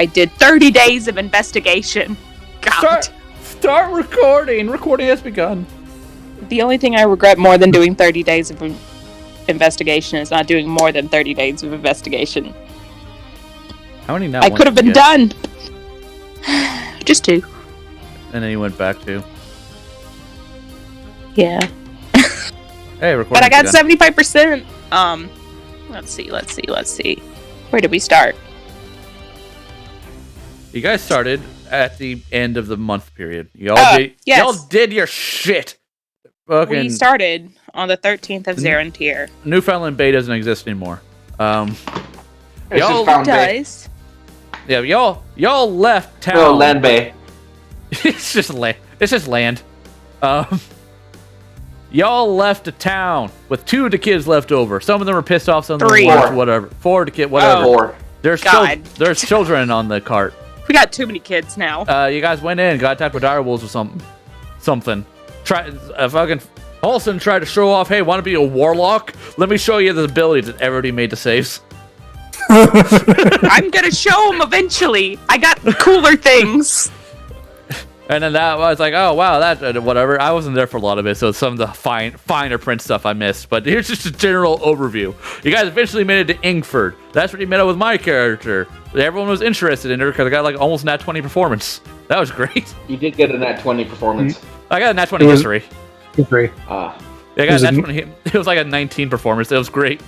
I did 30 days of investigation. God. Start recording. Recording has begun. The only thing I regret more than doing 30 days of investigation is not doing more than 30 days of investigation. How many now? I could have been done. Just 2. And then you went back to. Yeah. Hey, recording. But I got 75%. Let's see. Where did we start? You guys started at the end of the month period. Y'all did your shit. We started on the 13th of Zarentir. Newfoundland Bay doesn't exist anymore. It's just Found Bay. Yeah, y'all left town. Oh, Land Bay. It's just land. It's just land. Y'all left a town with 2 of the kids left over. Some of them were pissed off. Some of them 3. were whatever. 4 of the kids, whatever. 4. There's children on the cart. We got too many kids now. You guys went in, got attacked with dire wolves or something. Fucking Olsen tried to show off. Hey, want to be a warlock? Let me show you the abilities that everybody made the saves. I'm gonna show them eventually. I got cooler things. And then that was like, oh wow, that whatever. I wasn't there for a lot of it, so some of the finer print stuff I missed. But here's just a general overview. You guys eventually made it to Ingford. That's where you met up with my character. Everyone was interested in her because I got like almost nat 20 performance. That was great. You did get a nat 20 performance. I got a nat 20 history. History. Yeah, I got a nat 20. It was like a 19 performance. It was great.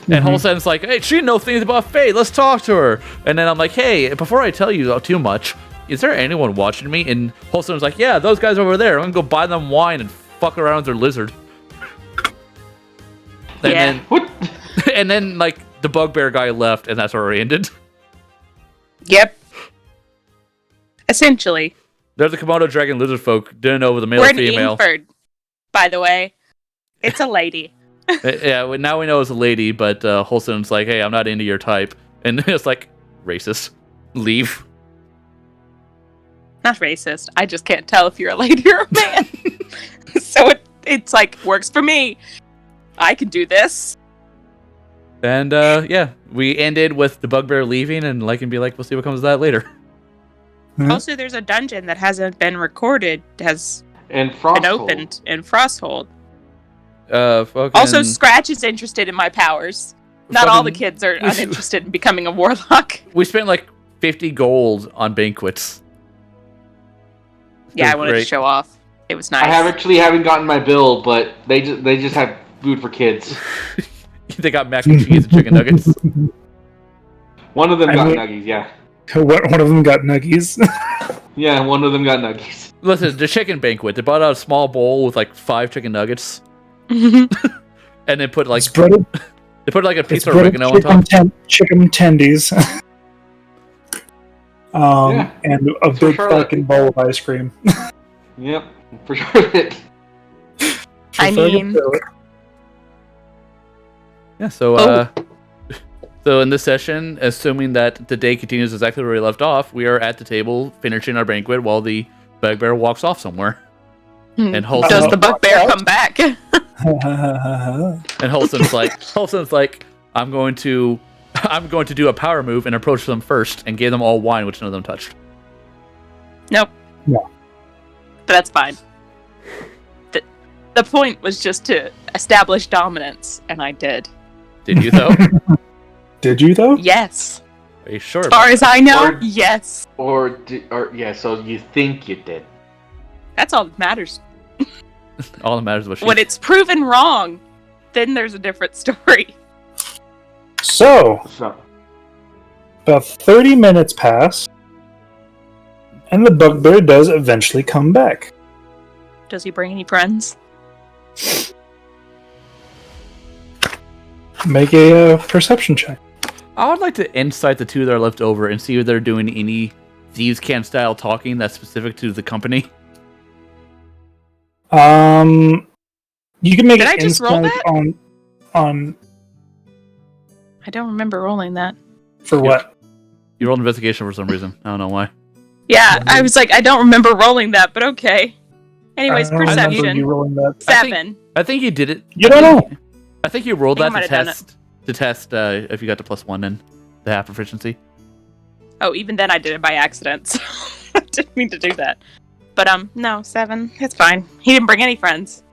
And Holsten's like, hey, she knows things about Fate. Let's talk to her. And then I'm like, hey, before I tell you too much, is there anyone watching me? And Holsten was like, yeah, those guys over there. I'm gonna go buy them wine and fuck around with their lizard. And then like the bugbear guy left, and that's where it ended. Yep. Essentially. There's a Komodo dragon lizard folk. Didn't know with a male We're or female. in Ingford, by the way. It's a lady. Yeah, now we know it's a lady, but Holsten's like, hey, I'm not into your type. And it's like, racist. Leave. Not racist. I just can't tell if you're a lady or a man. So it's like, works for me. I can do this. And yeah, we ended with the bugbear leaving and like and be like, we'll see what comes of that later. Also, there's a dungeon that hasn't been recorded, has been opened in Frosthold. Fucking... Also, Scratch is interested in my powers. Not all the kids are uninterested in becoming a warlock. We spent like 50 gold on banquets. Yeah, I wanted to show off. It was nice. I haven't gotten my bill, but they just have food for kids. They got mac and cheese and chicken nuggets. One of them got nuggies, yeah. One of them got nuggies? Yeah, one of them got nuggies. Listen, the chicken banquet, they brought out a small bowl with like 5 chicken nuggets. And they put like... They put like a piece of oregano on top. Chicken tendies. And a big fucking bowl of ice cream. Yep, for sure. I mean... Yeah, so so in this session, assuming that the day continues exactly where we left off, we are at the table finishing our banquet while the bugbear walks off somewhere. And Holsten, does the bugbear come back? And Holsten's like, I'm going to do a power move and approach them first and give them all wine, which none of them touched. Nope. Yeah. But that's fine. The point was just to establish dominance, and I did. Did you though? Did you though? Yes. Are you sure? As far as I know, yes. Or yeah, so you think you did. That's all that matters. All that matters is what she... When it's proven wrong, then there's a different story. So, about 30 minutes pass, and the bugbear does eventually come back. Does he bring any friends? Make a perception check. I would like to insight the 2 that are left over and see if they're doing any Thieves' Camp style talking that's specific to the company. You can make Did an I just roll insight that? on... I don't remember rolling that. For what? You rolled investigation for some reason. I don't know why. Yeah, I was like, I don't remember rolling that, but okay. Anyways, perception. You rolling that. 7. I think you did it. You don't know. I think you rolled I that think I to test if you got the +1 and the half proficiency. Oh, even then I did it by accident, so I didn't mean to do that. But, no, 7. It's fine. He didn't bring any friends.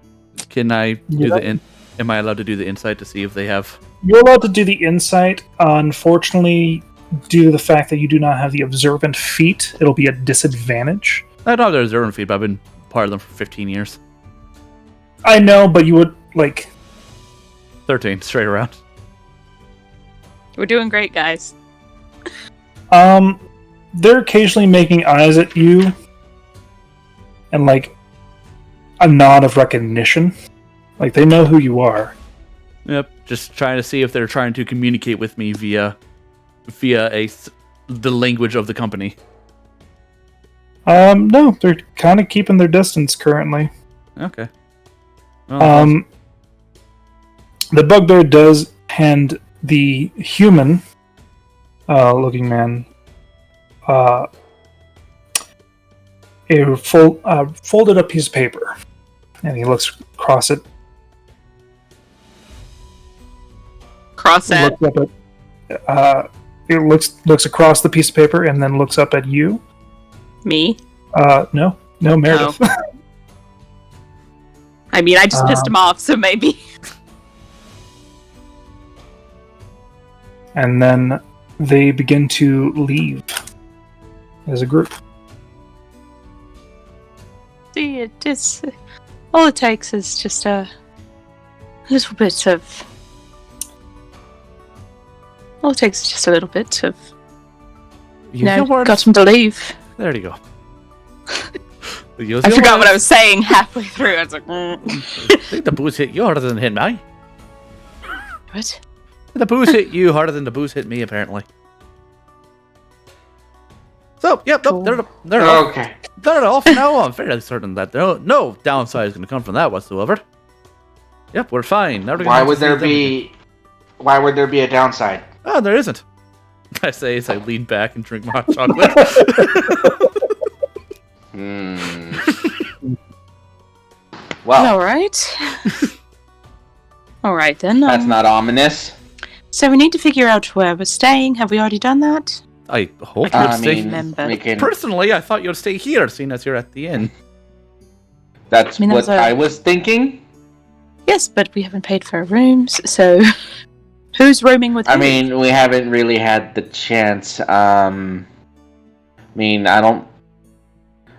Can I do am I allowed to do the insight to see if they have... You're allowed to do the insight. Unfortunately, due to the fact that you do not have the observant feat, it'll be a disadvantage. I don't have the observant feat, but I've been part of them for 15 years. I know, but you would, 13, straight around. We're doing great, guys. They're occasionally making eyes at you, and, a nod of recognition. They know who you are. Yep, just trying to see if they're trying to communicate with me via the language of the company. No, they're kind of keeping their distance currently. Okay. Well, the bugbear does hand the human looking man a folded up piece of paper, and he looks across it. Cross-set. It looks across the piece of paper and then looks up at you. Me? No, Meredith. Oh. I mean, I just pissed him off, so maybe. And then they begin to leave as a group. See, it is... all it takes is just a little bit of... all it takes is just a little bit of... got him to leave. There you go. I forgot what I was saying halfway through. I was like, I think the booze hit you harder than it hit me. What? The booze hit you harder than the booze hit me, apparently. So, yep, Cool. they're Okay. They're off now. I'm fairly certain that no downside is going to come from that whatsoever. Yep, we're fine. Now Why would there be a downside? Oh, there isn't. I say as I lean back and drink my hot chocolate. Well, alright. Alright then. that's not ominous. So we need to figure out where we're staying. Have we already done that? I hope you'd stay. remember. We can. Personally, I thought you'd stay here, seeing as you're at the inn. That's I mean, what that's I was thinking. Yes, but we haven't paid for our rooms, so who's roaming with who? I mean, we haven't really had the chance. I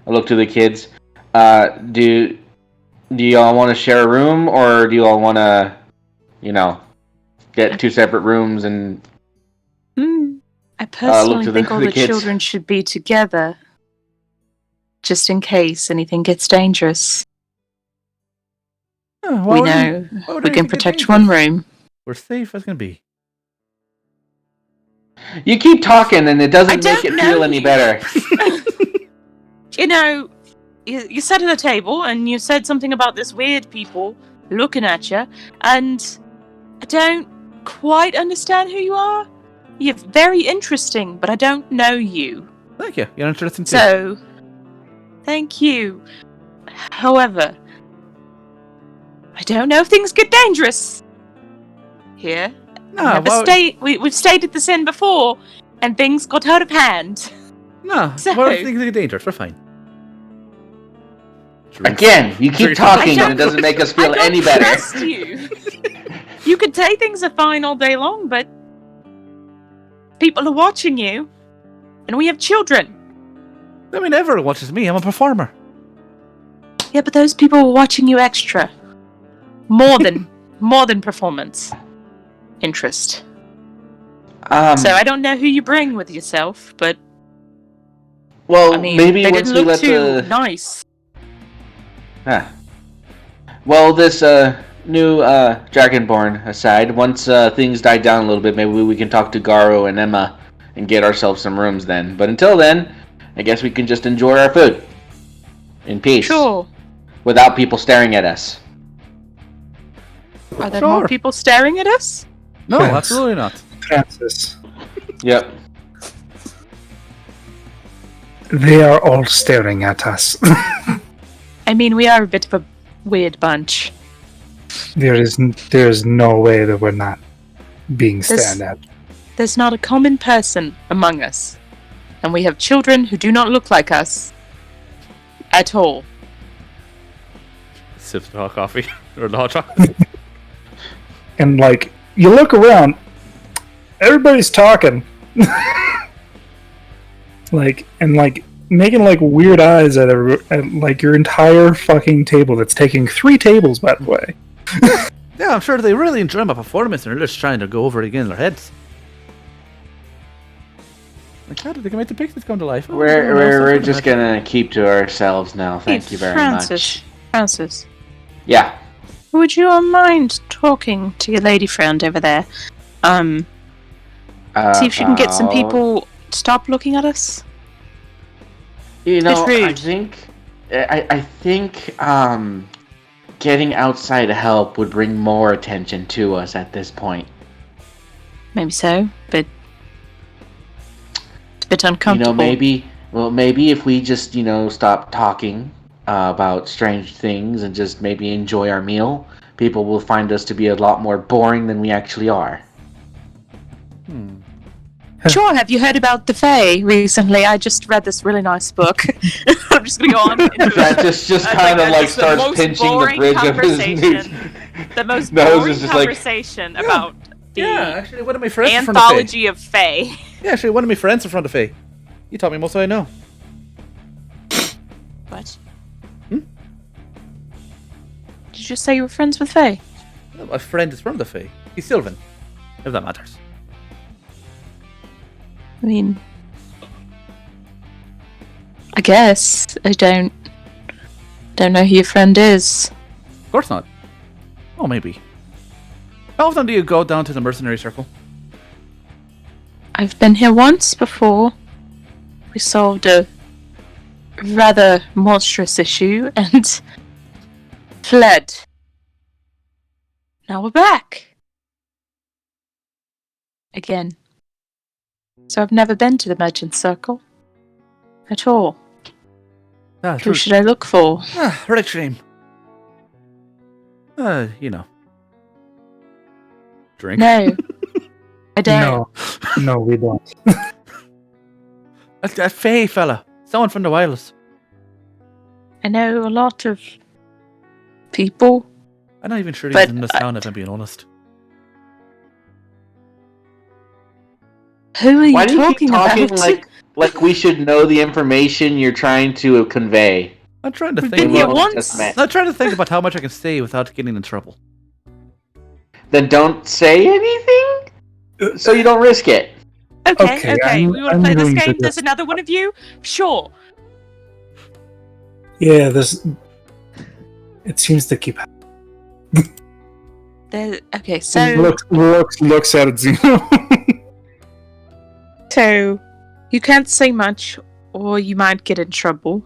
look to the kids. Do y'all want to share a room, or do y'all want to, get 2 separate rooms and? I personally to think all the kids. children should be together, just in case anything gets dangerous. We know we can protect one room. We're safe as can be. You keep talking, and it doesn't I make it don't feel know any you. better. You sat at a table and you said something about this weird people looking at you, and I don't quite understand who you are. You're very interesting, but I don't know you. Thank you. You're interesting too. So, thank you. However, I don't know if things get dangerous here. We've stayed at this inn before, and things got out of hand. No, So- well, things are dangerous. We're fine. Again, you keep talking, and it doesn't make us feel I don't any better. trust you. You could say things are fine all day long, but people are watching you, and we have children. I mean, everyone watches me. I'm a performer. Yeah, but those people were watching you extra. More than performance. Interest. So I don't know who you bring with yourself, but well, I mean, maybe they once didn't we look let too the nice. well, this new Dragonborn aside, once things die down a little bit, maybe we can talk to Garo and Emma and get ourselves some rooms then. But until then, I guess we can just enjoy our food in peace. Sure. Without people staring at us. Are there Sure. more people staring at us? No, Yes. absolutely not. Francis. Yep. They are all staring at us. I mean, we are a bit of a weird bunch. There is no way that we're not being stared at. There's not a common person among us. And we have children who do not look like us. At all. Sips the hot coffee. Or the hot chocolate. And, like, you look around, everybody's talking. Making, like, weird eyes at like, your entire fucking table that's taking 3 tables, by the way. Yeah, I'm sure they really enjoy my performance and they're just trying to go over it again in their heads. Like, how did they make the pictures come to life? We're just gonna keep to ourselves now. Thank you very much. Francis. Yeah. Would you mind talking to your lady friend over there? See if she can get some people to stop looking at us? You know, I think getting outside help would bring more attention to us at this point. Maybe so, but it's a bit uncomfortable. Maybe if we just, stop talking about strange things and just maybe enjoy our meal, people will find us to be a lot more boring than we actually are. Sure, have you heard about the Fae recently? I just read this really nice book. I'm just going to go on. Francis just kind of like starts pinching the bridge of his news. The most boring conversation about the actually, one of my friends anthology of Fae. Yeah, actually, one of my friends in front of Fae. He taught me most of what I know. What? Did you just say you were friends with Fae? No, my friend is from the Fae. He's Sylvan, if that matters. I mean, I guess I don't know who your friend is. Of course not. Oh, maybe. How often do you go down to the mercenary circle? I've been here once before. We solved a rather monstrous issue and fled. Now we're back. Again. So I've never been to the merchant circle. At all. Who should I look for? Right shame. Drink? No. I don't. No, we don't. A Fae fella. Someone from the Wilds. I know a lot of people. I'm not even sure he's in this town, if I'm being honest. Who are you Why do you talking keep talking about? like we should know the information you're trying to convey? I'm trying to We've think. been here once. I'm trying to think about how much I can say without getting in trouble. Then don't say anything, so you don't risk it. Okay. We want to play this game. There's another one of you. Sure. Yeah, it seems to keep happening. Okay, so looks at it, Zeno. So you can't say much, or you might get in trouble.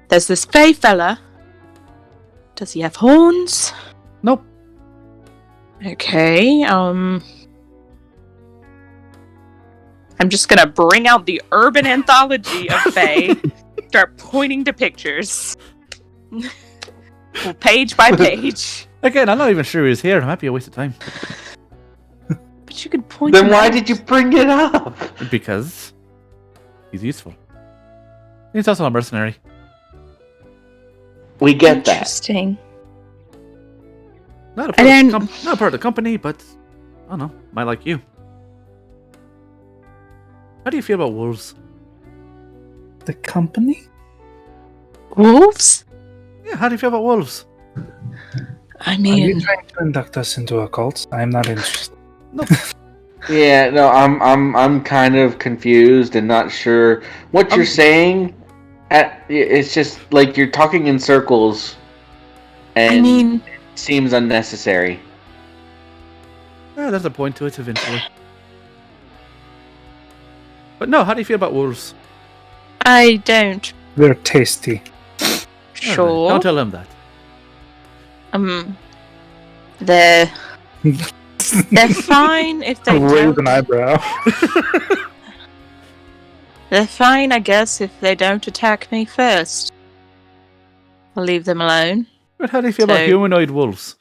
There's this Fae fella. Does he have horns? Nope. Okay, I'm just gonna bring out the urban anthology of Fae, start pointing to pictures. Page by page. Again, I'm not even sure he was here. It might be a waste of time. But you can point Then him why out. did you bring it up? Because he's useful. He's also a mercenary. We get that. Interesting. Not a part of the company, but I don't know. Might like you. How do you feel about wolves? The company? Wolves? Yeah, how do you feel about wolves? I Are mean, you trying to induct us into a cult? I'm not interested. Nope. Yeah, no, I'm kind of confused and not sure what you're saying. It's just like you're talking in circles, and it seems unnecessary. Yeah, there's a point to it eventually. But no, how do you feel about wolves? I don't. They're tasty. Sure. Don't tell him that. They're fine if they Raise don't. an eyebrow. They're fine, I guess, if they don't attack me first. I'll leave them alone. But how do you feel about humanoid wolves?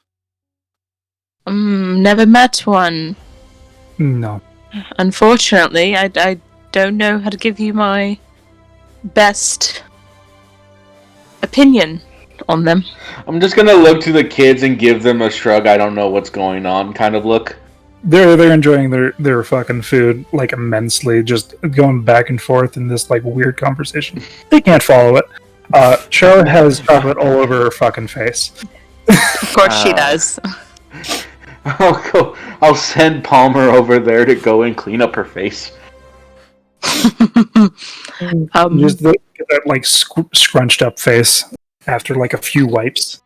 Never met one. No. Unfortunately, I don't know how to give you my best opinion on them. I'm just gonna look to the kids and give them a shrug. I don't know what's going on kind of look. They're enjoying their fucking food like immensely, just going back and forth in this like weird conversation. They can't follow it. Char has chocolate all over her fucking face. Of course she does. I'll send Palmer over there to go and clean up her face. Just get that like scrunched up face after like a few wipes.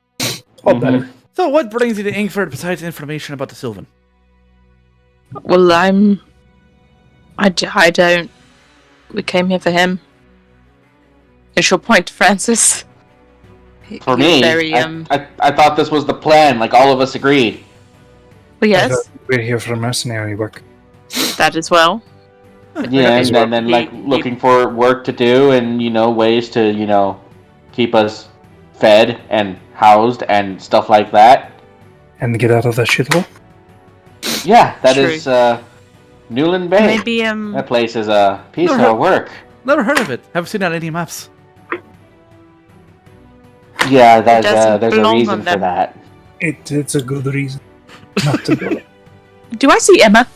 All better. So what brings you to Ingford besides information about the Sylvan? Well, I don't. We came here for him. Is your point, Francis? For me, I thought this was the plan, like all of us agreed. Well, yes. We're here for mercenary work. That as well. Yeah, and then like looking for work to do and, ways to, keep us fed and housed and stuff like that. And get out of the shithole? Yeah, that is Newland Bay. Maybe, That place is a piece of work. Never heard of it. Haven't seen it on any maps. Yeah, there's a reason for that. It's a good reason not to go. Do I see Emma?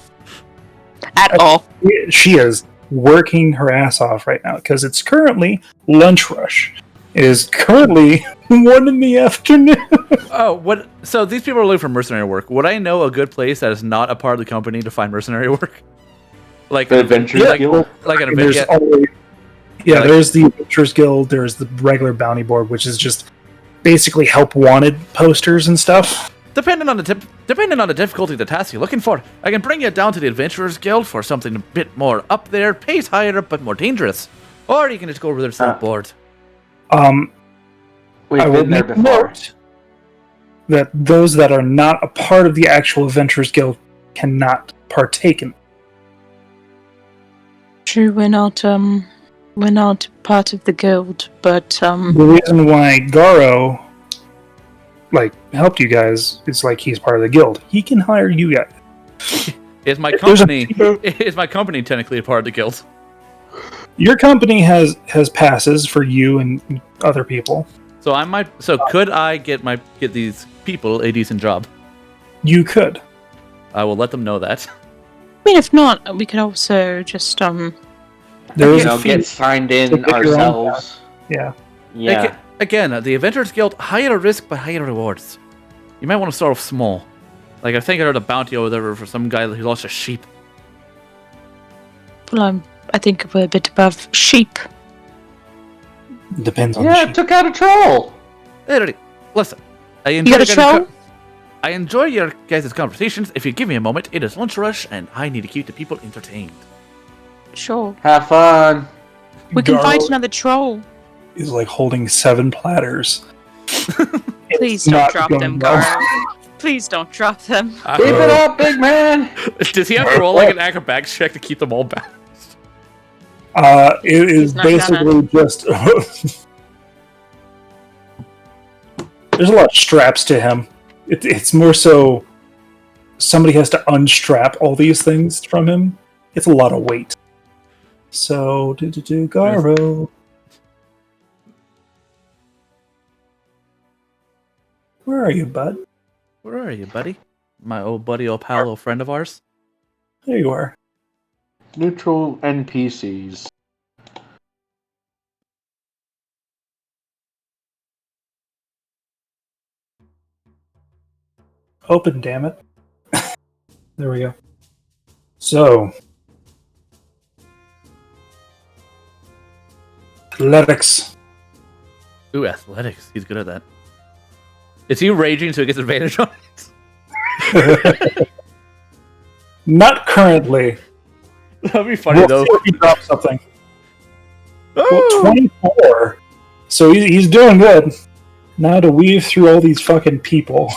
At all? She is working her ass off right now because it's currently lunch rush. It is currently 1 in the afternoon. Oh, what? So these people are looking for mercenary work. Would I know a good place that is not a part of the company to find mercenary work? Like the Adventurers Guild? Like an adventure. There's the Adventurers Guild. There's the regular bounty board, which is just basically help wanted posters and stuff. Depending on the difficulty of the task you're looking for, I can bring you down to the Adventurers Guild for something a bit more up there, pays higher but more dangerous. Or you can just go over there to the board. We've been there before. That those that are not a part of the actual Adventurers Guild cannot partake in. True, we're not part of the guild, but the reason why Garo helped you guys is he's part of the guild. He can hire you guys. Is my company technically a part of the guild? Your company has passes for you and other people. So could I get these people a decent job? You could. I will let them know that. I mean, if not, we could also just get signed in ourselves. Yeah. Yeah. Again, the Adventurers Guild, higher risk but higher rewards. You might want to start off small. Like I think I heard a bounty over there for some guy who lost a sheep. Well, I think we're a bit above sheep. Depends on the sheep. Took out a troll. Literally. Listen, You got a troll? I enjoy your guys' conversations. If you give me a moment, it is lunch rush, and I need to keep the people entertained. Sure. Have fun. We can find another troll. Is holding 7 platters. Please don't drop them, Garo. Please don't drop them. Keep it up, big man. Does he have to roll an acrobatics check to keep them all balanced? It is basically just. There's a lot of straps to him. It's more so somebody has to unstrap all these things from him. It's a lot of weight. So, Garo. Where are you, bud? Where are you, buddy? My old buddy, old pal, old friend of ours. There you are. Neutral NPCs. Open, damn it. There we go. So. Athletics. Ooh, athletics. He's good at that. Is he raging so he gets advantage on it? Not currently. That'd be funny, though. He drops something. Well, 24. So he's doing good. Now to weave through all these fucking people.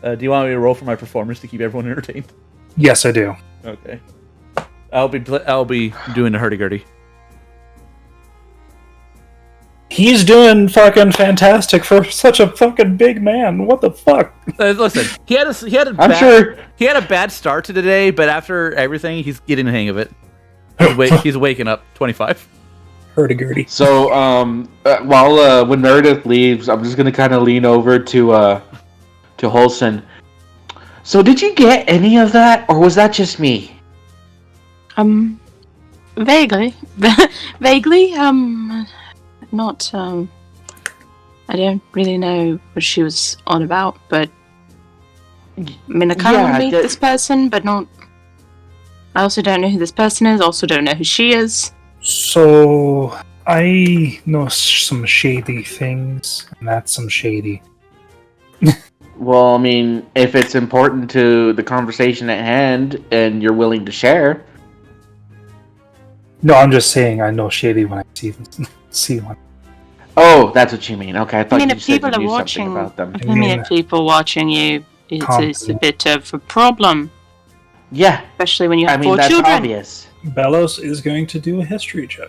Do you want me to roll for my performance to keep everyone entertained? Yes, I do. Okay. I'll be doing the hurdy-gurdy. He's doing fucking fantastic for such a fucking big man. What the fuck? Listen, he had a bad start to the day, but after everything, he's getting the hang of it. He's waking up. 25. Hurdy-gurdy. So, when Meredith leaves, I'm just gonna kind of lean over to Holson. So, did you get any of that, or was that just me? Vaguely. Vaguely, not, I don't really know what she was on about, but I mean, I kind of want to meet this person, but not... I also don't know who this person is, also don't know who she is. So, I know some shady things, and that's some shady. Well, I mean, if it's important to the conversation at hand, and you're willing to share... No, I'm just saying I know shady when I see one. Oh, that's what you mean. Okay, I thought you if said people you are knew watching, something about them. if people watching you, it's a bit of a problem. Yeah. Especially when you have 4 that's children. Obvious. Bellows is going to do a history check.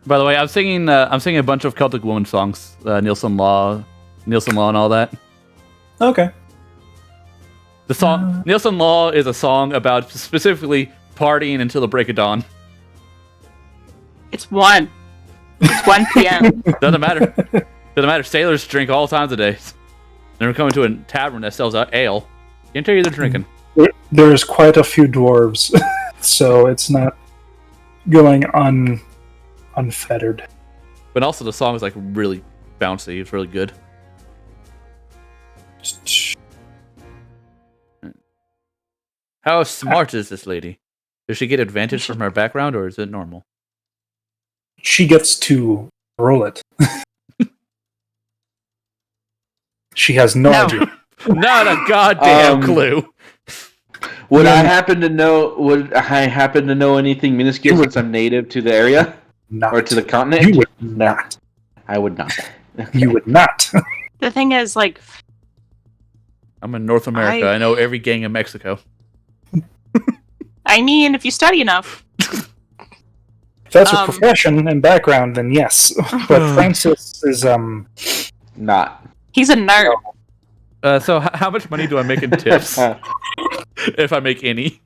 By the way, I'm singing a bunch of Celtic Woman songs, Nielsen Law, and all that. Okay. The song Nielsen Law is a song about specifically partying until the break of dawn. It's 1 p.m. Doesn't matter. Sailors drink all times of day. They're coming to a tavern that sells ale. Can't tell you they're drinking. There's quite a few dwarves, so it's not going unfettered. But also the song is like really bouncy. It's really good. How smart is this lady? Does she get advantage from her background, or is it normal? She gets to roll it. She has no idea. Not a goddamn clue. Would I happen to know anything minuscule since I'm native to the area? Not. Or to the continent? You would not. I would not. Okay. You would not. The thing is, like... I'm in North America. I know every gang in Mexico. I mean, if you study enough... If that's your profession and background, then yes. But Francis is, Not. He's a nerd. So how much money do I make in tips? If I make any?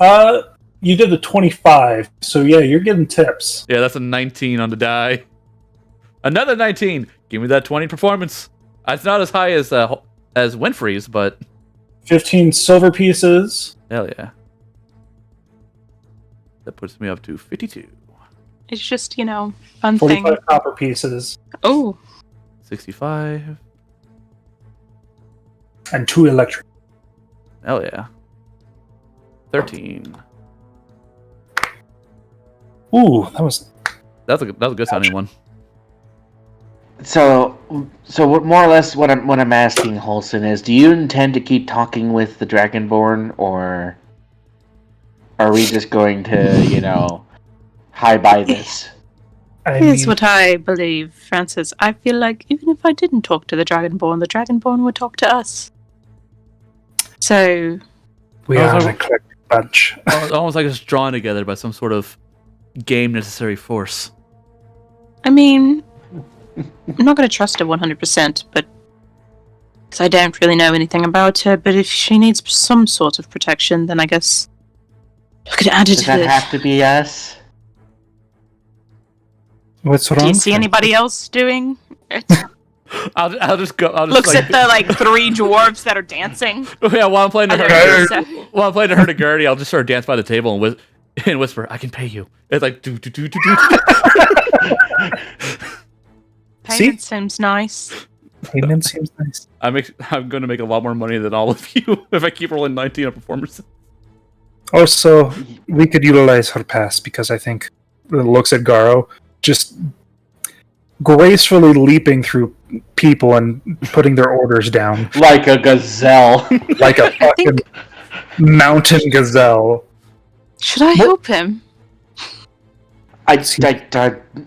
You did the 25, so yeah, you're getting tips. Yeah, that's a 19 on the die. Another 19! Give me that 20 performance. It's not as high as Winfrey's, but... 15 silver pieces. Hell yeah. That puts me up to 52. It's just, fun 45 thing. copper pieces. Oh. 65. And 2 electric. Hell yeah. 13. Ooh, that's a good sounding one. So what, more or less what I'm asking, Holson, is do you intend to keep talking with the Dragonborn, or are we just going to, high by this? Here's what I believe, Francis. I feel like even if I didn't talk to the Dragonborn would talk to us. So... We are an eclectic bunch. Almost like it's drawn together by some sort of game necessary force. I mean... I'm not going to trust her 100%, but... Because I don't really know anything about her, but if she needs some sort of protection, then I guess... I could add it to Does that have to be us? What's wrong? Do you see anybody else doing it? I'll just go. Looks at the 3 dwarves that are dancing. Yeah, while I'm playing the hurdy-gurdy, I'll just sort of dance by the table and whisper, "I can pay you." It's like do. Payment seems nice. Payment seems nice. I'm going to make a lot more money than all of you if I keep rolling 19 on performances. Also, we could utilize her pass because I think it looks at Garo just gracefully leaping through people and putting their orders down. Like a gazelle. Like a fucking mountain gazelle. Should I help him?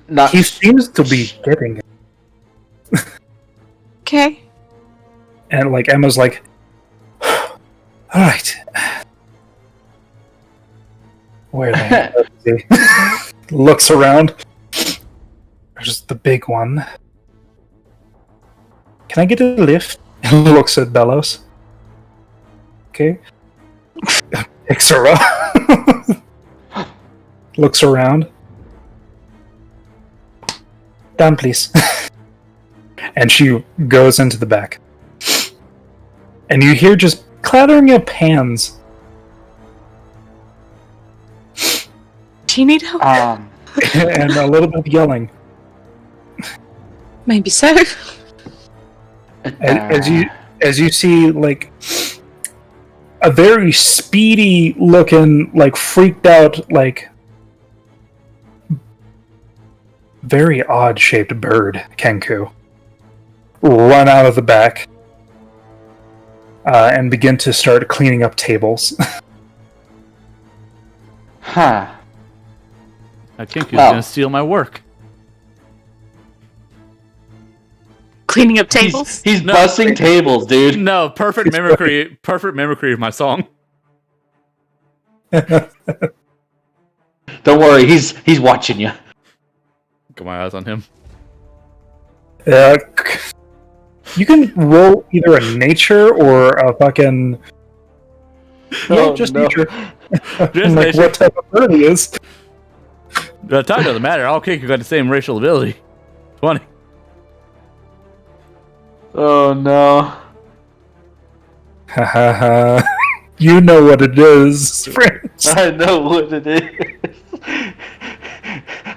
Not. He seems to be getting it. Okay. And Emma's like, alright. Where the hell is he? Looks around. there's the big one. Can I get a lift? Looks at Bellows. Okay. Picks her up. Looks around. Down, please. And she goes into the back. And you hear just clattering of pans. Do you need help? And a little bit of yelling. Maybe so. As you see, like, a very speedy looking, like, freaked out, like, very odd shaped bird, Kenku, run out of the back and begin to start cleaning up tables. Huh. I think he's gonna steal my work. Cleaning up tables? He's bussing tables, dude. No, perfect mimicry of my song. Don't worry, he's watching you. Got my eyes on him. You can roll either a nature or a fucking... just nature. Just like nature. what type of bird he is. The time doesn't matter. All kids got the same racial ability. 20. Oh no. Ha ha ha. You know what it is, friends. I know what it is.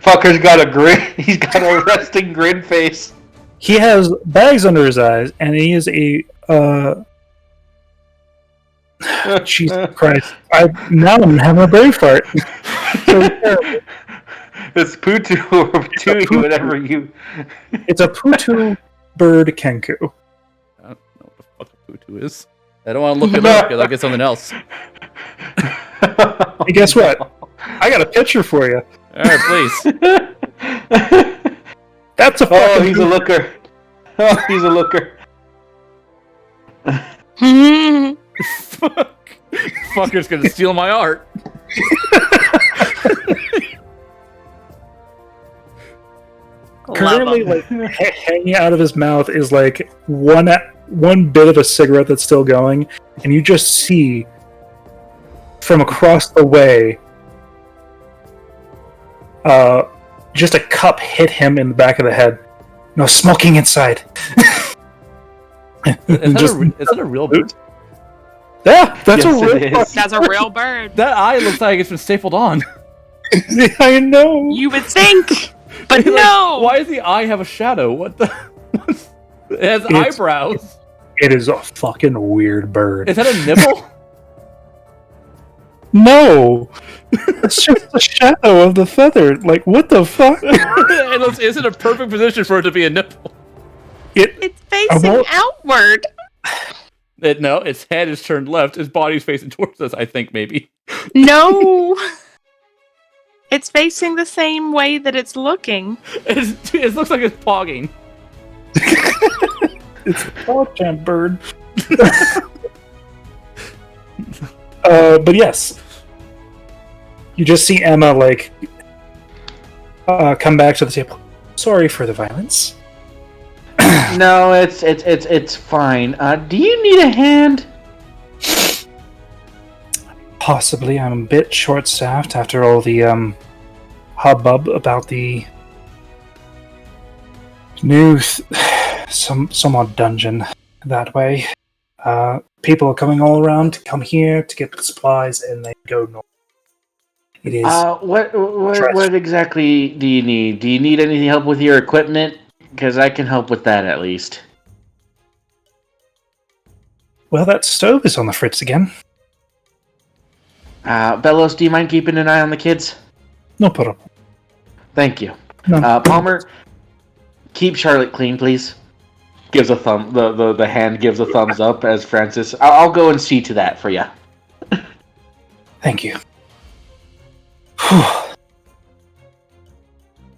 Fucker's got a grin. He's got a resting grin face. He has bags under his eyes, and he is a... Jesus Christ. I'm having a brain fart. It's Putu or Putui, whatever you... It's a Putu bird Kenku. I don't know what the fuck a Putu is. I don't want to look it up because I'll get something else. Hey, guess what? I got a picture for you. Alright, please. That's a fucking... Oh, he's a looker. Oh, he's a looker. Fucker's gonna steal my art. Currently, like, hanging out of his mouth is like one bit of a cigarette that's still going, and you just see from across the way just a cup hit him in the back of the head. No smoking inside. Is that a real bird? Yeah, that's Yes, a real. it is. That's a real bird. That eye looks like it's been stapled on. I know. You would think, but Like, no. why does the eye have a shadow? What the? It has eyebrows. It is a fucking weird bird. Is that a nipple? No, it's just the shadow of the feather. Like, what the fuck? It's in a perfect position for it to be a nipple. It's facing outward. No, its head is turned left. Its body's facing towards us, I think, maybe. No. It's facing the same way that it's looking. It looks like it's pogging. It's a pogchamp bird. But yes, you just see Emma like come back to the table. Sorry for the violence. No, it's fine. Do you need a hand? Possibly, I'm a bit short-staffed after all the hubbub about the new somewhat dungeon that way. People are coming all around to come here to get the supplies, and they go north. It is. What exactly do you need? Do you need any help with your equipment? Because I can help with that at least. Well, that stove is on the fritz again. Bellows, do you mind keeping an eye on the kids? No problem. Thank you. No. Palmer, keep Charlotte clean, please. Gives a thumb. The hand gives a thumbs up as Francis. I'll go and see to that for you. Thank you.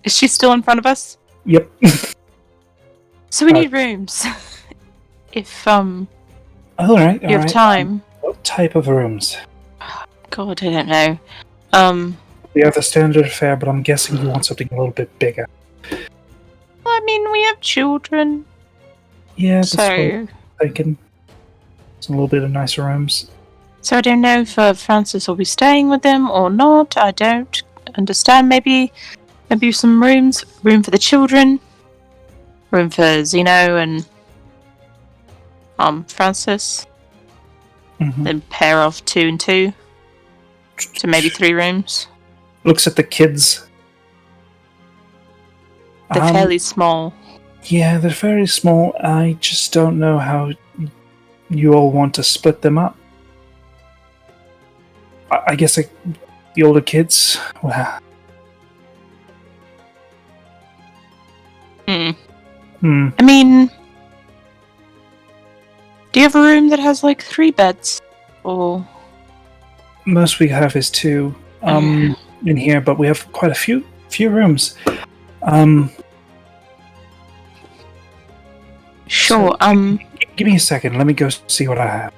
Is she still in front of us? Yep. So we need rooms. If All right. you have time. What type of rooms? God, I don't know. We have the standard fare, but I'm guessing you want something a little bit bigger. mean, we have children. Yeah, that's So, what I'm thinking. Some a little bit of nicer rooms. So I don't know if Francis will be staying with them or not. I don't understand. Maybe some room for the children, room for Zeno and Francis. Mm-hmm. Then pair off 2 and 2 to maybe 3 rooms. Looks at the kids. They're fairly small. Yeah, they're very small. I just don't know how you all want to split them up. I guess the older kids. Well, I mean, do you have a room that has like 3 beds? Or most we have is 2 in here, but we have quite a few Sure. rooms. So, give me a second. Let me go see what I have.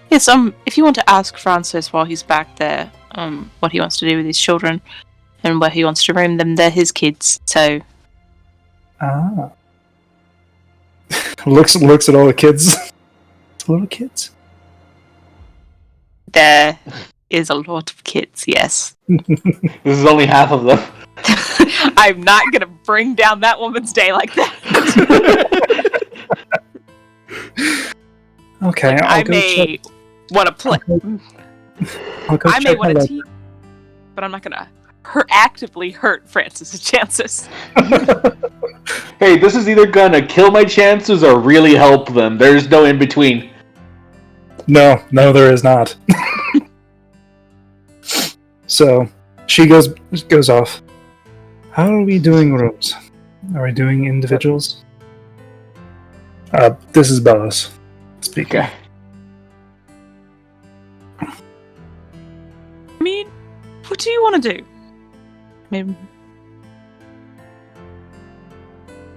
Yes, if you want to ask Francis while he's back there, what he wants to do with his children and where he wants to room them, they're his kids, so... looks at all the kids. Little kids. There is a lot of kids, yes. This is only half of them. I'm not gonna bring down that woman's day like that. Okay, like, I may want to play. I may want to team, but I'm not gonna actively hurt Francis's chances. Hey, this is either gonna kill my chances or really help them. There's no in between. No, there is not. So she goes off. How are we doing rooms? Are we doing individuals? This is Bellas speaking. Okay. I mean, what do you want to do? I mean,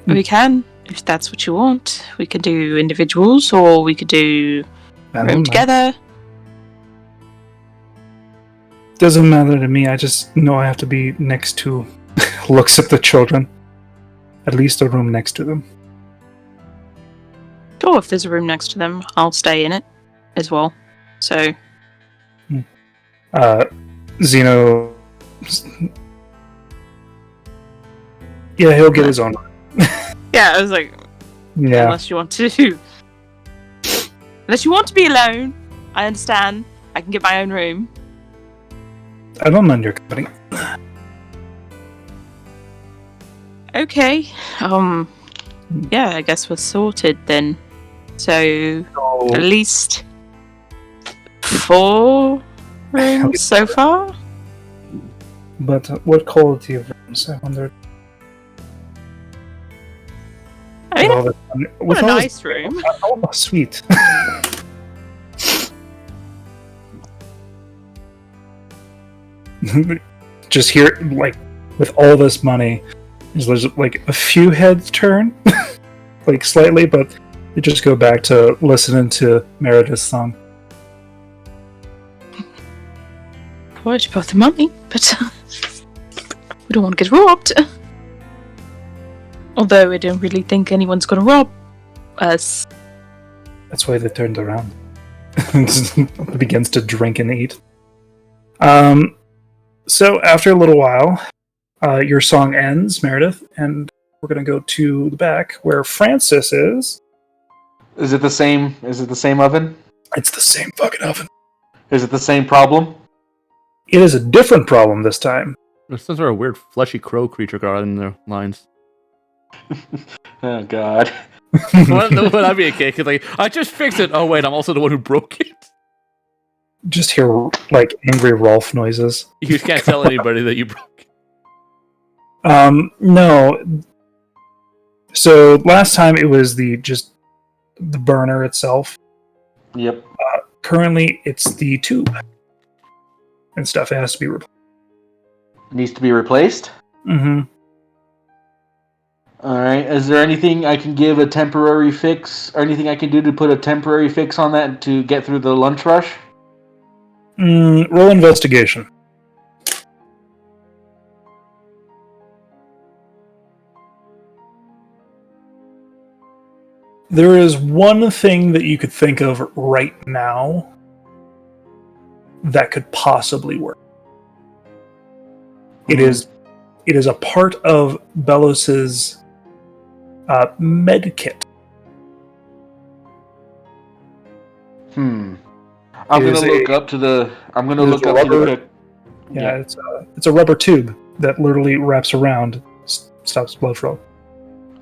we can, if that's what you want. We could do individuals, or we could do room together. Doesn't matter to me. I just know I have to be next to. Looks at the children. At least a room next to them. Sure, if there's a room next to them, I'll stay in it as well. So. Zeno. Yeah, he'll get his own. Yeah, I was like, yeah. Unless you want to be alone, I understand. I can get my own room. I don't mind your company. Okay. Yeah, I guess we're sorted then. So at least 4 rooms so far. But what quality of rooms? I wonder. I mean, with a nice room. Oh, sweet. Just here, like, with all this money, there's like a few heads turn, like slightly, but they just go back to listening to Meredith's song. Worried about the money, but we don't want to get robbed. Although I don't really think anyone's going to rob us. That's why they turned around. Begins to drink and eat. So after a little while, your song ends, Meredith, and we're going to go to the back where Francis is. Is it the same? Is it the same oven? It's the same fucking oven. Is it the same problem? It is a different problem this time. There's some sort of weird fleshy crow creature got in their lines. Oh god. Wouldn't that be a cake? Like, I just fixed it. Oh wait, I'm also the one who broke it. Just hear like angry Rolf noises. You can't tell anybody that you broke it. No. So last time it was the burner itself. Yep. Currently it's the tube and stuff. It has to be replaced. Needs to be replaced? Mm-hmm. Alright, is there anything I can give a temporary fix, or anything I can do to put a temporary fix on that to get through the lunch rush? Roll investigation. There is one thing that you could think of right now that could possibly work. It is a part of Belos's med kit. I'm gonna look up to the. Yeah, it's a rubber tube that literally wraps around, stops blood flow.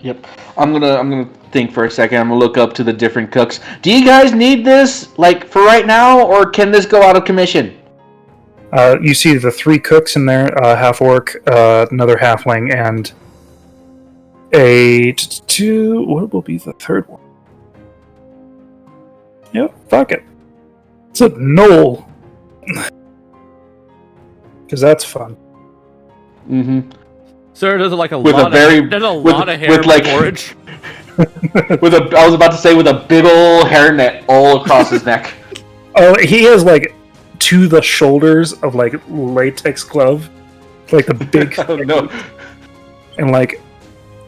Yep. I'm gonna think for a second. I'm gonna look up to the different cooks. Do you guys need this, like, for right now, or can this go out of commission? You see the 3 cooks in there, half orc, another halfling, and what will be the third one? Yep, fuck it. It's a gnoll. Because that's fun. Mm-hmm. Sir, there's like a lot of hair in porridge. I was about to say with a big ol' hairnet all across his neck. Oh, he has like to the shoulders of like latex glove, like the big oh no, and like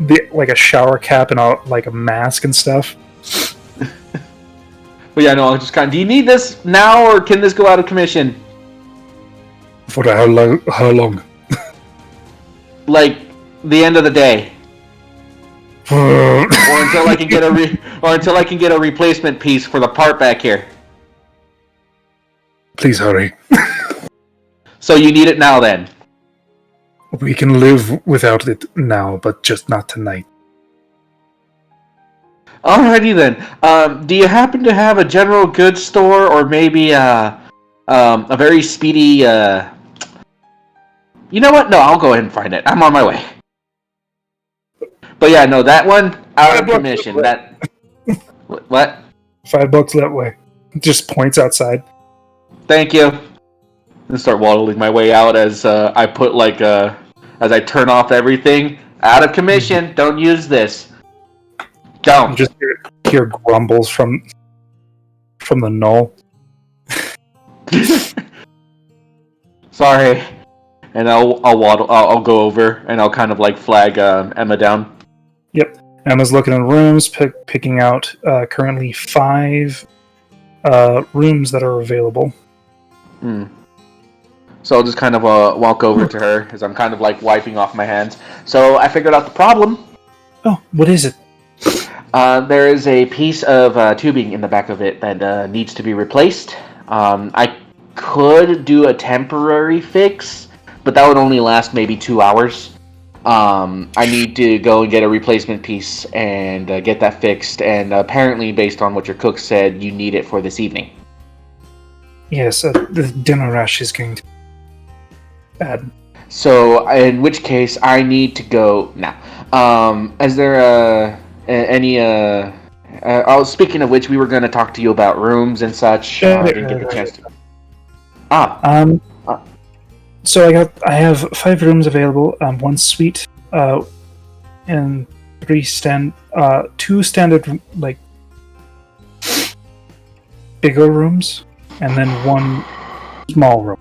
a shower cap and like a mask and stuff. But yeah, no, I'll just do you need this now, or can this go out of commission? For how long? Like the end of the day, or until I can get a replacement piece for the part back here. Please hurry. So you need it now, then? We can live without it now, but just not tonight. Alrighty then. Do you happen to have a general goods store, or maybe a very speedy? You know what? No, I'll go ahead and find it. I'm on my way. But yeah, no, that one out of commission. That what? $5 that way. Just points outside. Thank you. And start waddling my way out as I put as I turn off everything. Out of commission. Don't use this. Don't. You just hear grumbles from the gnoll. Sorry. And I'll waddle. I'll go over and I'll kind of like flag Emma down. Yep. Emma's looking in rooms, picking out currently 5 rooms that are available. So I'll just kind of walk over to her as I'm kind of like wiping off my hands. So I figured out the problem. Oh, what is it? There is a piece of tubing in the back of it that needs to be replaced. I could do a temporary fix, but that would only last maybe 2 hours. I need to go and get a replacement piece and get that fixed. And apparently, based on what your cook said, you need it for this evening. Yes, the dinner rush is going to be bad. So, in which case, I need to go now. Is there any? Speaking of which, we were going to talk to you about rooms and such. I didn't get the chance to. So I have 5 rooms available. 1 suite, and 2 standard like bigger rooms, and then 1 small room.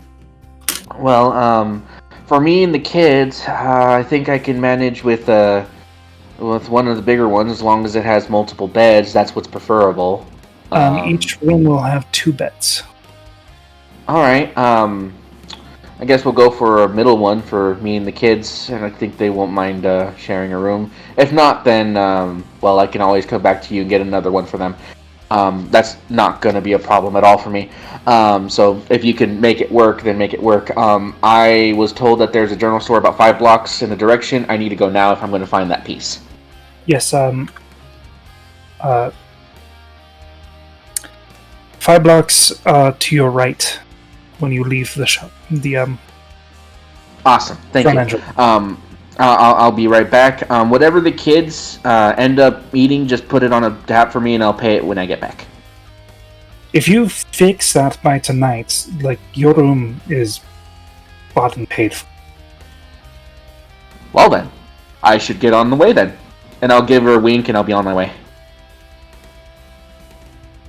Well, for me and the kids, I think I can manage with one of the bigger ones as long as it has multiple beds. That's what's preferable. Each room will have 2 beds. All right. I guess we'll go for a middle one for me and the kids, and I think they won't mind sharing a room. If not, then, I can always come back to you and get another one for them. That's not going to be a problem at all for me. So if you can make it work, then make it work. I was told that there's a general store about 5 blocks in the direction. I need to go now if I'm going to find that piece. Yes, 5 blocks to your right when you leave the shop. Awesome, thank you. I'll be right back. Whatever the kids end up eating, just put it on a tab for me, and I'll pay it when I get back. If you fix that by tonight, like, your room is bought and paid for. Well then, I should get on the way then, and I'll give her a wink, and I'll be on my way.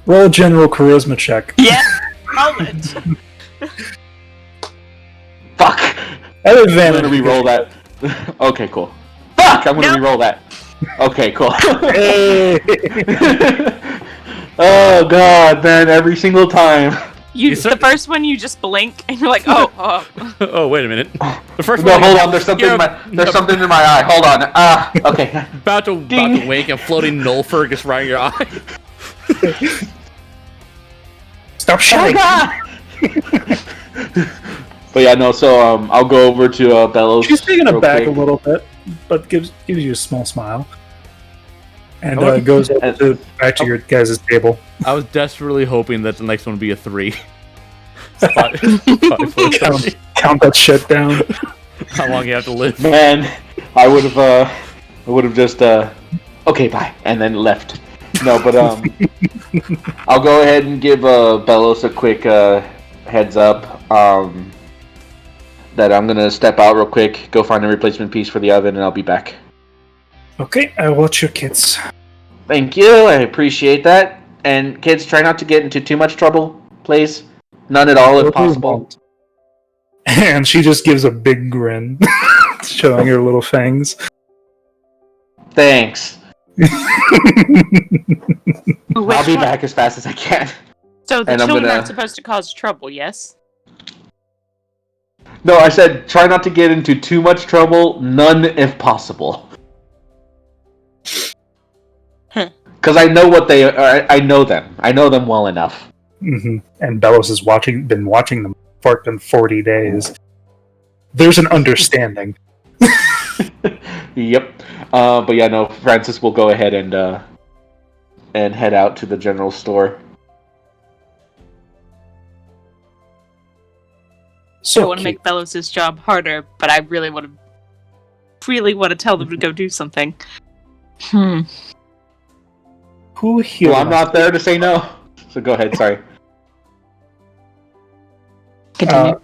Roll a general charisma check. Yeah, roll it. Fuck! At advantage. I'm gonna re-roll that. Okay, cool. Fuck! I'm gonna re-roll that. Okay, cool. Hey! Oh god, man! Every single time. The first one you just blink and you're like, oh. Oh, wait a minute. The first No, one. hold on. There's something. There's something in my eye. Hold on. Okay. About to wake and floating Nulfer gets right in your eye. Stop shouting! But yeah, no. So I'll go over to Bellows. She's taken real aback quick. a little bit, but gives you a small smile, and goes over back to your guys' table. I was desperately hoping that the next one would be a 3. Count that shit down. How long you have to live? Man, I would have just okay, bye, and then left. No, but I'll go ahead and give Bellows a quick heads up that I'm gonna step out real quick, go find a replacement piece for the oven, and I'll be back. Okay, I watch your kids. Thank you, I appreciate that. And kids, try not to get into too much trouble, please. None at all, if possible. And she just gives a big grin, showing her little fangs. Thanks. I'll be one? back as fast as I can. So the And I'm children gonna- aren't supposed to cause trouble, yes? No, I said try not to get into too much trouble, none if possible. Because I know what they are. I know them. I know them well enough. Mm-hmm. And Bellows has been watching them for 40 days. There's an understanding. Yep. But yeah, no. Francis will go ahead and head out to the general store. So I want to make Bellows' job harder, but I really want to tell them to go do something. Who here? Well, I'm not there to say no. So go ahead. Sorry. Continue.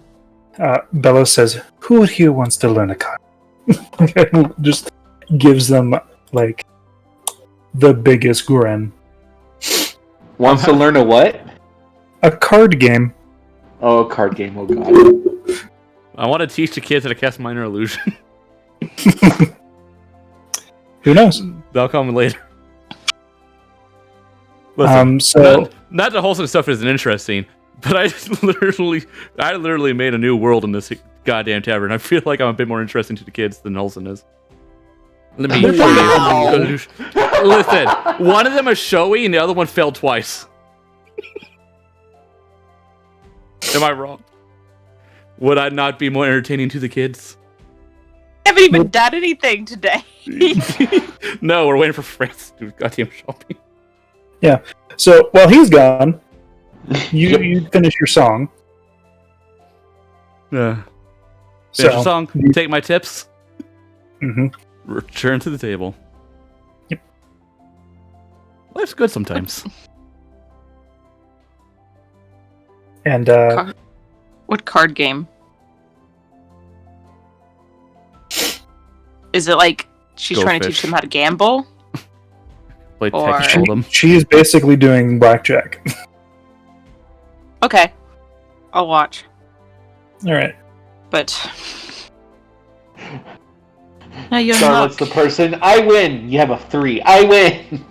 Bellows says, "Who here wants to learn a card?" Just gives them like the biggest grin. Wants to learn a what? A card game. Oh, a card game. Oh god. I want to teach the kids how to cast Minor Illusion. Who knows? That'll come later. Listen, So not the wholesome stuff isn't interesting, but I literally made a new world in this goddamn tavern. I feel like I'm a bit more interesting to the kids than Olsen is. Let me show you. Listen, one of them is showy and the other one failed twice. Am I wrong? Would I not be more entertaining to the kids? I haven't even done anything today. No, we're waiting for Francis to do goddamn shopping. yeah. So while he's gone, you finish your song. Yeah. So Finish the song. Take my tips. Mm-hmm. Return to the table. Yep. Life's good sometimes. And What card game? Is it like she's Go trying to fish. teach them how to gamble? Play Or- Texas Hold'em. she is basically doing blackjack. Okay. I'll watch. All right. But... No, you're Charlotte's the person. I win. You have a 3. I win.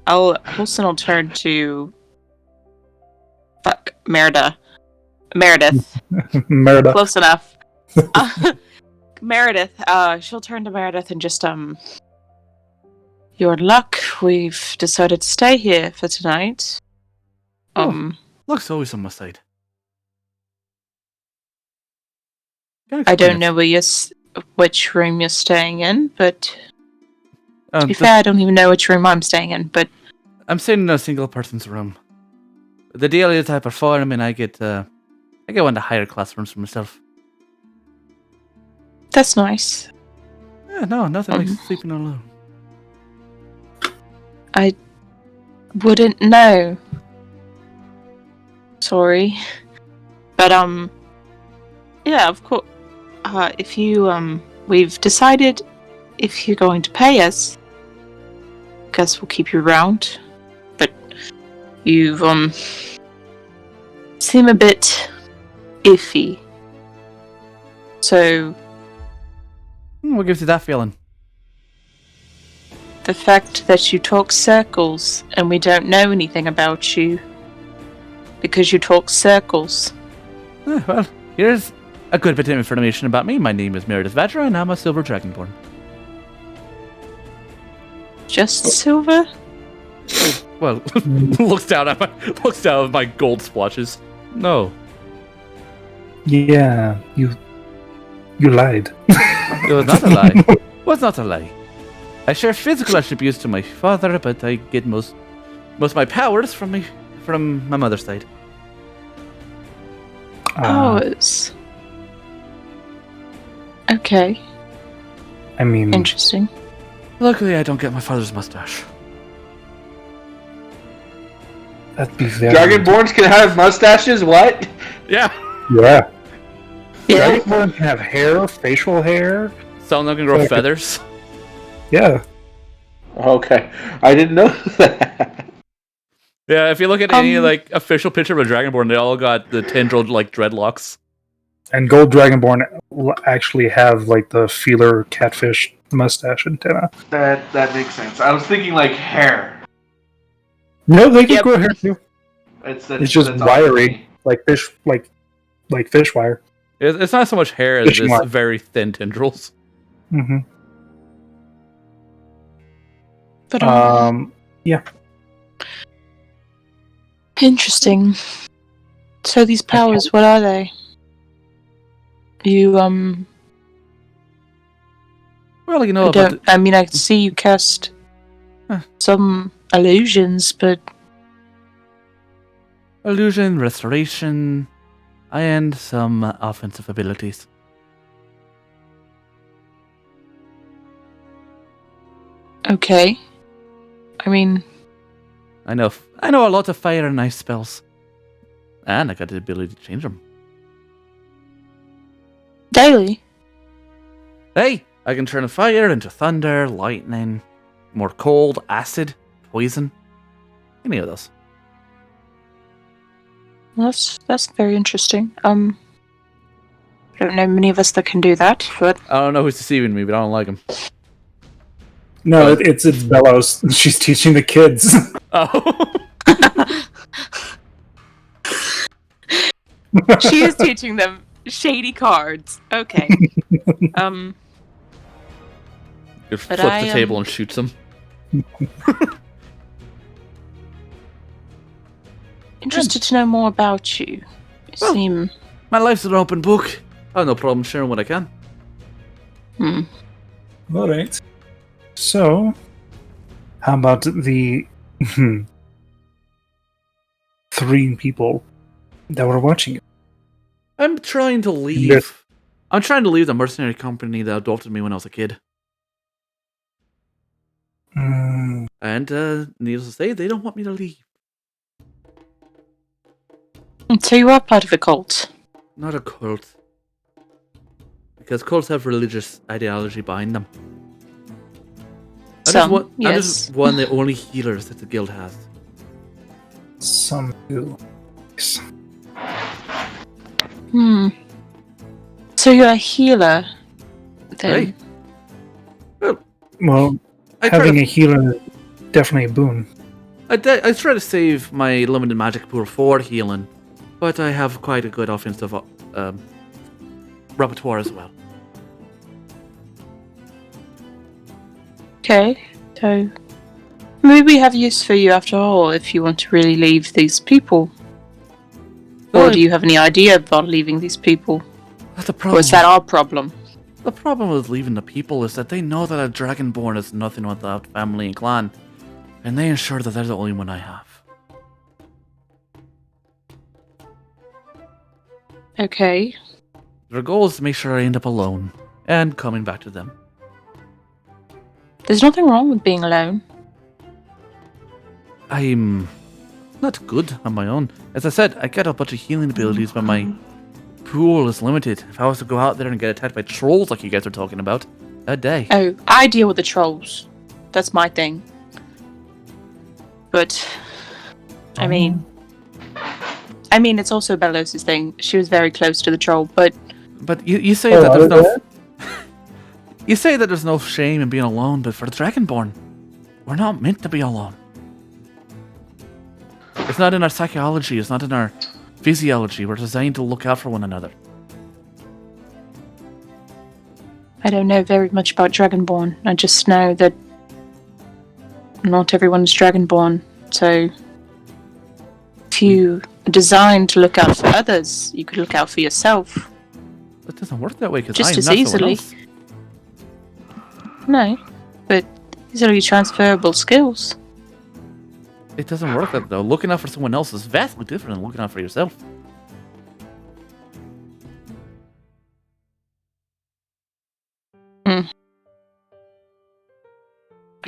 Olsen will turn to... Meredith. Merida. Close enough. Meredith, she'll turn to Meredith and just, your luck, we've decided to stay here for tonight. Luck's always on my side. I don't know which room you're staying in, but to be the- fair, I don't even know which room I'm staying in, but I'm staying in a single person's room. The deal is I perform and I get one of the higher class rooms for myself. that's nice. Yeah, no, nothing like sleeping alone. I wouldn't know. Sorry. But, yeah, of course, if you, we've decided if you're going to pay us, guess we'll keep you around. But you've, seem a bit iffy. So, What gives you that feeling? the fact that you talk circles and we don't know anything about you because you talk circles. Well, here's a good bit of information about me. My name is Meredith Vajra, and I'm a Silver Dragonborn. Just silver? Well, looks down at my gold splotches. No. Yeah, you lied. It was not a lie. It was not a lie. I share physical attributes to my father, but I get most of my powers from my mother's side. Powers. Okay. I mean, Interesting. Luckily, I don't get my father's mustache. that'd be very... Dragonborns can have mustaches? What? Yeah. Yeah. Yeah. Dragonborn can have hair, facial hair. Some of them can grow feathers. Yeah. Okay. I didn't know that. Yeah, if you look at any like official picture of a Dragonborn, they all got the tendril like dreadlocks. And gold Dragonborn actually have like the feeler catfish mustache antenna. That makes sense. I was thinking like hair. No, they can grow hair too. It's just wiry, like fish, like fish wire. It's not so much hair as Fishing just wire. very thin tendrils. Mm-hmm. But Yeah. interesting. So these powers, what are they? You Well, you know I about don't. I mean, I can see you cast some illusions, but illusion, restoration, and some offensive abilities. okay. I mean, I know a lot of fire and ice spells, and I got the ability to change them. daily. Hey, I can turn fire into thunder, lightning, more cold, acid, poison, any of those. Well, that's very interesting. I don't know many of us that can do that, but I don't know who's deceiving me, but I don't like him. No, it's Bellows. She's teaching the kids. Oh. she is teaching them shady cards. Okay. Just But flips I, the table and shoots him. Interested to know more about you. You Well- seem. My life's an open book. I have no problem sharing what I can. All right. So, how about the 3 people that were watching it? I'm trying to leave. Yes. I'm trying to leave the mercenary company that adopted me when I was a kid. Mm, And needless to say, they don't want me to leave. So you are part of a cult. Not a cult. Because cults have religious ideology behind them. Some, I'm yes. just one of the only healers that the guild has. some do. So you're a healer, then? Hey. Well, I try having to- a healer is definitely a boon. I try to save my limited magic pool for healing, but I have quite a good offensive repertoire as well. Okay, so maybe we have use for you after all if you want to really leave these people. Or do you have any idea about leaving these people? That's the Or problem. is that our problem? The problem with leaving the people is that they know that a dragonborn is nothing without family and clan, and they ensure that they're the only one I have. Okay. Their goal is to make sure I end up alone and coming back to them. There's nothing wrong with being alone. I'm not good on my own. As I said, I got a bunch of healing abilities, but my pool is limited. If I was to go out there and get attacked by trolls like you guys are talking about, I'd die. Oh, I deal with the trolls. That's my thing. But, I mean, it's also Bellows' thing. She was very close to the troll, but But you say that there's no... You say that there's no shame in being alone, but for the Dragonborn, we're not meant to be alone. It's not in our psychology. It's not in our physiology. We're designed to look out for one another. I don't know very much about Dragonborn. I just know that not everyone is Dragonborn. So if you are designed to look out for others, you could look out for yourself. That doesn't work that way because Just I am as not easily. someone else. No, but these are transferable skills. It doesn't work that though. Looking out for someone else is vastly different than looking out for yourself.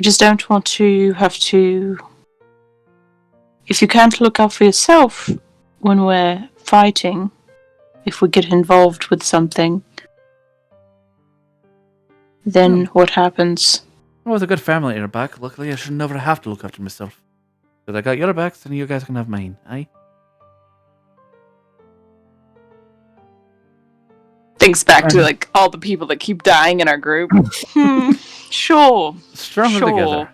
I just don't want to have to... If you can't look out for yourself when we're fighting, if we get involved with something, then what happens? I was a good family at your back. Luckily, I should never have to look after myself. Because I got your backs and you guys can have mine, eh? Thinks back to like all the people that keep dying in our group. Sure. Stronger together.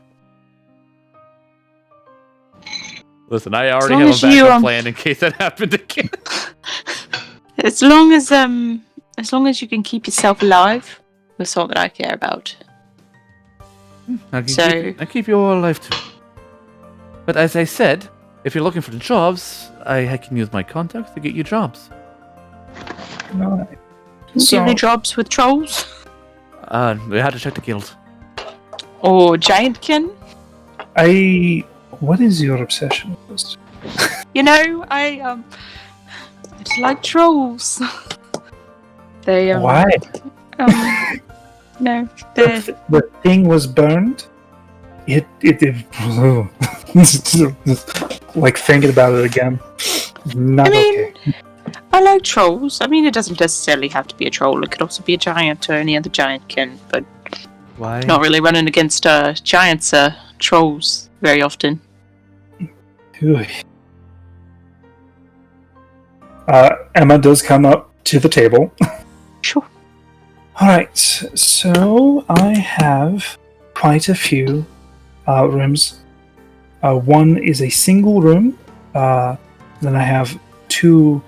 Listen, I already long have a as you, backup plan in case that happened again. As long as you can keep yourself alive, that's all that I care about. I keep you all alive too. But as I said, if you're looking for the jobs, I can use my contacts to get you jobs. No. Do you have any jobs with trolls? We had to check the guild. Or Giantkin? What is your obsession with this? You know, I like trolls. They Why? No, the thing was burned. It like thinking about it again. Not okay. I like trolls. I mean, it doesn't necessarily have to be a troll. It could also be a giant or any other giantkin, but why? Not really running against giants, trolls very often. Emma does come up to the table. Sure. Alright, so I have quite a few rooms. One is a single room. Then I have two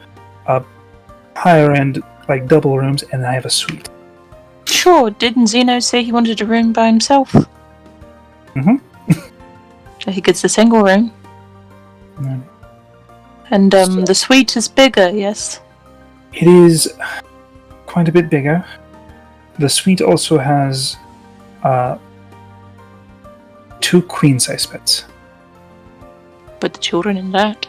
higher end, like double rooms, and I have a suite. Sure, didn't Zeno say he wanted a room by himself? Mm-hmm. So he gets a single room. Mm. And the suite is bigger, yes? It is quite a bit bigger. The suite also has two queen-size beds. Put the children in that.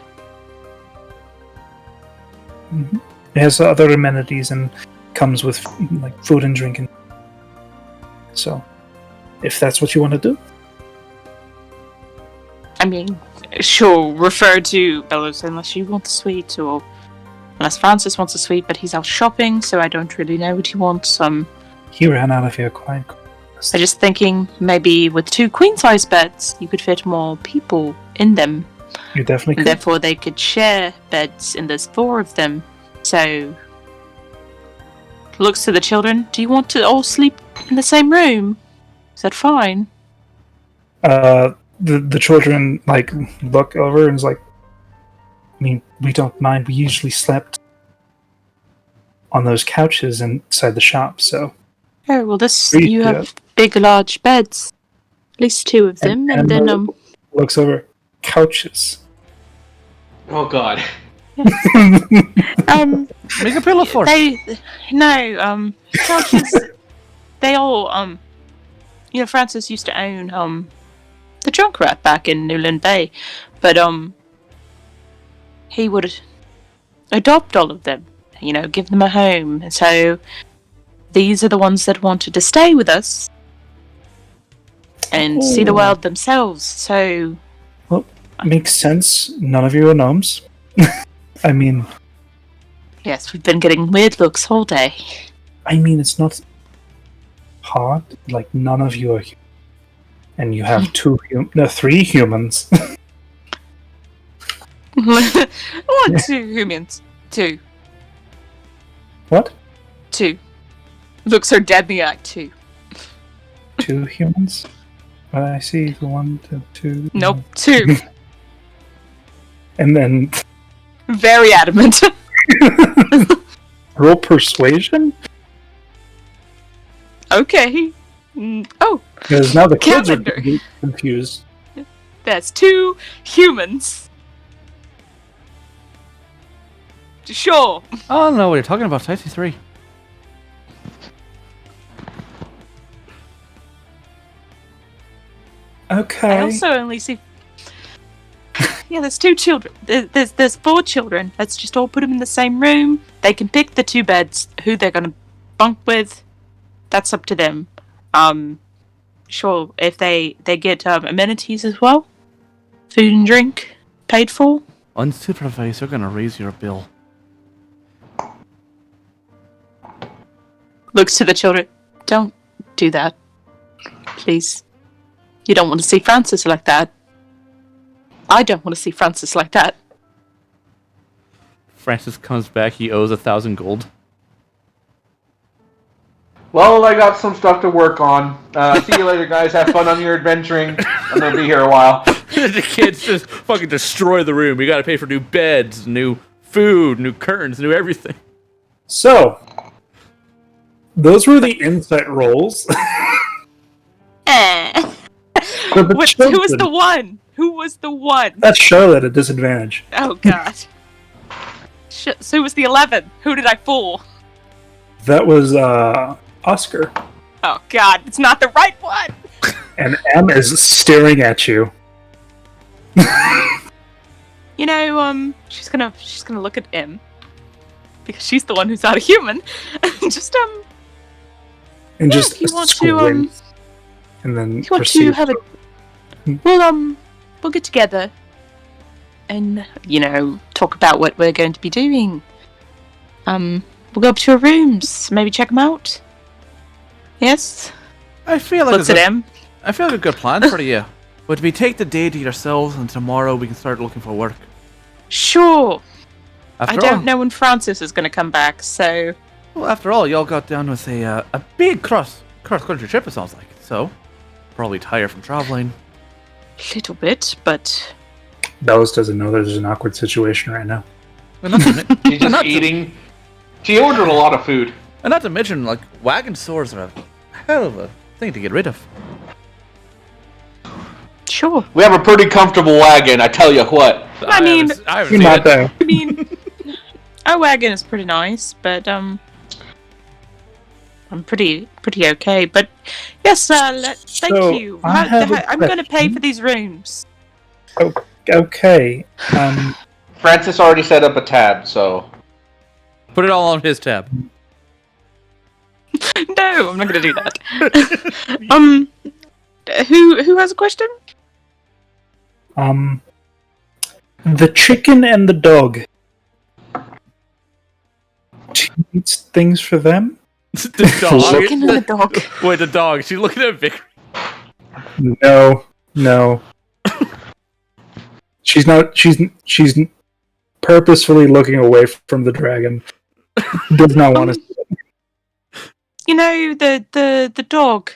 Mm-hmm. It has other amenities and comes with like food and drinking. So, if that's what you want to do. I mean, sure, refer to Bellows unless you want the suite, or unless Francis wants a suite, but he's out shopping, so I don't really know what he wants. He ran out of here quite. I'm just thinking maybe with two queen-size beds, you could fit more people in them. You definitely could. And therefore, they could share beds, and there's 4 of them. So, looks to the children. Do you want to all sleep in the same room? Is that fine? The children like look over and is like, I mean, we don't mind. We usually slept on those couches inside the shop, so. Oh well, you have big, large beds. At least 2 of them, and then looks over couches. Oh God. Make a pillow fort. Couches. They all Francis used to own the Junkrat back in Newland Bay, but he would adopt all of them, give them a home. And so these are the ones that wanted to stay with us and see the world themselves. So, well, makes sense. None of you are gnomes. I mean, yes, we've been getting weird looks all day. I mean, it's not hard. Like, none of you are human. And you have 3 humans. I want 2 humans. 2. What? 2. Looks her dead in the eye, 2. 2 humans? I see the 1, 2. Nope, 2. And then Very adamant. roll persuasion? Okay. Oh, Because now the kids Calendar. are confused. there's 2 humans. Sure. Oh no, what you're talking about? I see 3. Okay. I also only see. Yeah, there's 2 children. There's 4 children. Let's just all put them in the same room. They can pick the 2 beds who they're gonna bunk with. That's up to them. Sure, if they get amenities as well, food and drink paid for. Unsupervised, they're gonna raise your bill. Looks to the children. Don't do that, please. You don't want to see Francis like that. I don't want to see Francis like that. Francis comes back, he owes 1,000 gold. Well, I got some stuff to work on. See you later, guys. Have fun on your adventuring. I'm gonna be here a while. The kids just fucking destroy the room. You gotta pay for new beds, new food, new curtains, new everything. So, those were the insight rolls. For the Who was children. the one? Who was the one? That's Charlotte at disadvantage. Oh god. So who was the 11? Who did I fool? That was Oscar. Oh god, it's not the right one. And M is staring at you. You know, she's gonna look at M because she's the one who's not a human. just And yeah, just if you want to squints. And then if you want to proceeds. have a we'll get together and talk about what we're going to be doing. We'll go up to our rooms, maybe check them out. Yes. I feel like Looks at him. I feel like a good plan for the year. But we take the day to yourselves, and tomorrow we can start looking for work. Sure. After I all, don't know when Francis is going to come back, so Well, after all, y'all got down with a big cross-country trip. It sounds like so. Probably tired from traveling. little bit, but Bellis doesn't know there's an awkward situation right now. And not to, She's just eating. She ordered a lot of food. and not to mention, like, wagon sores are a hell of a thing to get rid of. sure. We have a pretty comfortable wagon, I tell you what. I mean- I haven't You're seen not it. there. I mean, our wagon is pretty nice, but I'm pretty okay. But yes, thank So, you. I have a I'm going to pay question. for these rooms. Okay. Francis already set up a tab, so. Put it all on his tab. No, I'm not going to do that. Who has a question? The chicken and the dog. Do you need things for them? The dog. Chicken and the dog. Wait, the dog. She's looking at Vic. No. She's not. She's purposefully looking away from the dragon. Does not want to. You know, the dog.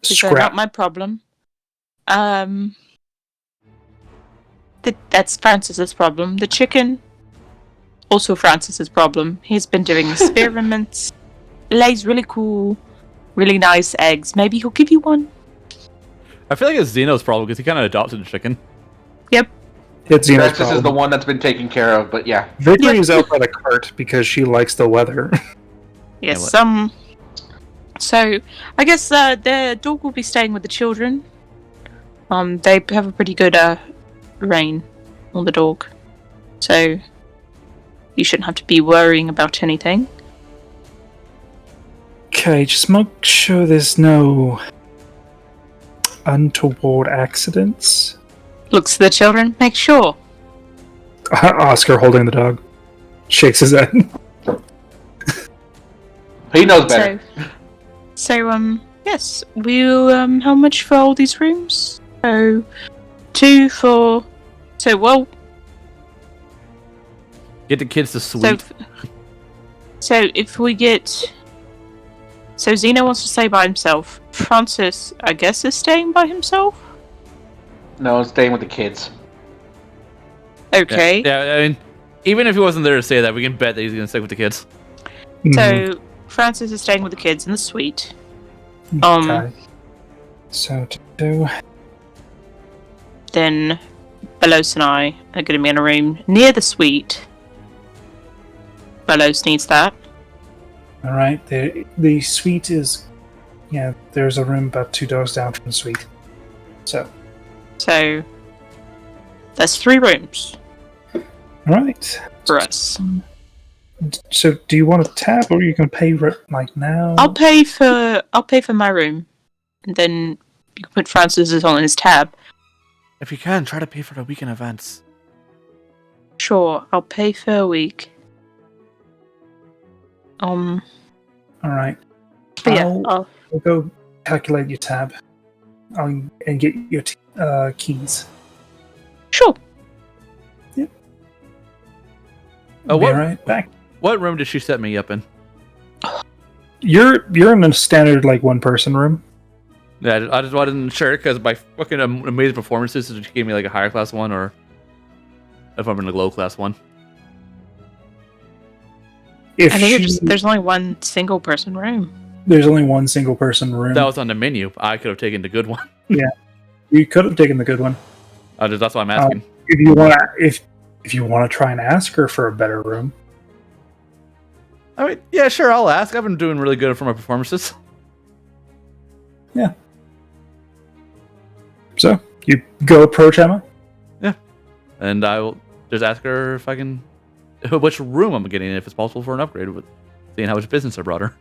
These are not Scrap. my problem. That's Francis's problem. The chicken, also Francis's problem. He's been doing experiments. Lays really cool, really nice eggs. Maybe he'll give you one. I feel like it's Zeno's problem because he kind of adopted the chicken. Yep. It's Xena's Francis is problem. the one that's been taken care of, but yeah. Victory is out by the cart because she likes the weather. Yes. Yeah, So I guess the dog will be staying with the children. They have a pretty good reign on the dog, so you shouldn't have to be worrying about anything. Okay, just make sure there's no untoward accidents. Looks to the children. Make sure. Oscar holding the dog shakes his head. He knows better. So yes, we'll how much for all these rooms? So 2 for. So well. Get the kids to suite. So if we get. So Zeno wants to stay by himself. Francis, I guess, is staying by himself? No, staying with the kids. Okay. Yeah, I mean, even if he wasn't there to say that, we can bet that he's going to stick with the kids. So, Francis is staying with the kids in the suite. Okay. So to do. Then Belos and I are going to be in a room near the suite. Belos needs that. All right. The suite is. Yeah, there's a room about 2 doors down from the suite. So there's 3 rooms. All right. For us. So do you want a tab, or are you going to pay like now? I'll pay for my room, and then you can put Francis's on his tab. If you can, try to pay for the weekend events. Sure, I'll pay for a week. All right. But yeah, I'll go calculate your tab. And get your keys. Sure. Yep. Oh, what? Right back. What room did she set me up in? You're in a standard like 1-person room. Yeah, I just wasn't sure because by fucking amazing performances, she gave me like a higher class one, or if I'm in a low class one. I think there's only 1 single person room. There's only 1 single person room. That was on the menu. I could have taken the good one. Yeah, you could have taken the good one. That's why I'm asking. If you want to try and ask her for a better room. I mean, yeah, sure, I'll ask. I've been doing really good for my performances. Yeah. So, you go approach Emma? Yeah. And I will just ask her if I can... which room I'm getting, if it's possible for an upgrade, with seeing how much business I brought her.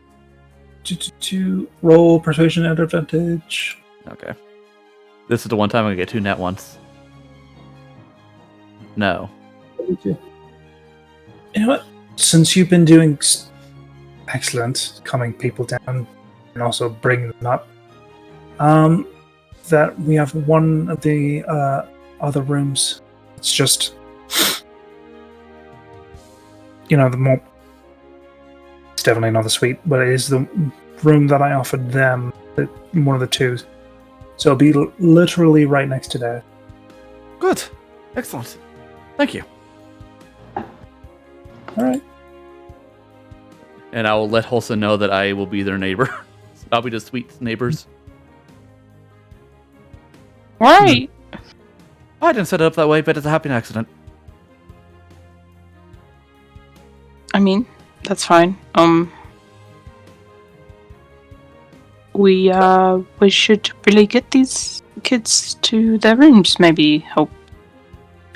To roll persuasion at advantage. Okay. This is the one time I get 2 net ones. No. You know what? Since you've been doing excellent, calming people down and also bringing them up, that we have one of the other rooms. It's just, the more. It's definitely not the suite, but it is the room that I offered them, one of the 2. So it'll be literally right next to there. Good. Excellent. Thank you. All right. And I will let Hulsa know that I will be their neighbor. I'll be the suite's neighbors. Right. I didn't set it up that way, but it's a happy accident. I mean, that's fine. We should really get these kids to their rooms. Maybe help.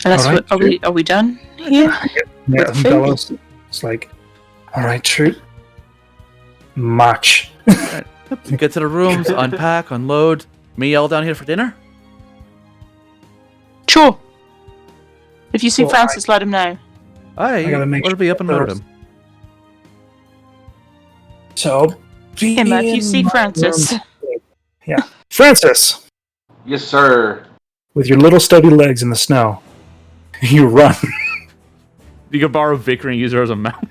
Unless right, are we done here? Yeah, and Bellows, it's like, all right, true. March. Right. Get to the rooms, unpack, unload. Me all down here for dinner? Sure. If you see Well, Francis, let him know. I gotta make We'll be up and load him. So, Emma, if you see Francis. Yeah. Francis! Yes, sir. With your little stubby legs in the snow, you run. You can borrow Vicar and use her as a mount.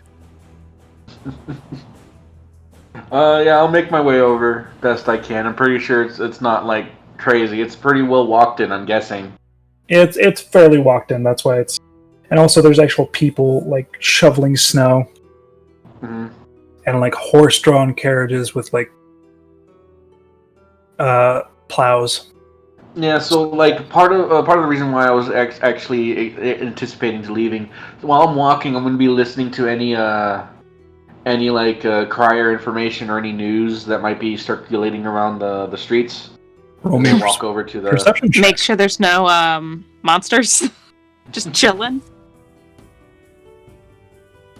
Yeah, I'll make my way over best I can. I'm pretty sure it's not like crazy. It's pretty well walked in, I'm guessing. It's fairly walked in, that's why it's... And also there's actual people, like, shoveling snow. Mm-hmm. And, like, horse-drawn carriages with, like, plows. Yeah, so like part of the reason why I was actually anticipating to leaving, while I'm walking, I'm going to be listening to any like crier information or any news that might be circulating around the streets. Roll me walk over to the perception check. Make sure there's no monsters just chilling.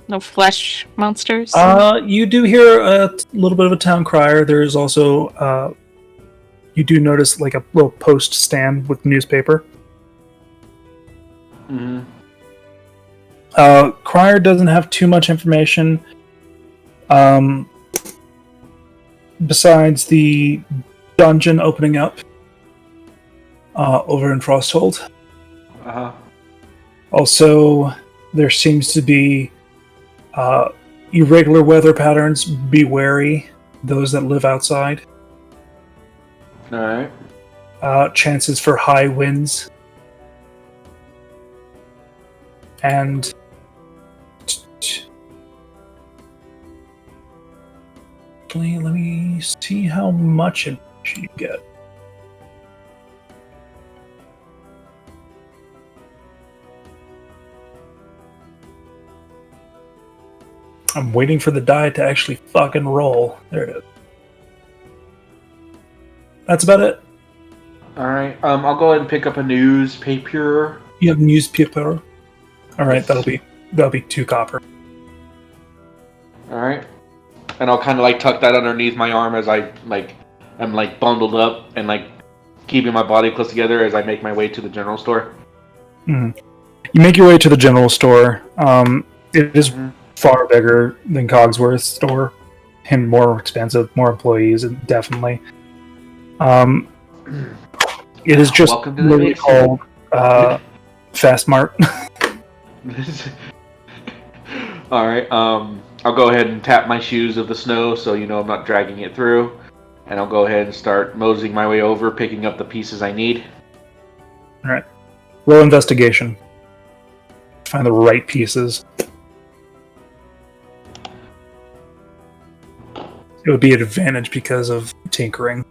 No flesh monsters. You do hear a little bit of a town crier. There is also you do notice like a little post stand with newspaper. Mm-hmm. Crier doesn't have too much information. Besides the dungeon opening up over in Frosthold. Uh-huh. Also, there seems to be irregular weather patterns. Be wary, those that live outside. Alright. Chances for high winds. And let me see how much information you get. I'm waiting for the die to actually fucking roll. There it is. That's about it. Alright, I'll go ahead and pick up a newspaper. You have newspaper. Alright, that'll be 2 copper. Alright. And I'll kind of like tuck that underneath my arm as I'm like bundled up and like keeping my body close together as I make my way to the general store. Mm-hmm. You make your way to the general store. It is far bigger than Cogsworth's store and more expensive, more employees, definitely. It is just literally called Fast Mart. Alright, I'll go ahead and tap my shoes of the snow so you know I'm not dragging it through. And I'll go ahead and start moseying my way over, picking up the pieces I need. Alright. Roll investigation. Find the right pieces. It would be an advantage because of tinkering.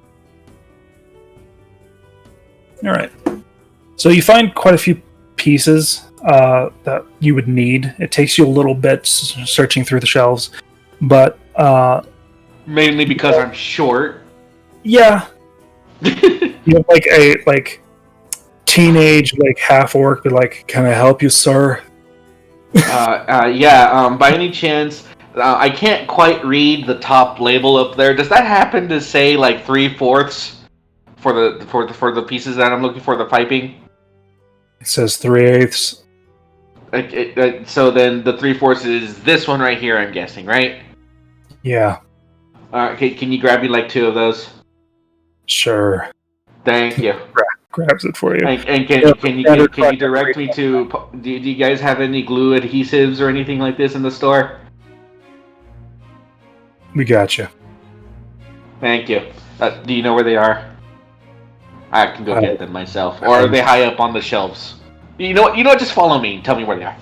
Alright. So you find quite a few pieces that you would need. It takes you a little bit searching through the shelves, but mainly because I'm short. Yeah. You have like a teenage half orc, but can I help you, sir? Yeah. By any chance, I can't quite read the top label up there. Does that happen to say 3/4 for the pieces that I'm looking for, the piping? It says 3/8. So then the 3/4 is this one right here, I'm guessing, right? Yeah. Okay, can you grab me 2 of those? Sure. Thank you. Grabs it for you. And can you direct me to? Do you guys have any glue adhesives or anything like this in the store? We got you. Thank you. Do you know where they are? I can go get them myself. Or are they high up on the shelves? You know what? Just follow me and tell me where they are.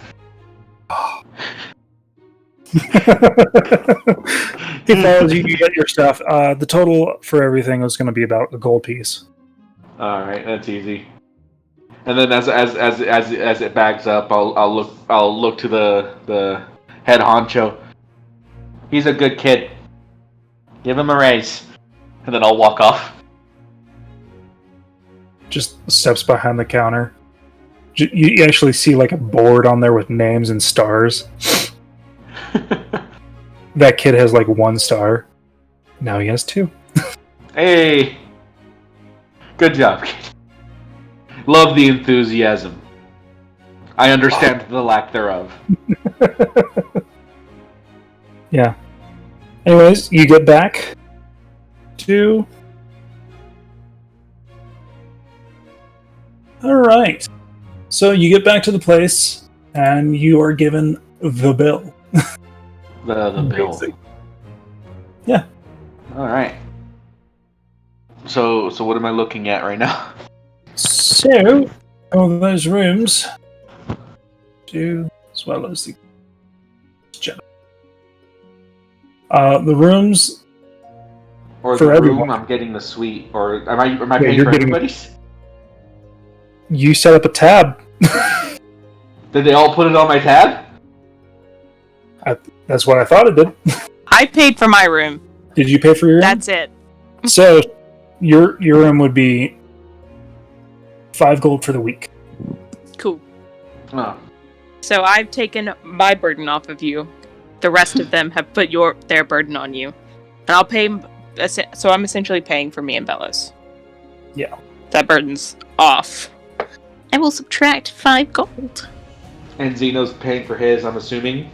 He follows you, you get your stuff. The total for everything was going to be about a gold piece. All right, that's easy. And then as it backs up, I'll look to the head honcho. He's a good kid. Give him a raise, and then I'll walk off. Just steps behind the counter. You actually see a board on there with names and stars. That kid has 1 star. Now he has 2. Hey! Good job, kid. Love the enthusiasm. I understand the lack thereof. Yeah. Anyways, you get back to... Alright. So you get back to the place, and you are given the bill. The bill. Yeah. Alright. So what am I looking at right now? So, all those rooms do as well as the general. The rooms or for the everyone. room, I'm getting the suite, or am I paying for everybody's? You set up a tab. Did they all put it on my tab? That's what I thought it did. I paid for my room. Did you pay for your room? That's it. So, your room would be 5 gold for the week. Cool. Oh. So I've taken my burden off of you. The rest of them have put their burden on you. And I'll pay... So I'm essentially paying for me and Bellows. Yeah. That burden's off. I will subtract 5 gold. And Zeno's paying for his, I'm assuming?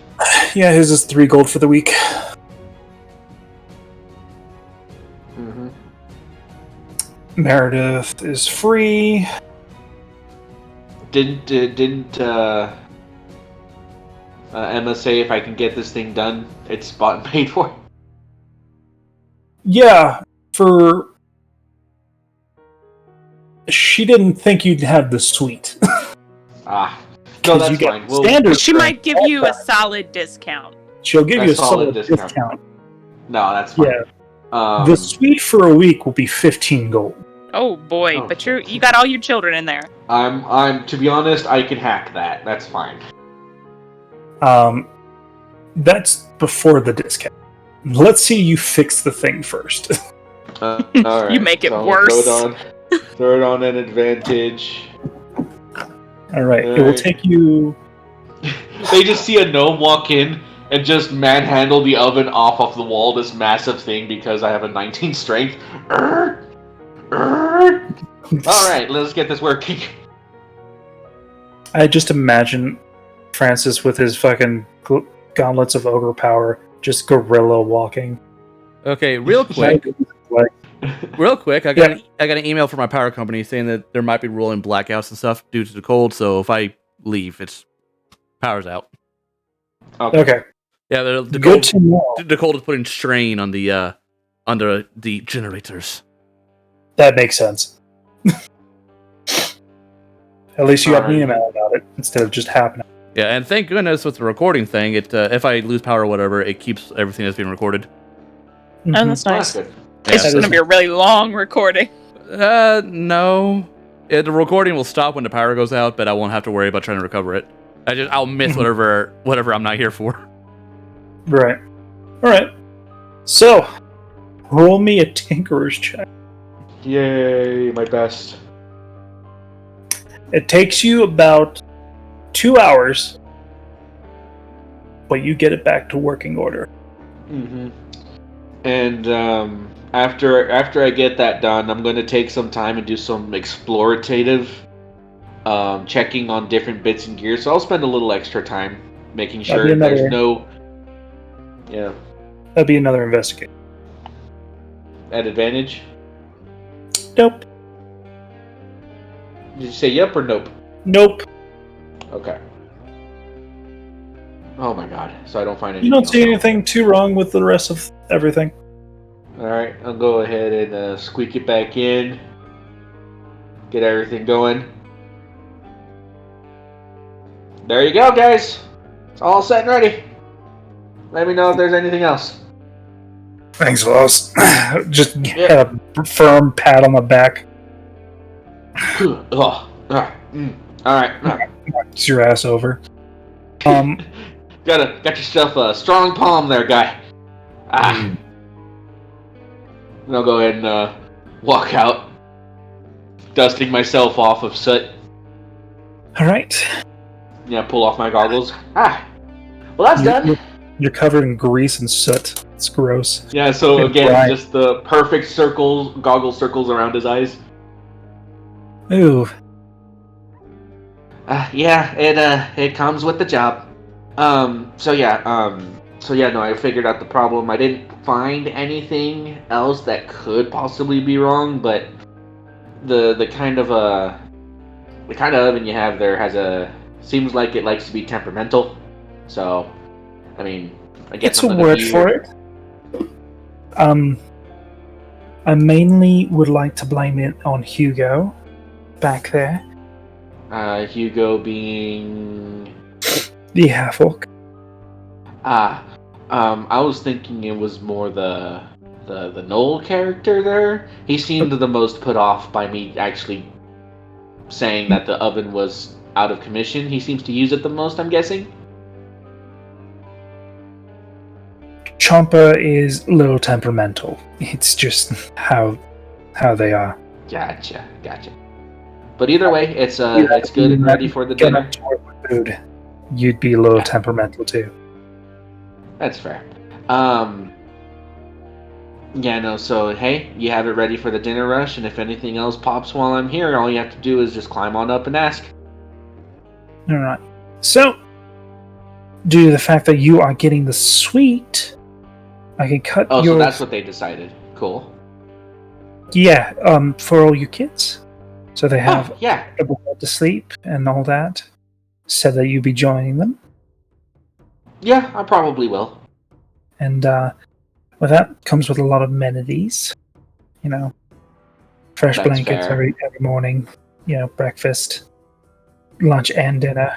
Yeah, his is 3 gold for the week. Mm-hmm. Meredith is free. Didn't Emma say if I can get this thing done, it's bought and paid for? Yeah, for She didn't think you'd have the suite. No, that's fine. She might give you a solid discount. She'll give you a solid discount. No, that's fine. Yeah. The suite for a week will be 15 gold. Oh boy, but you got all your children in there. I'm to be honest, I can hack that. That's fine. That's before the discount. Let's see you fix the thing first. All right. You make it worse. Throw it on an advantage. All right. It will take you. They just see a gnome walk in and just manhandle the oven off of the wall. This massive thing because I have a 19 strength. All right, let's get this working. I just imagine Francis with his fucking gauntlets of ogre power, just gorilla walking. Okay, real quick. I got an email from my power company saying that there might be rolling blackouts and stuff due to the cold. So if I leave, power's out. Okay. Yeah, the cold is putting strain on the under the generators. That makes sense. At least you got an email about it instead of just happening. Yeah, and thank goodness with the recording thing, if I lose power or whatever, it keeps everything that's being recorded. Mm-hmm. Oh, that's nice. That's It's going to be a really long recording. No. The recording will stop when the power goes out, but I won't have to worry about trying to recover it. I'll miss whatever I'm not here for. Right. All right. So, roll me a Tinkerer's check. Yay, my best. It takes you about 2 hours, but you get it back to working order. Mm-hmm. And after I get that done, I'm going to take some time and do some explorative checking on different bits and gears. So I'll spend a little extra time making sure there's no... Yeah. That'd be another investigation. At advantage? Nope. Did you say yep or nope? Nope. Okay. Oh my god. So I don't find anything. You don't see anything too wrong with the rest of everything. Alright, I'll go ahead and squeak it back in. Get everything going. There you go, guys. It's all set and ready. Let me know if there's anything else. Thanks, Lois. Just get a firm pat on the back. Alright. Knocks your ass over. Got yourself a strong palm there, guy. And I'll go ahead and walk out, dusting myself off of soot. Alright. Yeah, pull off my goggles. Well, that's done. You're covered in grease and soot. It's gross. Yeah, so again, just the perfect goggle circles around his eyes. Ooh. It comes with the job. No, I figured out the problem. I didn't find anything else that could possibly be wrong, but the kind of oven you have there seems like it likes to be temperamental. So, I mean, I guess it's a word for it. I mainly would like to blame it on Hugo back there. Hugo being the half-orc. I was thinking it was more the Knoll character there. He seemed the most put off by me actually saying that the oven was out of commission. He seems to use it the most, I'm guessing. Chomper is a little temperamental. It's just how they are. Gotcha. But either way, it's good and ready for the dinner. Food, you'd be a little temperamental too. That's fair. So hey, you have it ready for the dinner rush, and if anything else pops while I'm here, all you have to do is just climb on up and ask. Alright. So, due to the fact that you are getting the suite, I can cut your... so that's what they decided. Cool. Yeah, for all your kids. So they have a bed to sleep and all that. Said that you'd be joining them. Yeah, I probably will. And with that comes with a lot of amenities. You know, Fresh That's blankets fair. every morning. Breakfast, lunch, and dinner.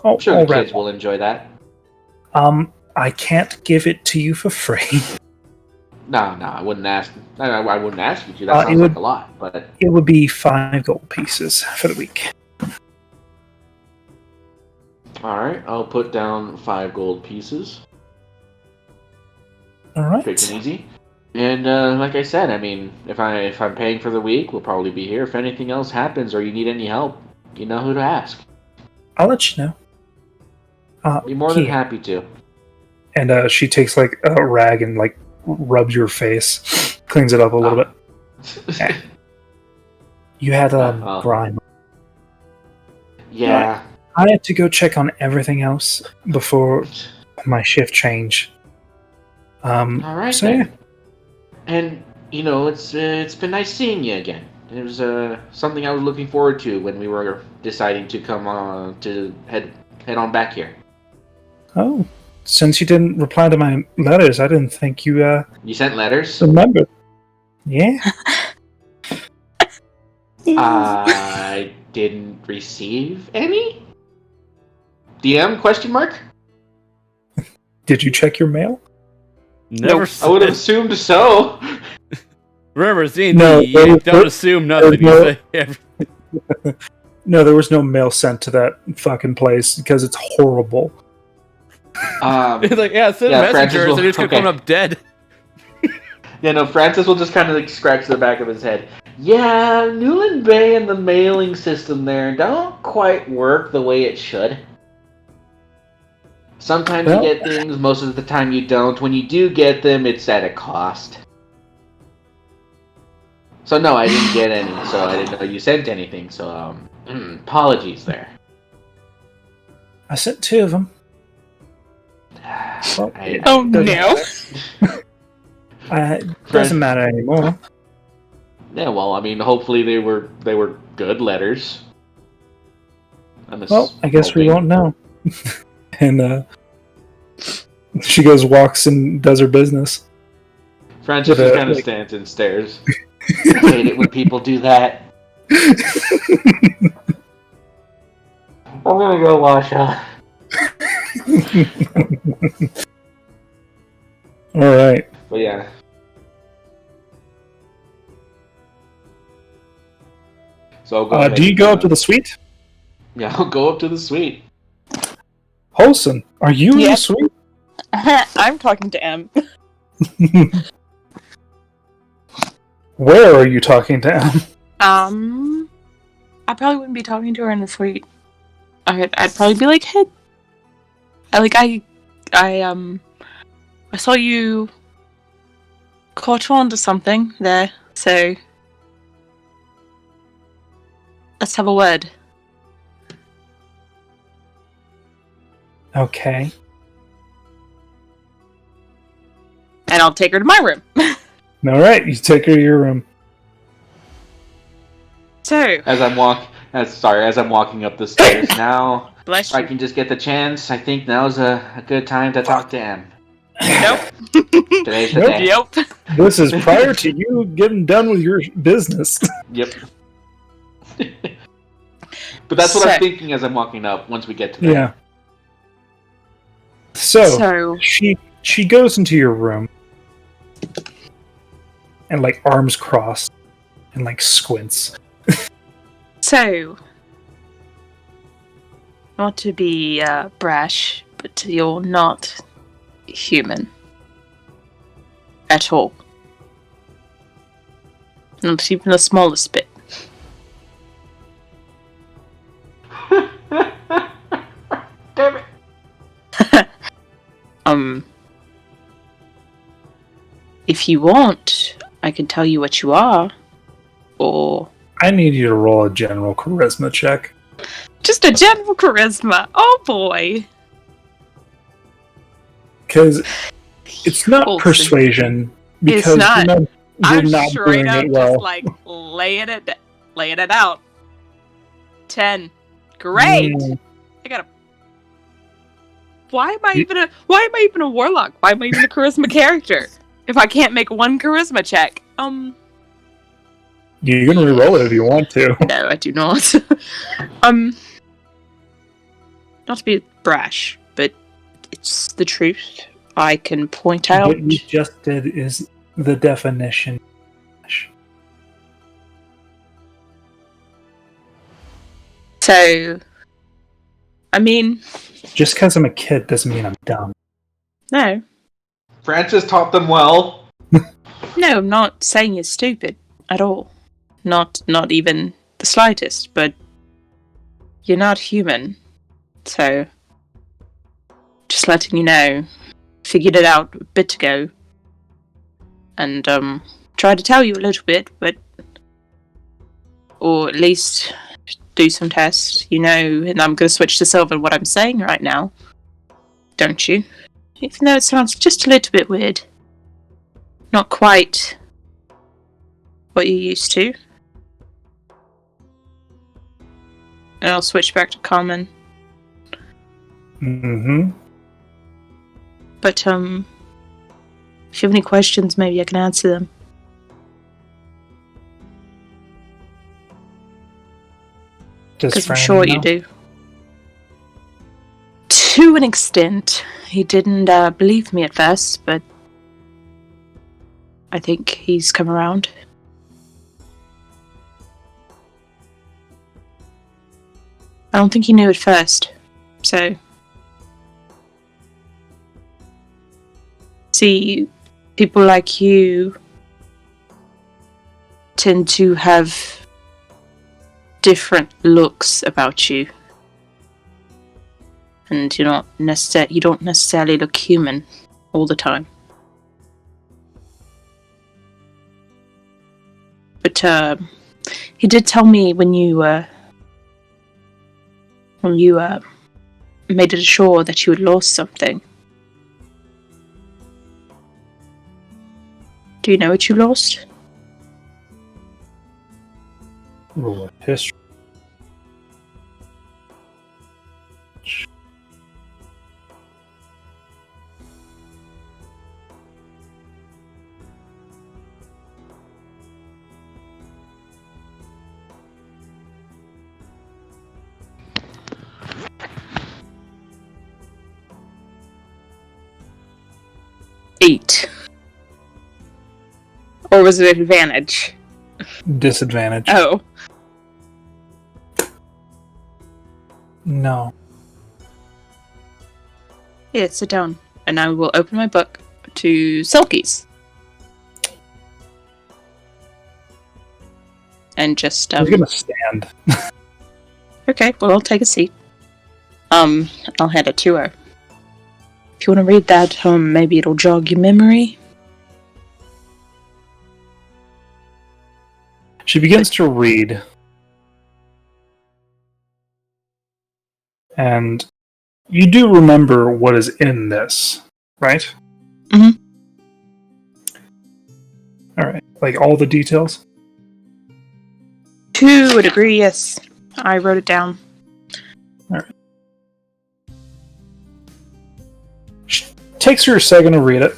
I'm sure all the wrapped kids will enjoy that. I can't give it to you for free. No, I wouldn't ask. I wouldn't ask you to. That it sounds would- like a lot, but It would be 5 gold pieces for the week. all right. I'll put down 5 gold pieces. All right. Quick and easy. And like I said, I mean, if I'm paying for the week, we'll probably be here. If anything else happens or you need any help, you know who to ask. I'll let you know. Be more than Kia. happy to. And she takes like a rag and like rubs your face, cleans it up a little bit. You had grime. Yeah. I had to go check on everything else before my shift change. All right. So then. yeah. And it's been nice seeing you again. It was something I was looking forward to when we were deciding to come on to head on back here. Oh, since you didn't reply to my letters, I didn't think you You sent letters? remembered. Yeah. I didn't receive any? DM question mark? Did you check your mail? Never. I would have assumed so. Remember, Z&D, No, you don't assume nothing. You no- say everything. No, there was no mail sent to that fucking place because it's horrible. It's like, yeah, send Yeah, Francis messengers, will- and it's gonna okay. come up dead. Yeah, no, Francis will just kind of like scratch the back of his head. Yeah, Newland Bay and the mailing system there don't quite work the way it should. Sometimes Well- you get things, most of the time you don't. When you do get them, it's at a cost. So no, I didn't get any, so I didn't know you sent anything, so apologies there. I sent 2 of them. Well, Oh doesn't no. Doesn't matter anymore. Yeah, well, I mean, hopefully they were good letters. Well, I guess we won't know. And she walks and does her business. Francis With just a, kind of like- stands and stares. I hate it when people do that. I'm gonna go wash up. All right. But yeah. So I'll go ahead Do you and, go up to the suite? Yeah, I'll go up to the suite. Holson, are you in Yeah. the suite? I'm talking to M. Where are you talking to him? I probably wouldn't be talking to her in the suite. I'd probably be like, hey, I saw you caught on to something there, so let's have a word. Okay. And I'll take her to my room. All right, you take her to your room. So, As I'm walking up the stairs now, bless if I you. can just get the chance, I think now's a good time to talk to Em. Nope. Today's the Nope. day. Yep. This is prior to you getting done with your business. Yep. But that's what I'm So- thinking as I'm walking up. Once we get to that. Yeah. So So, she goes into your room and like arms crossed and like squints. not to be brash, but you're not human at all. Not even the smallest bit. Damn it. If you want, I can tell you what you are, or I need you to roll a general charisma check. just a general charisma. Oh boy. Because it's not Olsen. persuasion. Because It's not. you're I'm not straight doing up it well. just like laying it out. 10. Great. Mm, I got a. Why am I even a warlock? Why am I even a charisma character if I can't make one charisma check? You can re-roll it if you want to. No, I do not. Not to be brash, but it's the truth. I can point out. What you just did is the definition. So, I mean... Just because I'm a kid doesn't mean I'm dumb. No. Francis taught them well. No, I'm not saying you're stupid at all. Not even the slightest, but you're not human. So, just letting you know, figured it out a bit ago. And, tried to tell you a little bit, but... Or at least do some tests, and I'm going to switch to Silver what I'm saying right now. Don't you? Even though it sounds just a little bit weird. Not quite what you're used to. And I'll switch back to Common. Mm-hmm. But, if you have any questions, maybe I can answer them. Because I'm sure you do. To an extent. He didn't believe me at first, but I think he's come around. I don't think he knew at first, so... See, people like you tend to have different looks about you. And you don't necessarily look human all the time. But he did tell me when you made it ashore that you had lost something. Do you know what you lost? Roll of history. Eight. Or was it advantage? Disadvantage. Oh. No. Yeah, sit down. And I will open my book to Selkies. And just, He's gonna stand. Okay, well, I'll take a seat. I'll hand it to her. If you want to read that, maybe it'll jog your memory. She begins to read. And you do remember what is in this, right? Mm-hmm. Alright, like all the details? To a degree, yes. I wrote it down. Alright. Takes her a second to read it.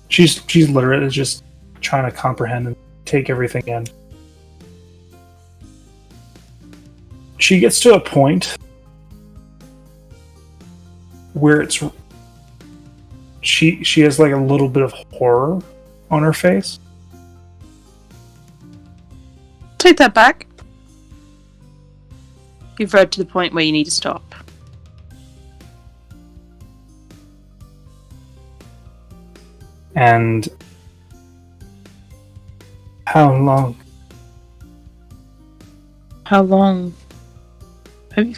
She's literate, is just trying to comprehend and take everything in. She gets to a point where she has like a little bit of horror on her face. Take that back. You've read to the point where you need to stop. And how long? How long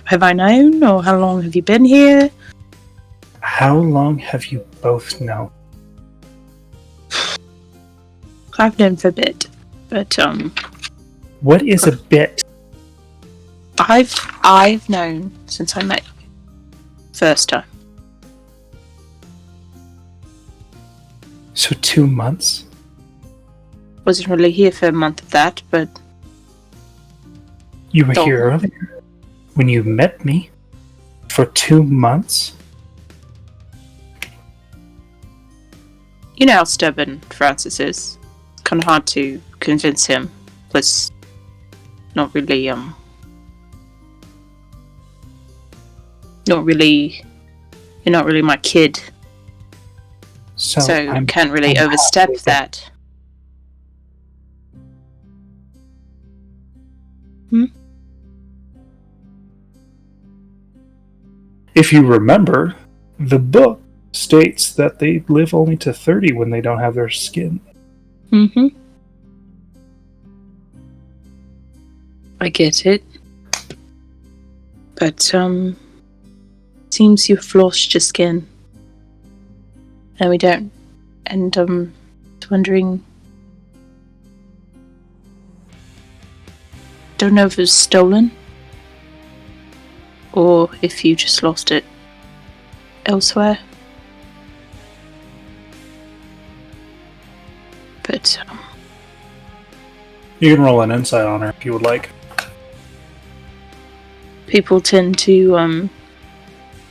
have I known, or how long have you been here? How long have you both known? I've known for a bit, but What is a bit? I've known since I met you. First time. So 2 months? Wasn't really here for a month of that, but... You were here earlier. When you met me. For 2 months? You know how stubborn Francis is. It's kind of hard to convince him Plus, not really, you're not really my kid. So can't really overstep that. If you remember, the book states that they live only to 30 when they don't have their skin. Mm-hmm. I get it. But, seems you've lost your skin. And we don't. And, wondering... Don't know if it was stolen. Or if you just lost it elsewhere. But, You can roll an insight on her if you would like. people tend to,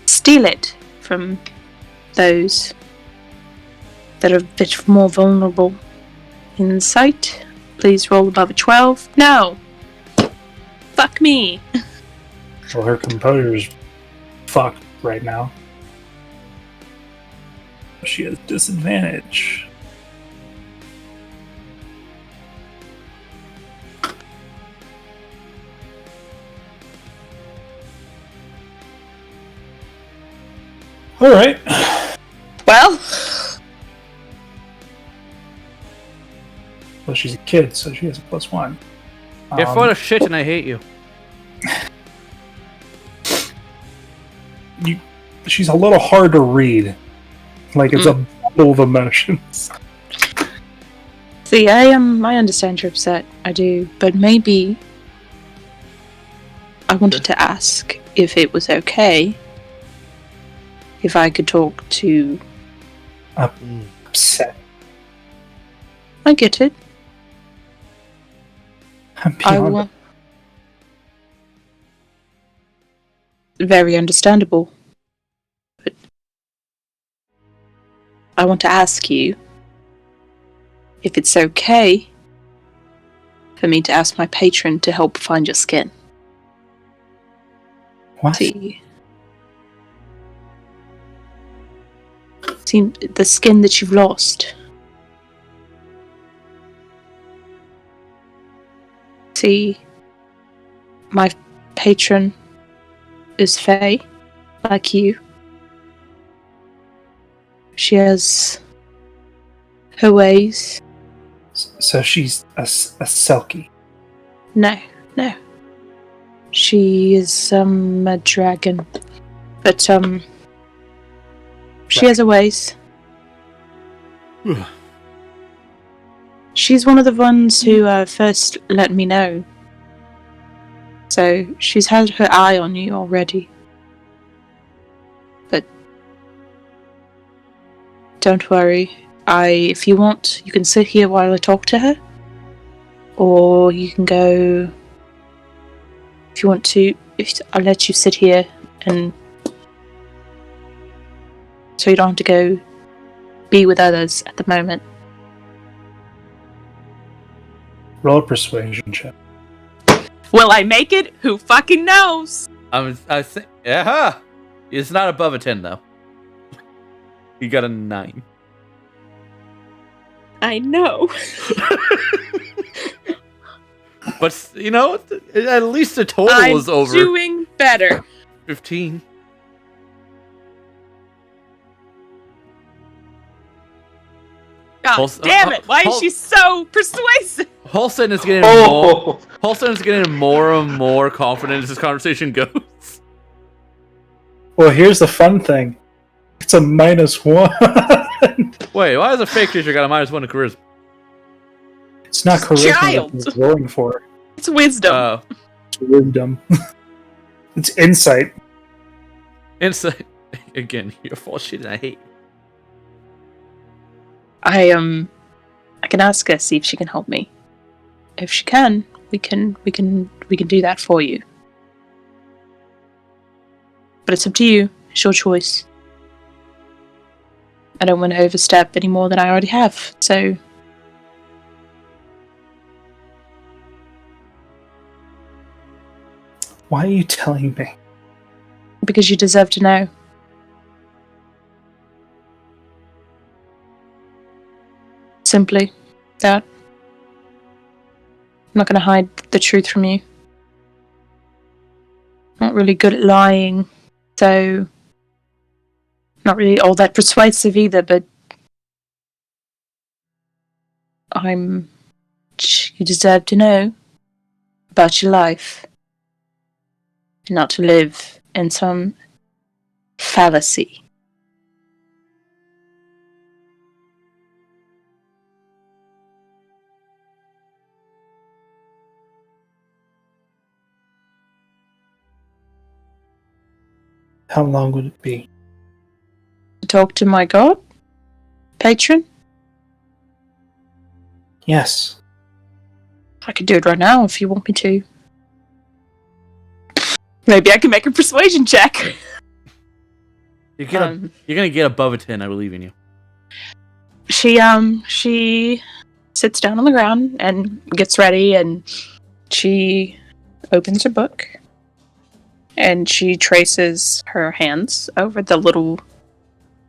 steal it from those that are a bit more vulnerable. Insight. Please roll above a 12. No! Fuck me! Well, her composure's fucked right now. She has disadvantage. Alright. Well... Well, she's a kid, so she has a +1. You're full of shit and I hate you. She's a little hard to read. Like it's a bundle of emotions. See, I understand you're upset. I do. But maybe... I wanted to ask if it was okay if I could talk to... Upset. I get it. Beyond Very understandable. But I want to ask you if it's okay for me to ask my patron to help find your skin. What? See, the skin that you've lost. See, my patron is Faye, like you. She has her ways. So she's a Selkie. No. She is a dragon. But she has her ways. She's one of the ones who first let me know. So she's had her eye on you already. But don't worry. If you want, you can sit here while I talk to her. Or you can go... If you want to, I'll let you sit here and... So you don't have to go be with others at the moment. Roll a persuasion check. Will I make it? Who fucking knows? I think... Yeah! It's not above a 10, though. You got a 9. I know. But, you know, at least the total was over. I'm doing better. 15. God damn it! Why is she so persuasive? Holston is getting more. Holston is getting more and more confident as this conversation goes. Well, here's the fun thing. It's a -1. Wait, why does a fake creature got a -1 to charisma? It's not charisma Child. that he's rolling for. It's wisdom. It's wisdom. It's insight. Insight. Again, you're full of shit and I hate you. I can ask her, see if she can help me. If she can, we can do that for you. But it's up to you. It's your choice. I don't want to overstep any more than I already have, so... Why are you telling me? Because you deserve to know. Simply that. I'm not going to hide the truth from you. Not really good at lying, so not really all that persuasive either, but you deserve to know about your life. And not to live in some fallacy. How long would it be? To talk to my god? Patron? Yes. I could do it right now if you want me to. Maybe I can make a persuasion check. You're gonna get above a 10, I believe in you. She sits down on the ground and gets ready, and she opens her book. And she traces her hands over the little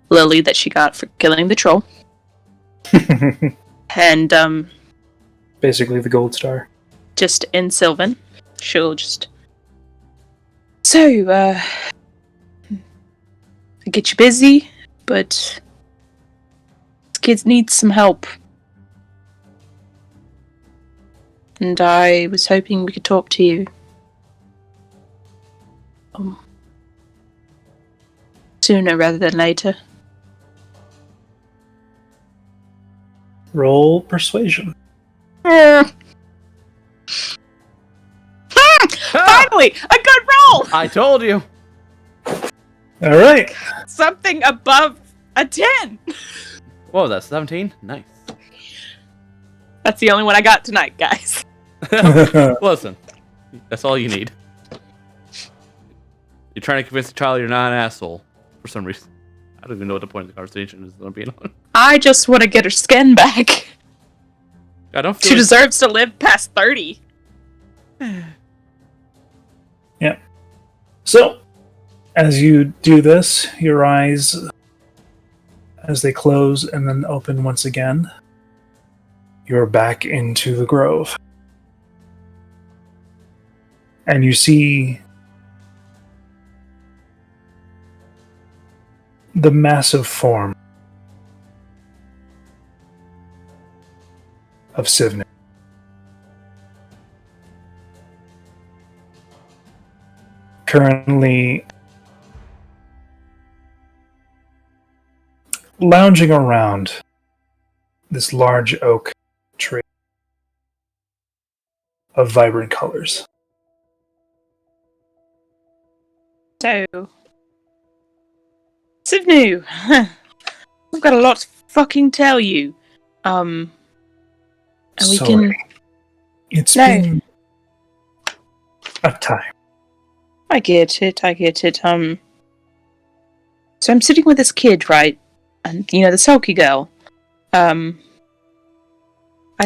lily that she got for killing the troll. And, basically the gold star. just in Sylvan, she'll just... So, I get you busy, but this kid needs some help. And I was hoping we could talk to you. Sooner rather than later. Roll persuasion. Finally! A good roll! I told you. All right. Something above a 10! What was that, 17? Nice. That's the only one I got tonight, guys. Listen, that's all you need. You're trying to convince the child you're not an asshole for some reason. I don't even know what the point of the conversation is. I'm being honest. I just want to get her skin back. I don't feel She deserves to live past 30. Yeah. So, as you do this, your eyes, as they close and then open once again, you're back into the grove. And you see the massive form of Sivnir. Currently lounging around this large oak tree of vibrant colors. So, Sivnu, I've got a lot to fucking tell you. And we Sorry. can... It's No. been a time. I get it. So I'm sitting with this kid, right? And, the sulky girl. I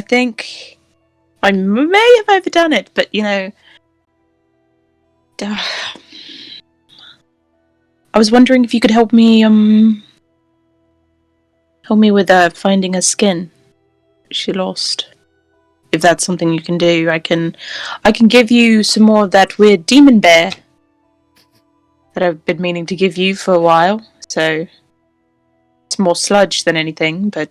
think I may have overdone it, but, I was wondering if you could help me with finding her skin she lost. If that's something you can do, I can give you some more of that weird demon bear that I've been meaning to give you for a while. So it's more sludge than anything, but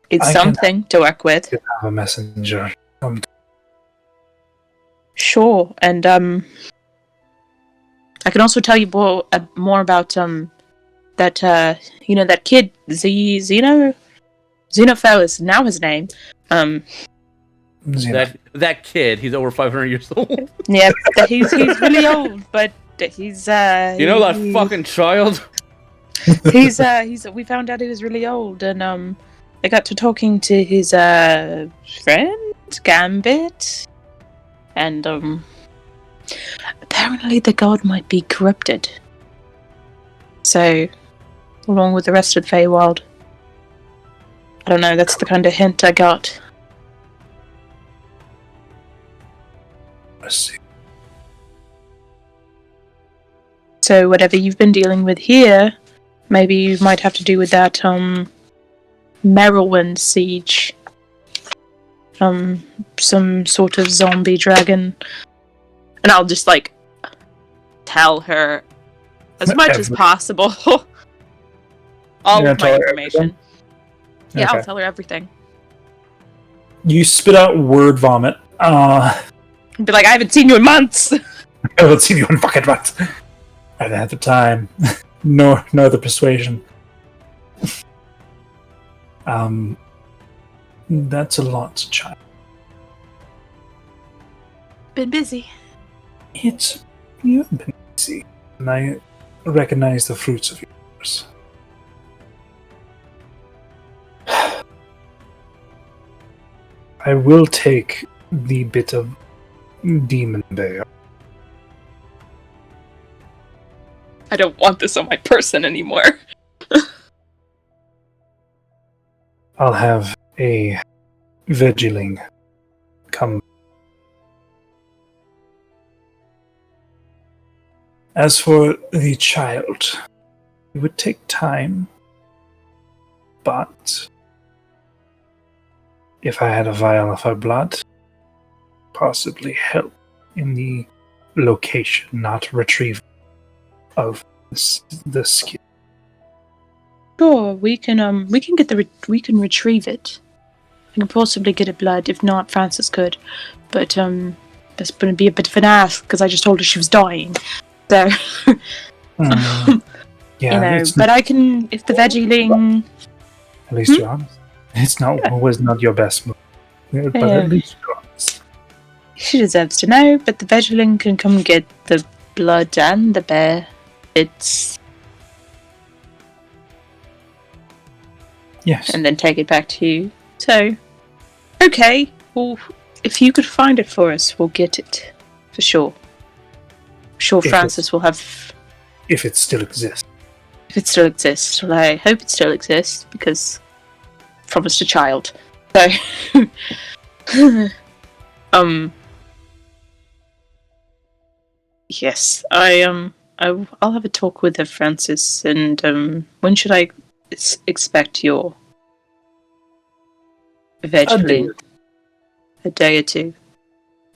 it's something to work with. You have a messenger. Sure, and I can also tell you more about that that kid Xenophil is now his name. That kid, he's over 500 years old. Yeah, he's really old, but he's that fucking child? he's we found out he was really old, and I got to talking to his friend Gambit, and apparently the god might be corrupted. So, along with the rest of the Feywild. I don't know, that's the kind of hint I got. Let's see. So whatever you've been dealing with here, maybe you might have to do with that Merylwind siege. Some sort of zombie dragon. And I'll just tell her as much as possible. All of my information. Yeah, okay. I'll tell her everything. You spit out word vomit. Be like, I haven't seen you in months. I haven't seen you in fucking months. I haven't had the time, nor the persuasion. That's a lot, child. Been busy. You've been busy, and I recognize the fruits of yours. I will take the bit of demon bear. I don't want this on my person anymore. I'll have a vegeling come. As for the child, it would take time, but if I had a vial of her blood, possibly help in the location, not retrieval of the skin. Sure, we can retrieve it. We can possibly get it blood. If not, Francis could. But that's going to be a bit of an ask because I just told her she was dying. So, yeah, but I can if the vegeling. At least you're honest. It's always not your best move, but at least you're honest. She deserves to know, but the vegeling can come get the blood and the bear. Yes. And then take it back to you. So, okay. Well, if you could find it for us, we'll get it for sure. I'm sure Francis will have. If it still exists. If it still exists, well, I hope it still exists because promised a child. So, yes, I'll have a talk with her, Francis. And when should I expect your vegeling? A day or two.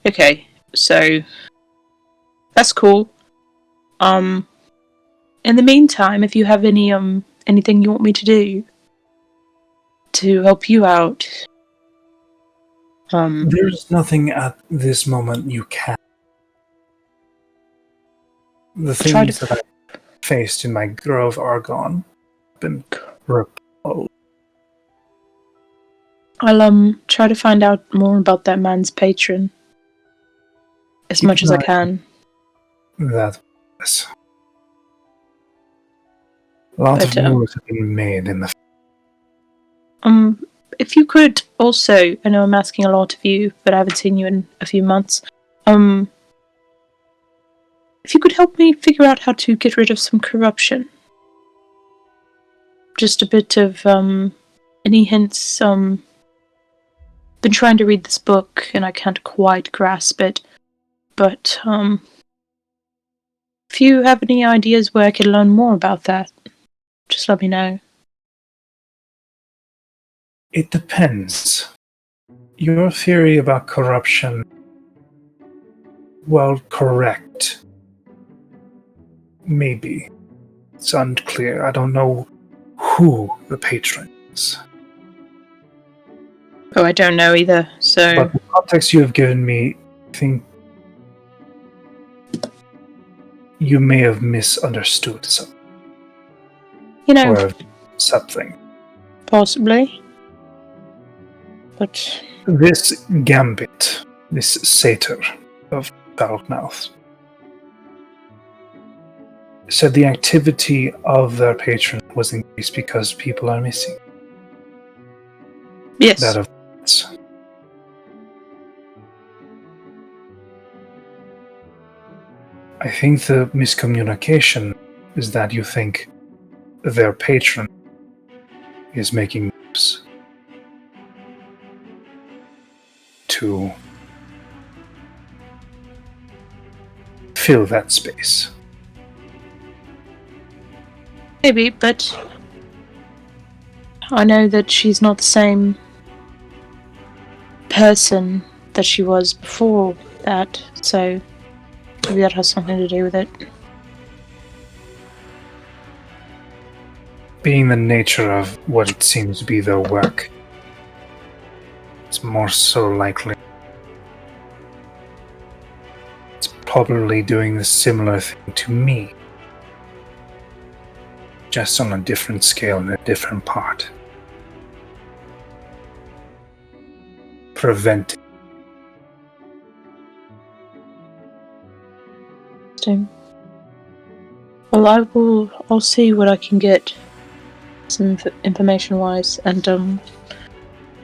Okay, so that's cool. In the meantime, if you have anything you want me to do to help you out, there's nothing at this moment you can. The things that I faced in my Grove are gone. Been repelled. I'll try to find out more about that man's patron as much as I can. That was a lot of moves have been made in the. If you could also, I know I'm asking a lot of you, but I haven't seen you in a few months. If you could help me figure out how to get rid of some corruption. Just a bit of any hints. Been trying to read this book and I can't quite grasp it. But if you have any ideas where I could learn more about that, just let me know. It depends. Your theory about corruption, well, correct. Maybe. It's unclear. I don't know who the patron is. Oh, I don't know either, so. But the context you have given me, I think you may have misunderstood something. Or something. Possibly. But. This gambit, this satyr of Foulmouth, said the activity of their patron was increased because people are missing. Yes. That of I think the miscommunication is that you think their patron is making moves to fill that space. Maybe, but I know that she's not the same person that she was before that, so maybe that has something to do with it. Being the nature of what it seems to be their work, it's more so likely it's probably doing the similar thing to me, just on a different scale in a different part. Preventing. Well, I'll see what I can get, some information-wise, and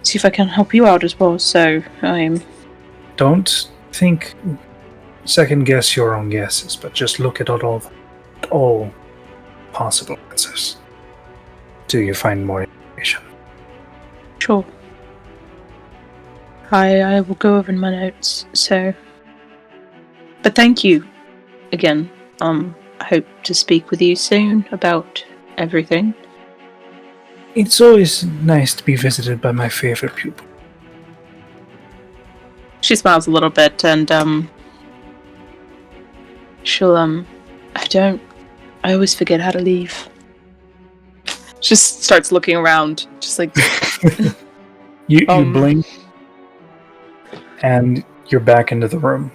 see if I can help you out as well. So Don't think, second guess your own guesses, but just look at all possible answers till you find more information. Sure. I will go over in my notes. So, but thank you again. I hope to speak with you soon about everything. It's always nice to be visited by my favorite pupil. She smiles a little bit and she'll I always forget how to leave. Just starts looking around, just like you blink and you're back into the room.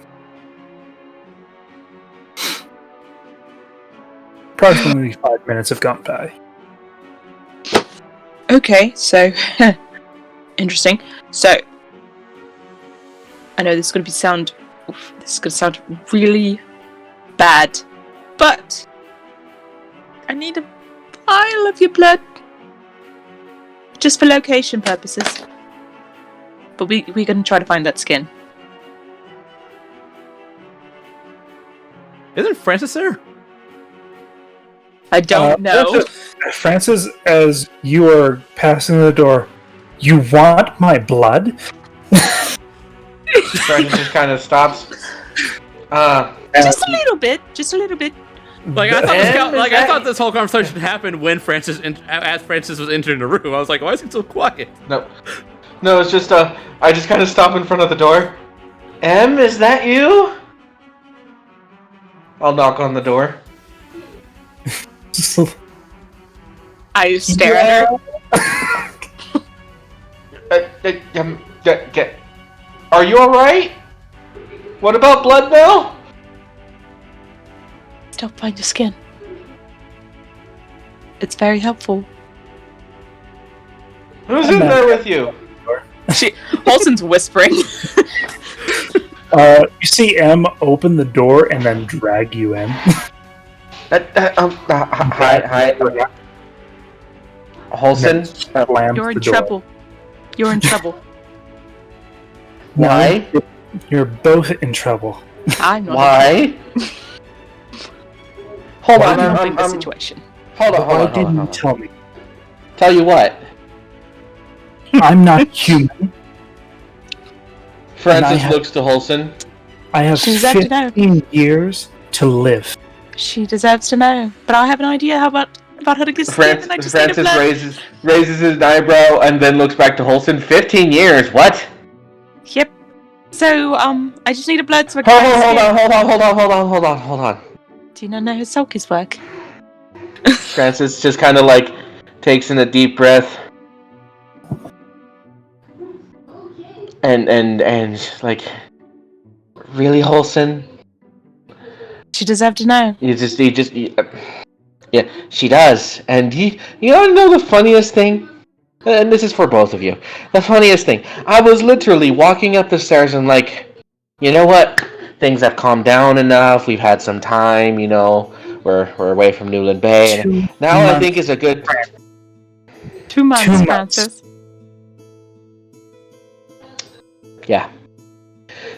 Approximately 5 minutes have gone by. Okay, so interesting. So I know this is gonna sound really bad, but I need a vial of your blood, just for location purposes. But we're gonna try to find that skin. Isn't Francis there? I don't know. Francis, as you are passing the door, you want my blood? Francis just kind of stops. Just a little bit. Like I thought this whole conversation happened when as Francis was entering the room. I was like, why is he so quiet? No, it's just I just kind of stop in front of the door. Em, is that you? I'll knock on the door. I stare at her. Are you alright? What about blood now? Don't find your skin. It's very helpful. Who's in there with you? Halson's whispering. You see M open the door and then drag you in. Hi. Halson? You're in trouble. You're in trouble. Why? You're both in trouble. I'm not. Why? Hold on, I'm helping the situation. Hold on. Why didn't you tell me? Tell you what? I'm not human. Francis looks to Halson. I have 15 years to live. She deserves to know, but I have an idea about how to get skin, and I just need a blood. Francis raises his eyebrow and then looks back to Halson. 15 years, what? Yep. So, I just need a blood so I can hold on. Do you not know how Sulky's work? Francis just kind of like takes in a deep breath. And like, really, Halson? She deserved to know. Yeah, she does. And you want to know the funniest thing? And this is for both of you. The funniest thing. I was literally walking up the stairs and like, you know what? Things have calmed down enough. We've had some time, you know. We're away from Newland Bay. And now I think is a good... 2 months, Francis. Yeah.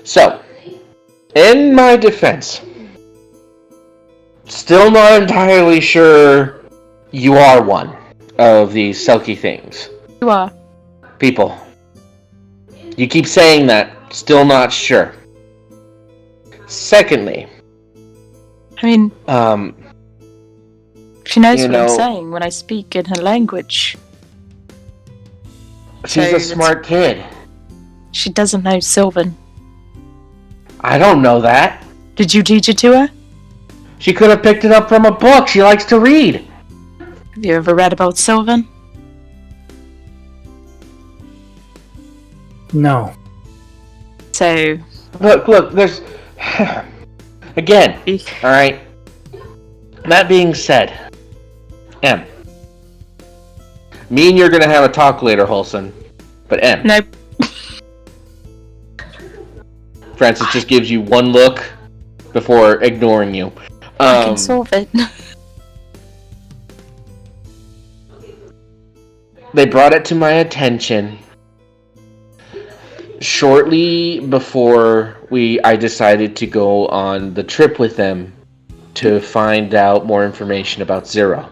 So, in my defense, still not entirely sure you are one of these Selkie things. You are. People. You keep saying that, still not sure. Secondly, I mean, She knows what I'm saying when I speak in her language. She's a smart kid. She doesn't know Sylvan. I don't know that. Did you teach it to her? She could have picked it up from a book. She likes to read. Have you ever read about Sylvan? No. So... Look, there's... Again, alright? That being said, M. Me and you're gonna have a talk later, Holson. But M. Nope. Francis just gives you one look before ignoring you. I can solve it. They brought it to my attention shortly before I decided to go on the trip with them to find out more information about Zero.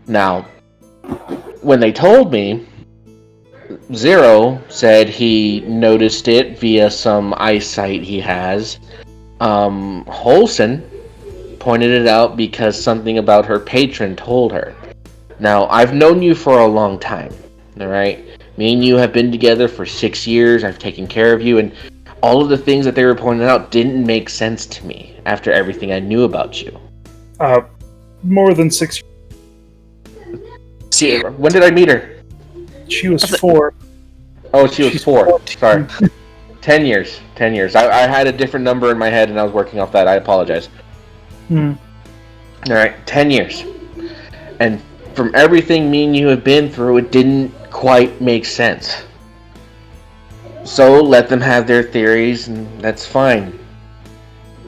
Now, when they told me, Zero said he noticed it via some eyesight he has. Holson pointed it out because something about her patron told her. Now, I've known you for a long time, alright? Me and you have been together for 6 years, I've taken care of you, and all of the things that they were pointing out didn't make sense to me after everything I knew about you. More than 6 years. See, when did I meet her? She was 4. Oh, she was 4. 14. Sorry. 10 years. 10 years. I had a different number in my head and I was working off that. I apologize. Alright, 10 years. And from everything me and you have been through, it didn't quite make sense. So let them have their theories and that's fine.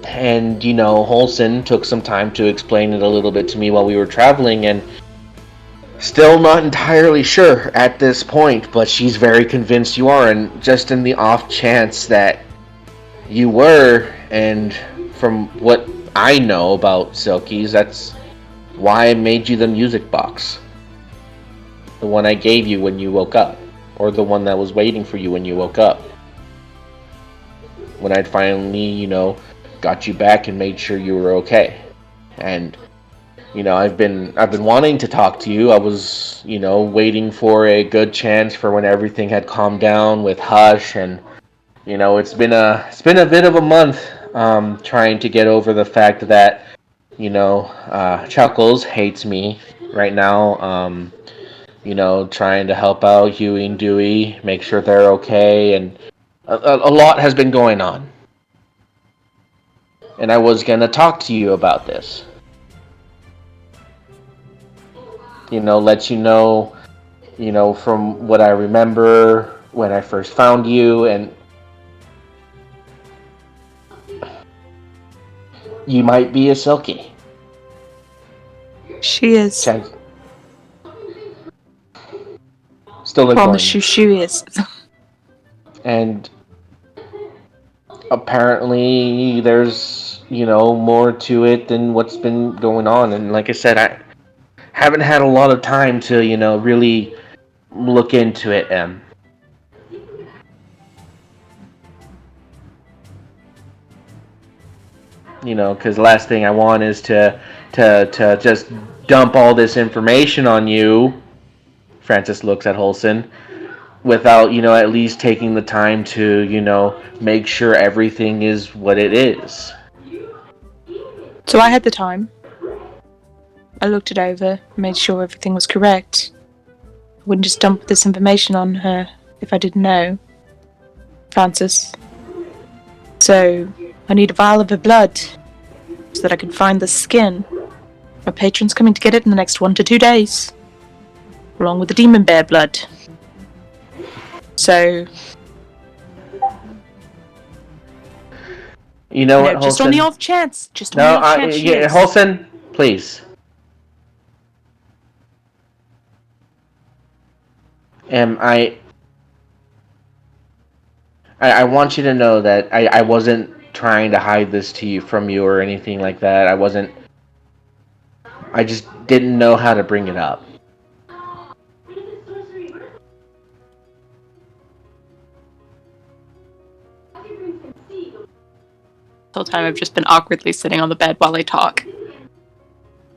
And, Holson took some time to explain it a little bit to me while we were traveling, and still not entirely sure at this point, but she's very convinced you are, and just in the off chance that you were, and from what I know about Silkies, that's why I made you the music box. The one I gave you when you woke up, or the one that was waiting for you when you woke up. When I'd finally, got you back and made sure you were okay. And I've been wanting to talk to you. I was, waiting for a good chance for when everything had calmed down with Hush, and it's been a bit of a month trying to get over the fact that Chuckles hates me right now. Trying to help out Huey and Dewey, make sure they're okay, and a lot has been going on. And I was gonna talk to you about this. Let you know, from what I remember when I first found you, and you might be a Silky. She is. Still ignoring Promise you she is. And apparently there's, more to it than what's been going on. And like I said, I haven't had a lot of time to, really look into it, Em. Because the last thing I want is to just dump all this information on you. Francis looks at Holson without, at least taking the time to, make sure everything is what it is. So I had the time. I looked it over, made sure everything was correct. I wouldn't just dump this information on her if I didn't know. Francis. So, I need a vial of her blood so that I can find the skin. My patron's coming to get it in the next 1 to 2 days, along with the demon bear blood. So, what, Holson? just on the off chance. Just on the off chance. Yeah, Holson, please. I want you to know that I wasn't trying to hide this from you or anything like that. I just didn't know how to bring it up. The whole time I've just been awkwardly sitting on the bed while I talk.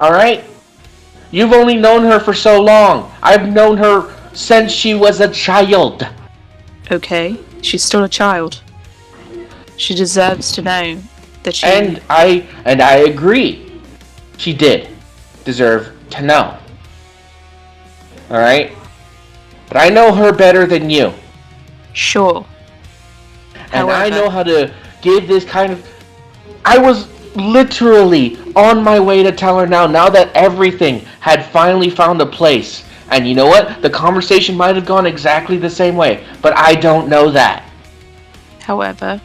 Alright? You've only known her for so long. I've known her since she was a child. Okay, she's still a child. She deserves to know that she... And I agree. She did deserve to know. Alright? But I know her better than you. Sure. And I know how to give this kind of... I was literally on my way to tell her now that everything had finally found a place. And you know what? The conversation might have gone exactly the same way, but I don't know that. However,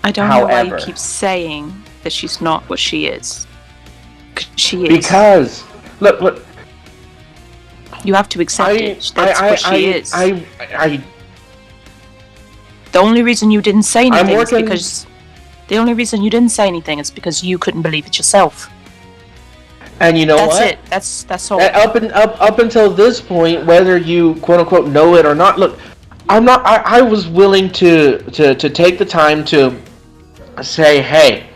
I don't know why you keep saying that she's not what she is. 'Cause she is. Because, look. You have to accept it. That's what she is. The only reason you didn't say anything is because... The only reason you didn't say anything is because you couldn't believe it yourself. And you know what? That's it. That's all. Up until this point, whether you quote unquote know it or not, look, I was willing to take the time to say, hey,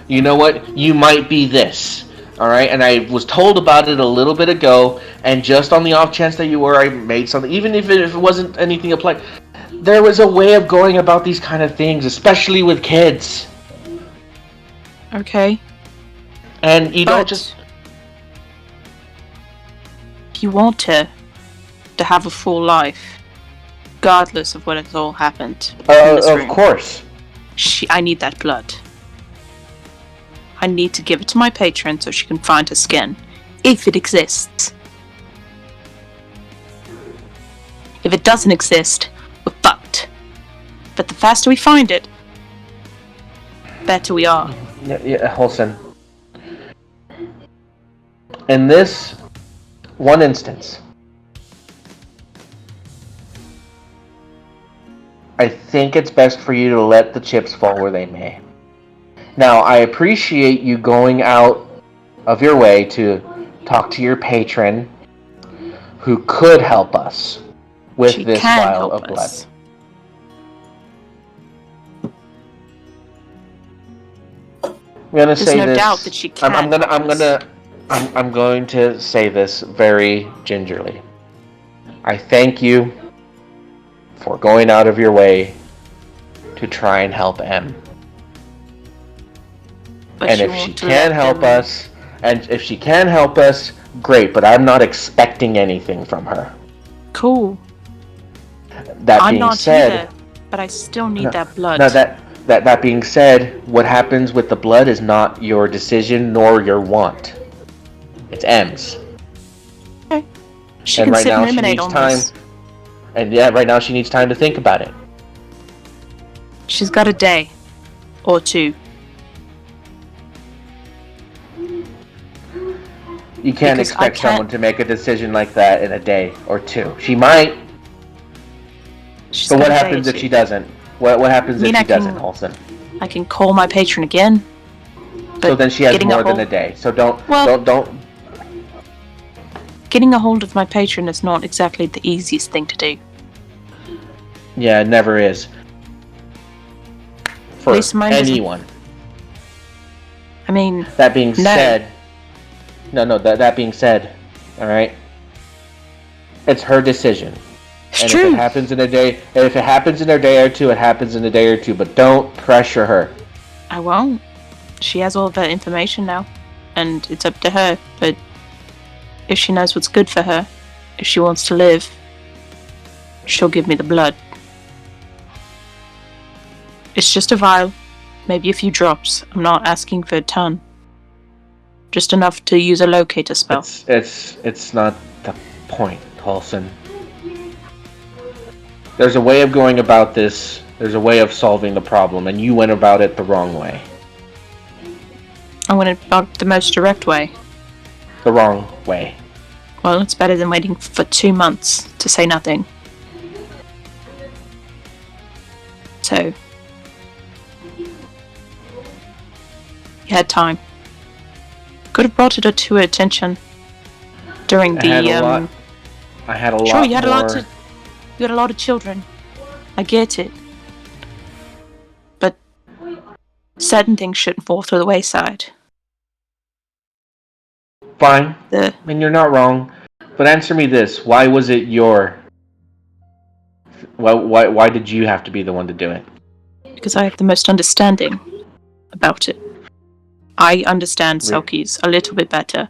you know what? You might be this. Alright? And I was told about it a little bit ago, and just on the off chance that you were, I made something, even if it wasn't anything applied. There was a way of going about these kind of things, especially with kids. Okay. And you don't just... If you want her to have a full life, regardless of what has all happened in this room, of course. I need that blood. I need to give it to my patron so she can find her skin, if it exists. If it doesn't exist, we're fucked. But the faster we find it, better we are. Yeah, Holson. In this one instance, I think it's best for you to let the chips fall where they may. Now, I appreciate you going out of your way to talk to your patron who could help us with this vial of blood. There's no doubt that she can. I'm going to say this very gingerly. I thank you for going out of your way to try and help M. And if she can help us, great, but I'm not expecting anything from her. Cool. That being said, but I still need that blood. No, that being said, what happens with the blood is not your decision nor your want. It's M's. Okay. She can sit and ruminate on this. And yeah, right now she needs time to think about it. She's got a day or two. You can't expect someone to make a decision like that in a day or two. She might. But what happens if she doesn't? What happens if she doesn't, Olsen? I can call my patron again. So then she has more than a day. So don't. Getting a hold of my patron is not exactly the easiest thing to do. Yeah, it never is. For anyone. I mean, that being said, that being said, all right, it's her decision. It's true. If it happens in a day, if it happens in a day or two, it happens in a day or two. But don't pressure her. I won't. She has all of that information now, and it's up to her. But if she knows what's good for her, if she wants to live, she'll give me the blood. It's just a vial, maybe a few drops. I'm not asking for a ton. Just enough to use a locator spell. It's not the point, Paulson. There's a way of going about this. There's a way of solving the problem, and you went about it the wrong way. I went about it the most direct way. The wrong way. Well, it's better than waiting for 2 months to say nothing. So, you had time. Could have brought it to her attention during the. I had a lot. Sure, you had a lot of children. I get it. But certain things shouldn't fall through the wayside. Fine. And you're not wrong. But answer me this. Why was it your... Why did you have to be the one to do it? Because I have the most understanding about it. I understand Selkies a little bit better.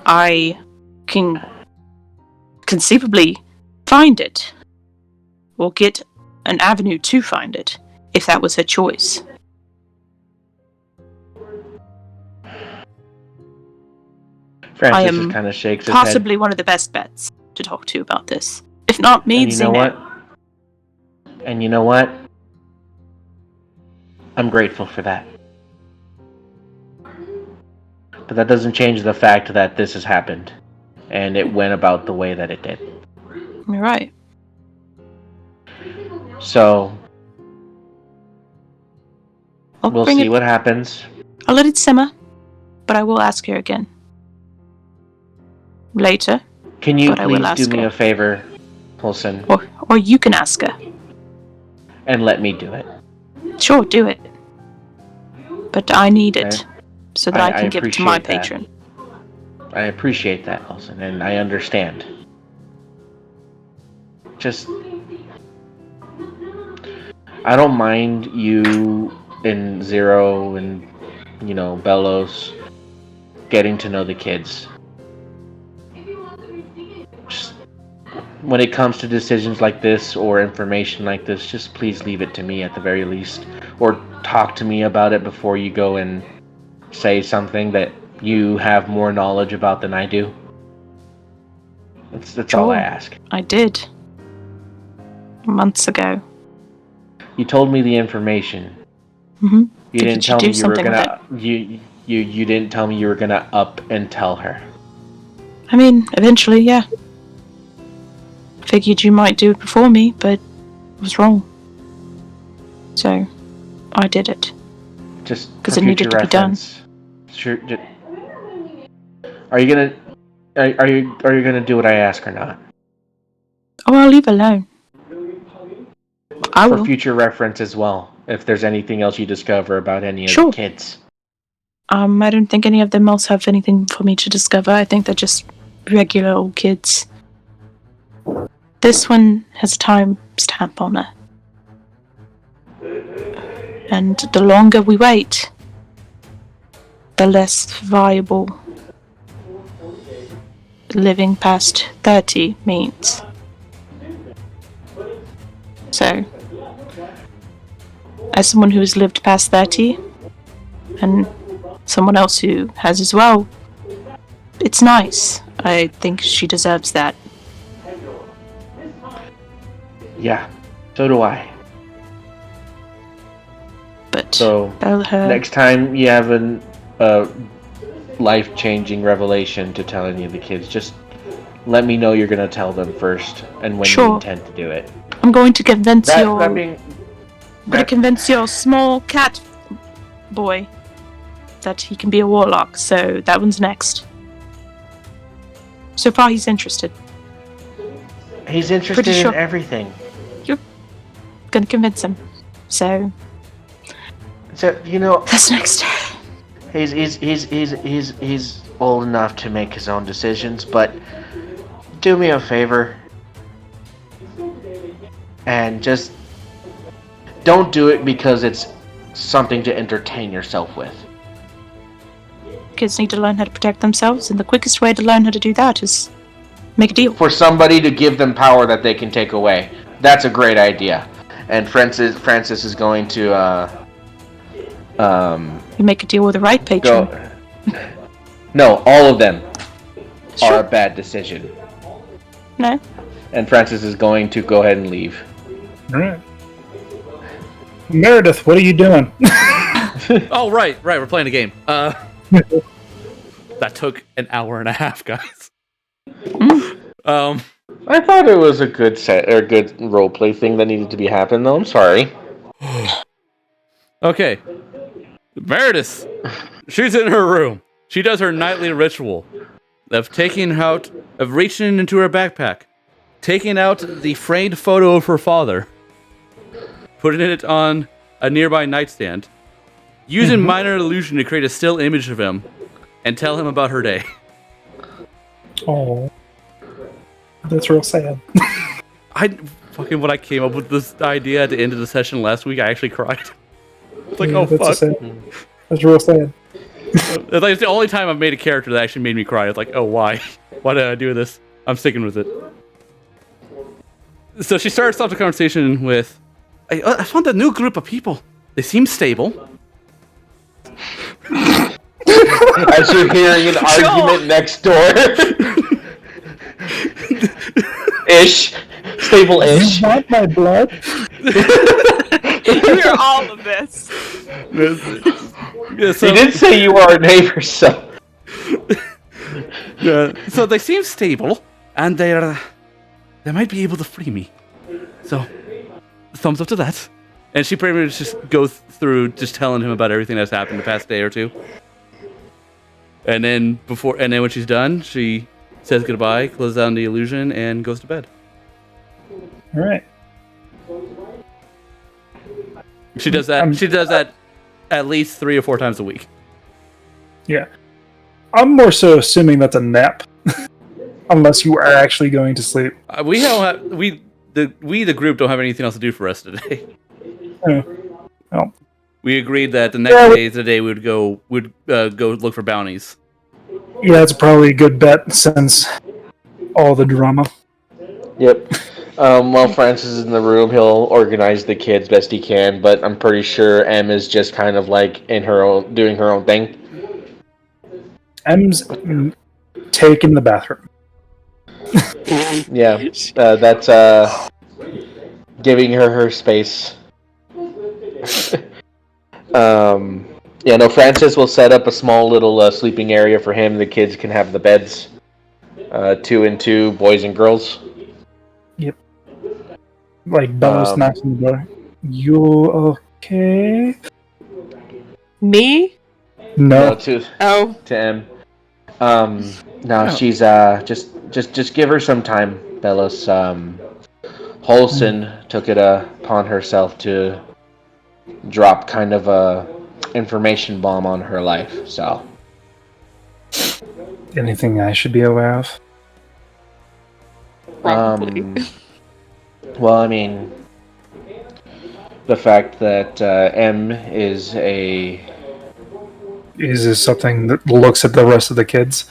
I can conceivably find it. Or get an avenue to find it, if that was her choice. Francis just kind of shakes his possibly one of the best bets to talk to about this. If not me, and you know what? And you know what? I'm grateful for that. But that doesn't change the fact that this has happened. And it went about the way that it did. You're right. So, we'll see what happens. I'll let it simmer, but I will ask her again. Later. Can you please do me a favor, Wilson? Or you can ask her. And let me do it. Sure, do it. But I need it, so that I can give it to my patron. I appreciate that, Wilson, and I understand. Just... I don't mind you and Zero and, Bellows getting to know the kids. Just, when it comes to decisions like this or information like this, just please leave it to me at the very least. Or talk to me about it before you go and say something that you have more knowledge about than I do. That's all I ask. I did. Months ago. You told me the information. Mm-hmm. You didn't tell me you were gonna. You didn't tell me you were gonna up and tell her. I mean, eventually, yeah. Figured you might do it before me, but I was wrong. So, I did it. Just because it needed to be done. Sure. Are you gonna do what I ask or not? Oh, I'll leave alone. I will. For future reference as well, if there's anything else you discover about any of the kids. I don't think any of them else have anything for me to discover. I think they're just regular old kids. This one has a time stamp on her. And the longer we wait, the less viable living past 30 means. So, as someone who has lived past 30, and someone else who has as well, it's nice. I think she deserves that. Yeah, so do I. But so, next time you have a life-changing revelation to tell any of the kids, just let me know you're going to tell them first, and when you intend to do it. I'm going to convince your small cat boy that he can be a warlock, so that one's next. So far, he's interested. He's interested in everything. You're gonna convince him. So that's next. He's old enough to make his own decisions, but do me a favor and just don't do it because it's something to entertain yourself with. Kids need to learn how to protect themselves, and the quickest way to learn how to do that is make a deal. For somebody to give them power that they can take away. That's a great idea. And Francis is going to you make a deal with the right patron. No, all of them are a bad decision. No. And Francis is going to go ahead and leave. Alright. Meredith, what are you doing? Oh, right, we're playing a game. That took an hour and a half, guys. I thought it was a good good roleplay thing that needed to be happening, though. I'm sorry. Okay. Meredith, she's in her room. She does her nightly ritual of reaching into her backpack, taking out the framed photo of her father, putting it on a nearby nightstand, Using minor illusion to create a still image of him and tell him about her day. Oh, that's real sad. When I came up with this idea at the end of the session last week, I actually cried. It's like, Yeah, fuck. That's real sad. It's the only time I've made a character that actually made me cry. It's like, oh, why? Why did I do this? I'm sticking with it. So she starts off the conversation with, I found a new group of people. They seem stable. As you're hearing an argument next door. Ish. Stable-ish. You want my blood? You hear all of this. Yeah, so, you did say you are a neighbor, so... Yeah, so they seem stable, and they might be able to free me. So, thumbs up to that. And she pretty much just goes through just telling him about everything that's happened the past day or two. And then when she's done, she says goodbye, closes down the illusion, and goes to bed. All right. She does that. She does that at least 3 or 4 times a week. Yeah. I'm more so assuming that's a nap, unless you are actually going to sleep. We don't have the group don't have anything else to do for us today. Well, We agreed that the next day is the day we would go look for bounties. yeah, it's probably a good bet since all the drama. Yep. While Francis is in the room, he'll organize the kids best he can, but I'm pretty sure Em is just kind of like doing her own thing. M's taking the bathroom. Yeah, that's giving her space. Francis will set up a small little sleeping area for him. The kids can have the beds, 2 and 2, boys and girls. Yep. Like Bella's knocking the door. You okay? Me? No. To Em. She's just give her some time, Bellas. Holson took it upon herself to drop kind of a information bomb on her life, so. Anything I should be aware of? Probably. Well, I mean, the fact that M is a... Is this something that looks at the rest of the kids?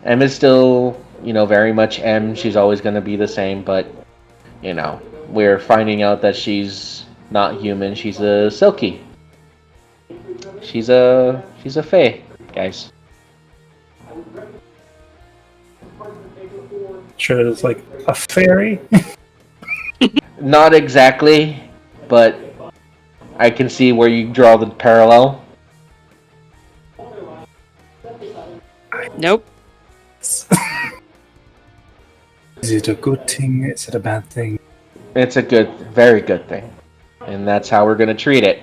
M is still, very much M. She's always going to be the same, but, we're finding out that she's not human. She's a Silky. She's a fae, guys. Sure, it's like a fairy? Not exactly, but I can see where you draw the parallel. Nope. Is it a good thing? Is it a bad thing? It's a very good thing. And that's how we're going to treat it.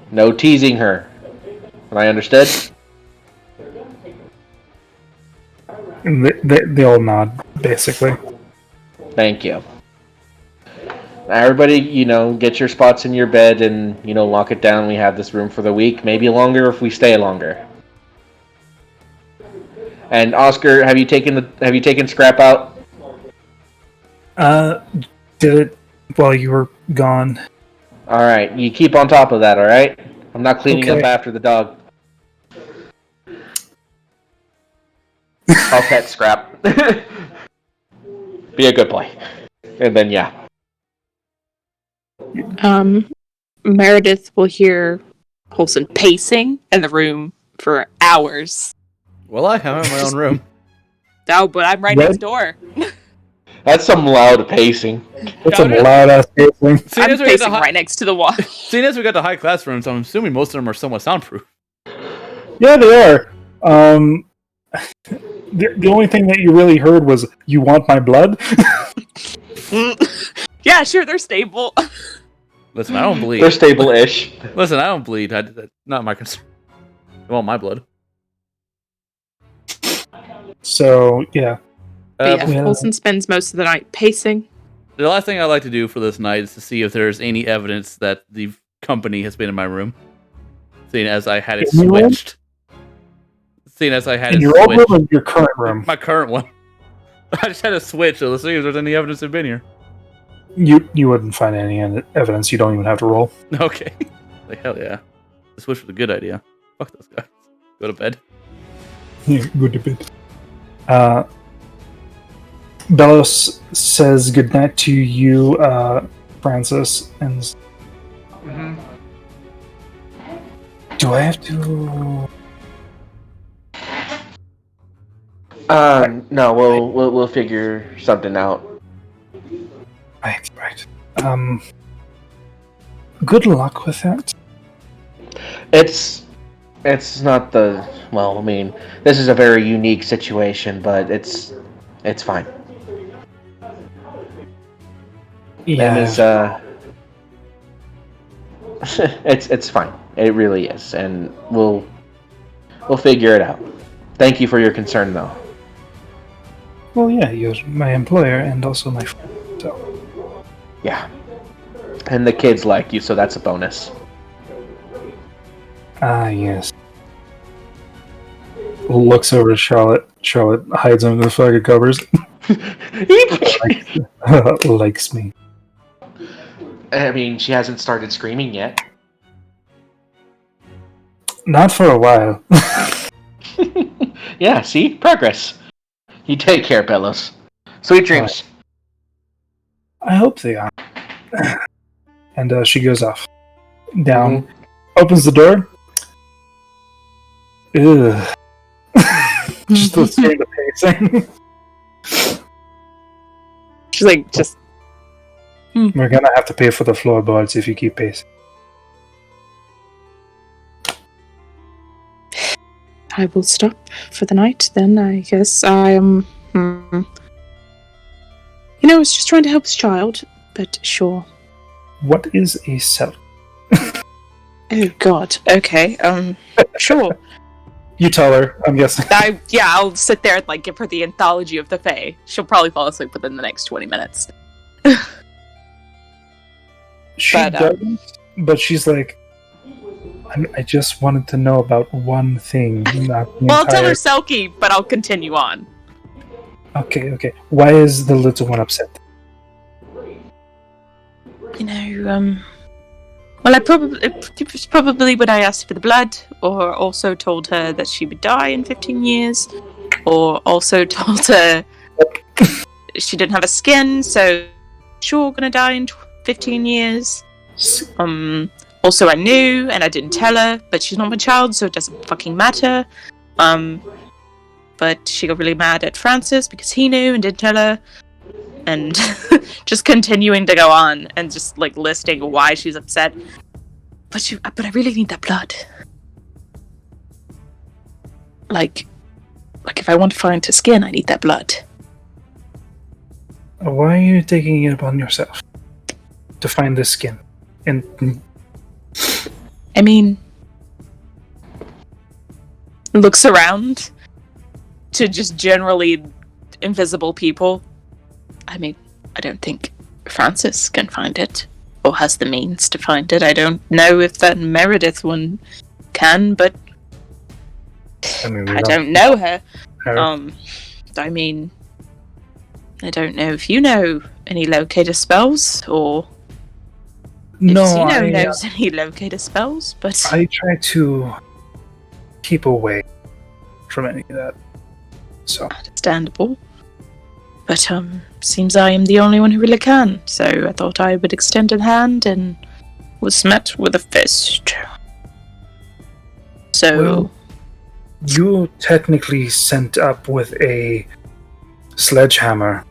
No teasing her. Am I understood? And they all nod, basically. Thank you. Everybody, get your spots in your bed and, lock it down. We have this room for the week. Maybe longer if we stay longer. And Oscar, have you taken Scrap out? Did it while you were gone. Alright, you keep on top of that, alright? I'm not cleaning up after the dog. I'll pet Scrap. Be a good boy. And then, yeah. Meredith will hear Holson pacing in the room for hours. Well, I have my own room. No, but I'm right next door. That's some loud pacing. That's some loud ass pacing. I'm pacing right next to the wall. Seeing as we got the high class rooms, I'm assuming most of them are somewhat soundproof. Yeah, they are. The only thing that you really heard was, "You want my blood?" Yeah, sure, they're stable. Listen, I don't bleed. They're stable-ish. Listen, I don't bleed. That's not my concern. They want my blood. So, yeah. Holson spends most of the night pacing The last thing I'd like to do for this night is to see if there's any evidence that the company has been in my room. Seeing as I had it switched. Seeing as I had in it your switched. old room or your current room? My current one. I just had a switch, so let's see if there's any evidence they've been here. You wouldn't find any evidence. You don't even have to roll. Okay. Like, hell yeah. The switch was a good idea. Fuck those guys. Go to bed. Yeah, go to bed. Belos says goodnight to you, Francis, and... Mm-hmm. Do I have to... No, we'll figure something out. Right. Good luck with that. It's not the... Well, I mean, this is a very unique situation, but it's fine. Yeah. It's fine. It really is, and we'll figure it out. Thank you for your concern, though. Well, yeah, you're my employer and also my friend, so... Yeah. And the kids like you, so that's a bonus. Ah, yes. Looks over at Charlotte. Charlotte hides under the fucking covers. Likes me. I mean, she hasn't started screaming yet. Not for a while. Yeah, see? Progress. You take care, Belos. Sweet dreams. I hope they are. And she goes off. Down. Opens the door. Ugh. Just the sort of pacing. She's like, just... We're gonna have to pay for the floorboards if you keep pacing. I will stop for the night, then, I guess. I am... I was just trying to help this child, but sure. What is a cell? Oh, God. Okay, sure. You tell her, I'm guessing. I'll sit there and, give her the anthology of the Fae. She'll probably fall asleep within the next 20 minutes. She doesn't, but she's like, I just wanted to know about one thing. Not the I'll tell her Selkie, but I'll continue on. Okay. Why is the little one upset? Well, it was probably when I asked for the blood, or also told her that she would die in 15 years, or also told her she didn't have a skin, so sure gonna die in 15 years. Also I knew, and I didn't tell her, but she's not my child, so it doesn't fucking matter. But she got really mad at Francis because he knew and didn't tell her. And just continuing to go on and just listing why she's upset. But I really need that blood. Like if I want to find her skin, I need that blood. Why are you taking it upon yourself to find the skin? And I mean, looks around to just generally invisible people. I mean, I don't think Francis can find it, or has the means to find it. I don't know if that Meredith one can, but I don't know her. I mean, I don't know if you know any locator spells, or if Zeno knows any locator spells, but... I try to keep away from any of that, so... Understandable. But, seems I am the only one who really can, so I thought I would extend a hand and was met with a fist. So... Well, you technically sent up with a sledgehammer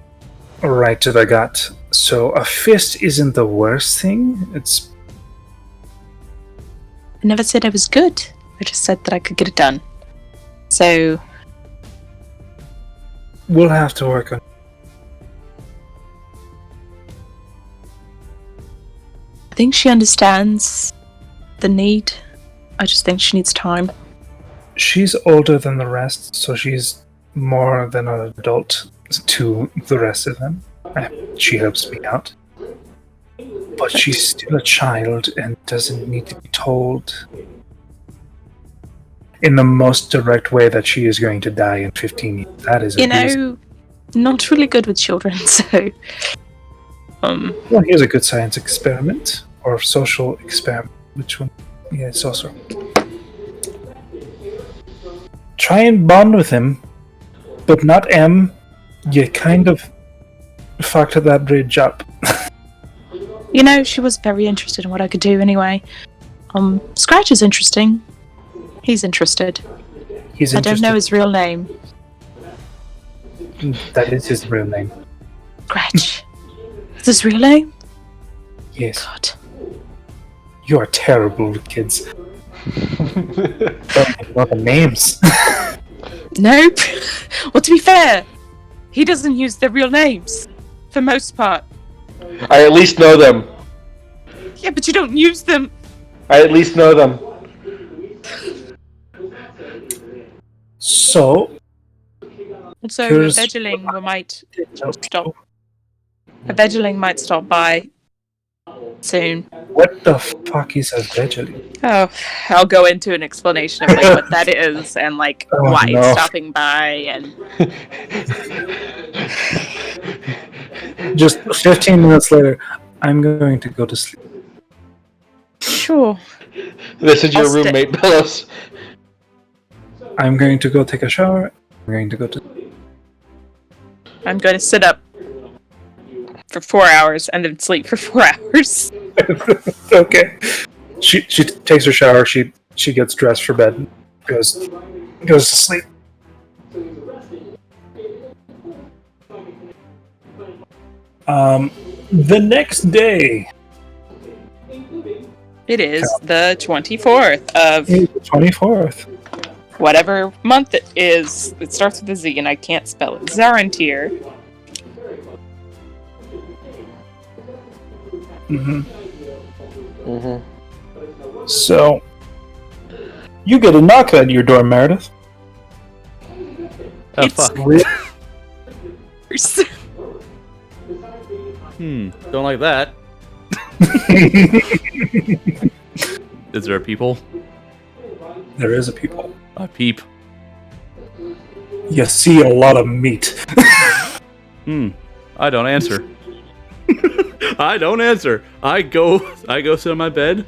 right to the gut, so a fist isn't the worst thing. It's... I never said I was good. I just said that I could get it done. So... We'll have to work on... I think she understands the need. I just think she needs time. She's older than the rest, so she's more than an adult to the rest of them. She helps me out. But she's still a child and doesn't need to be told in the most direct way that she is going to die in 15 years. That is not really good with children, so... Well, here's a good science experiment, or social experiment. Which one? Yeah, it's also... Try and bond with him, but not M. You kind of fucked that bridge up. She was very interested in what I could do anyway. Scratch is interesting. He's interested. I don't know his real name. That is his real name. Scratch. Is his real name? Yes. God. You are terrible with kids. Don't know the names. Nope. Well, to be fair, he doesn't use their real names. For most part. I at least know them. Yeah, but you don't use them. I at least know them. So a vegeling might stop. A vegeling might stop by soon. What the fuck is a vegeling? Oh, I'll go into an explanation of what that is and why it's stopping by and. Just 15 minutes later, I'm going to go to sleep. Sure. This is your roommate, Bellows. I'm going to go take a shower. I'm going to sit up for 4 hours and then sleep for 4 hours. Okay. She takes her shower. She gets dressed for bed. Goes to sleep. The next day. It is the 24th of... 24th. Whatever month it is. It starts with a Z and I can't spell it. Zarantir. So, you get a knock on your door, Meredith. Oh, fuck. Don't like that. Is there a people? There is a people. A peep. You see a lot of meat. I don't answer. I don't answer. I go sit on my bed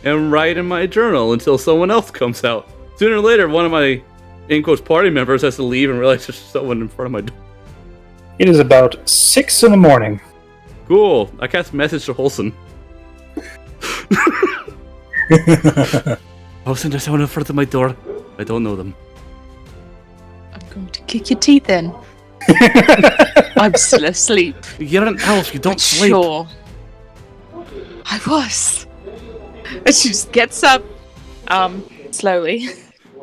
and write in my journal until someone else comes out. Sooner or later, one of my, in quotes, party members has to leave and realize there's someone in front of my door. It is about 6 in the morning. Cool. I cast message to Holson. Holson, there's someone in front of my door. I don't know them. I'm going to kick your teeth in. I'm still asleep. You're an elf, you don't sleep. Sure. I was. And she just gets up, slowly,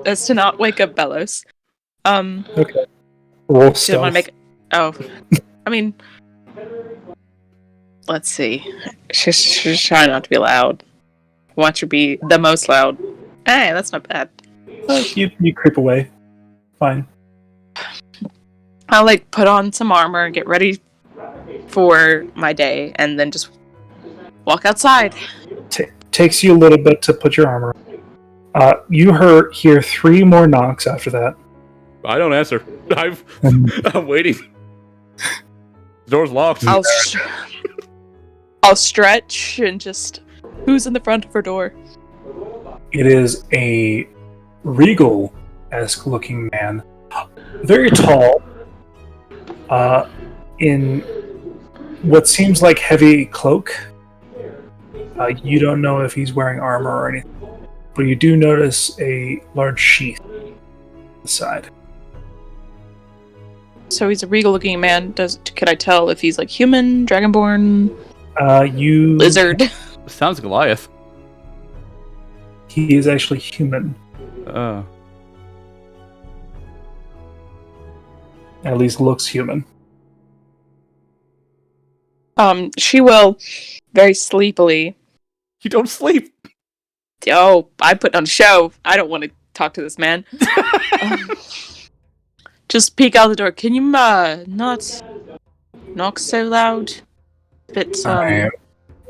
as to not wake up Bellows. Okay. Roll she didn't want to make. I mean, let's see. She's trying not to be loud. Want her to be the most loud. Hey, that's not bad. You creep away. Fine. I'll put on some armor, get ready for my day, and then just walk outside. Takes you a little bit to put your armor on. You hear 3 more knocks after that. I don't answer. I'm waiting. The door's locked. I'll stretch and just... Who's in the front of her door? It is a regal-esque looking man. Very tall. In what seems like heavy cloak. You don't know if he's wearing armor or anything. But you do notice a large sheath on the side. So he's a regal-looking man. Can I tell if he's human, dragonborn, lizard? Sounds Goliath. He is actually human. At least looks human. She will, very sleepily. You don't sleep. Oh, I put on a show. I don't want to talk to this man. Just peek out the door. Can you not knock so loud. But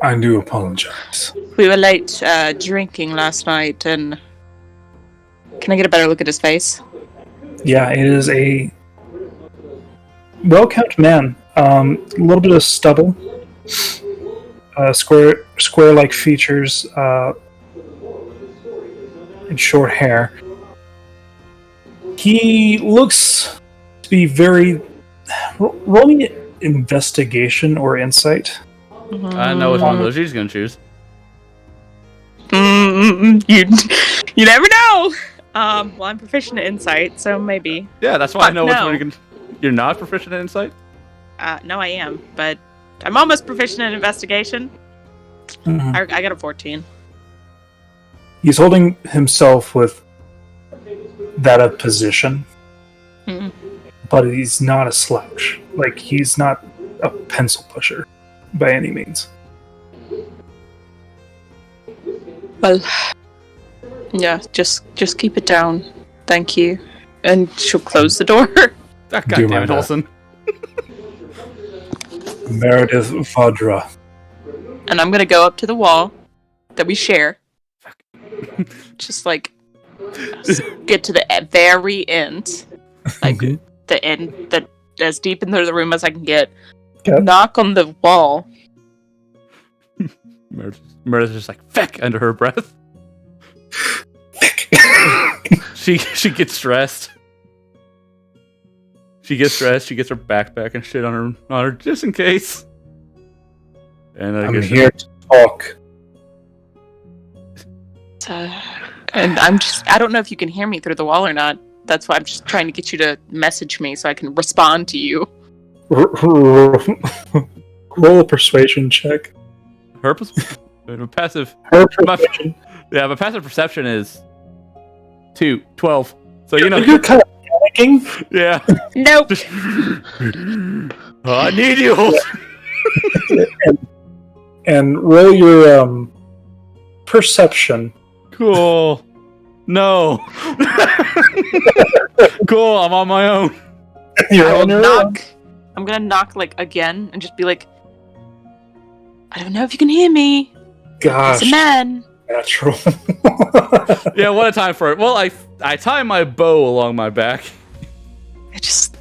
I do apologize. we were late drinking last night, and can I get a better look at his face? Yeah, it is a well-kept man. A little bit of stubble, square-like features, and short hair. He looks to be very... Roll me investigation or insight. I know which one of those she's gonna choose. You never know. Well, I'm proficient at insight, so maybe. Yeah, that's why I know which one you can. You're not proficient in insight? No, I am, but I'm almost proficient in investigation. Mm-hmm. I got a 14. He's holding himself with that of position, but he's not a slouch. Like, he's not a pencil pusher by any means. Well, yeah, just keep it down. Thank you. And she'll close the door. God damn it, Olsen. Meredith Vadra. And I'm gonna go up to the wall that we share. Just like get to the very end. Like the end, that as deep into the room as I can get. Okay. Knock on the wall. Meredith's just like, feck, under her breath. She gets stressed. She gets her backpack and shit on her just in case. And I'm here to talk. And I don't know if you can hear me through the wall or not. That's why I'm just trying to get you to message me so I can respond to you. Roll a persuasion check. Her passive. Her persuasion. My passive perception is 12. So you know you're kind of panicking. Yeah. Nope. I need you. and roll your perception. Cool. No. Cool. I'm on my own. You're on your own. I'm gonna knock like again and just be like, I don't know if you can hear me. Gosh. It's a man. Natural. Yeah, what a time for it. Well, I tie my bow along my back. It just...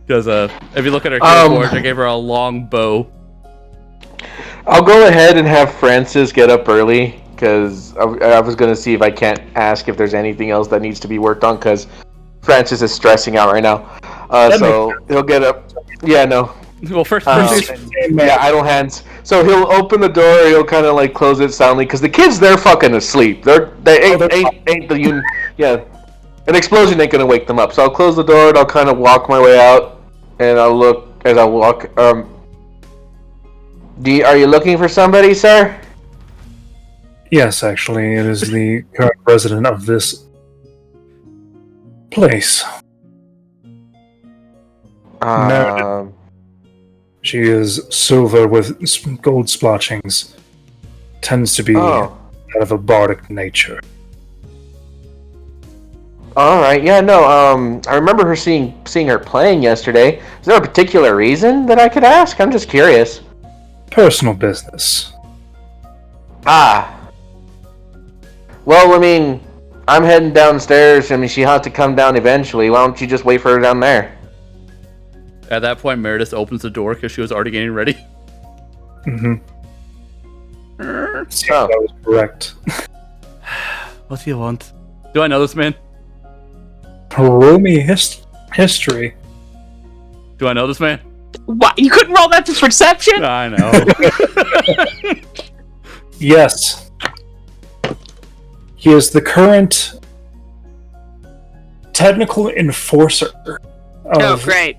Because if you look at her keyboard, I gave her a long bow. I'll go ahead and have Francis get up early, because I was going to see if I can't ask if there's anything else that needs to be worked on, because Francis is stressing out right now. So he'll get up. Yeah, no. Well, first yeah, idle hands. So he'll open the door. He'll kind of like close it soundly because the kids, they're fucking asleep. They ain't the yeah. An explosion ain't gonna wake them up. So I'll close the door and I'll kind of walk my way out, and I'll look as I walk. Are you looking for somebody, sir? Yes, actually, it is the current resident of this place. Meredith. She is silver with gold splotchings. Tends to be out of a bardic nature. Alright, yeah, no, I remember her seeing her playing yesterday. Is there a particular reason that I could ask? I'm just curious. Personal business. Well, I mean, I'm heading downstairs. I mean, she had to come down eventually. Why don't you just wait for her down there? At that point, Meredith opens the door because she was already getting ready. Mm-hmm. That was correct. What do you want? Do I know this man? Roll me history. Do I know this man? What? You couldn't roll that for perception? I know. Yes. He is the current technical enforcer. Oh, great.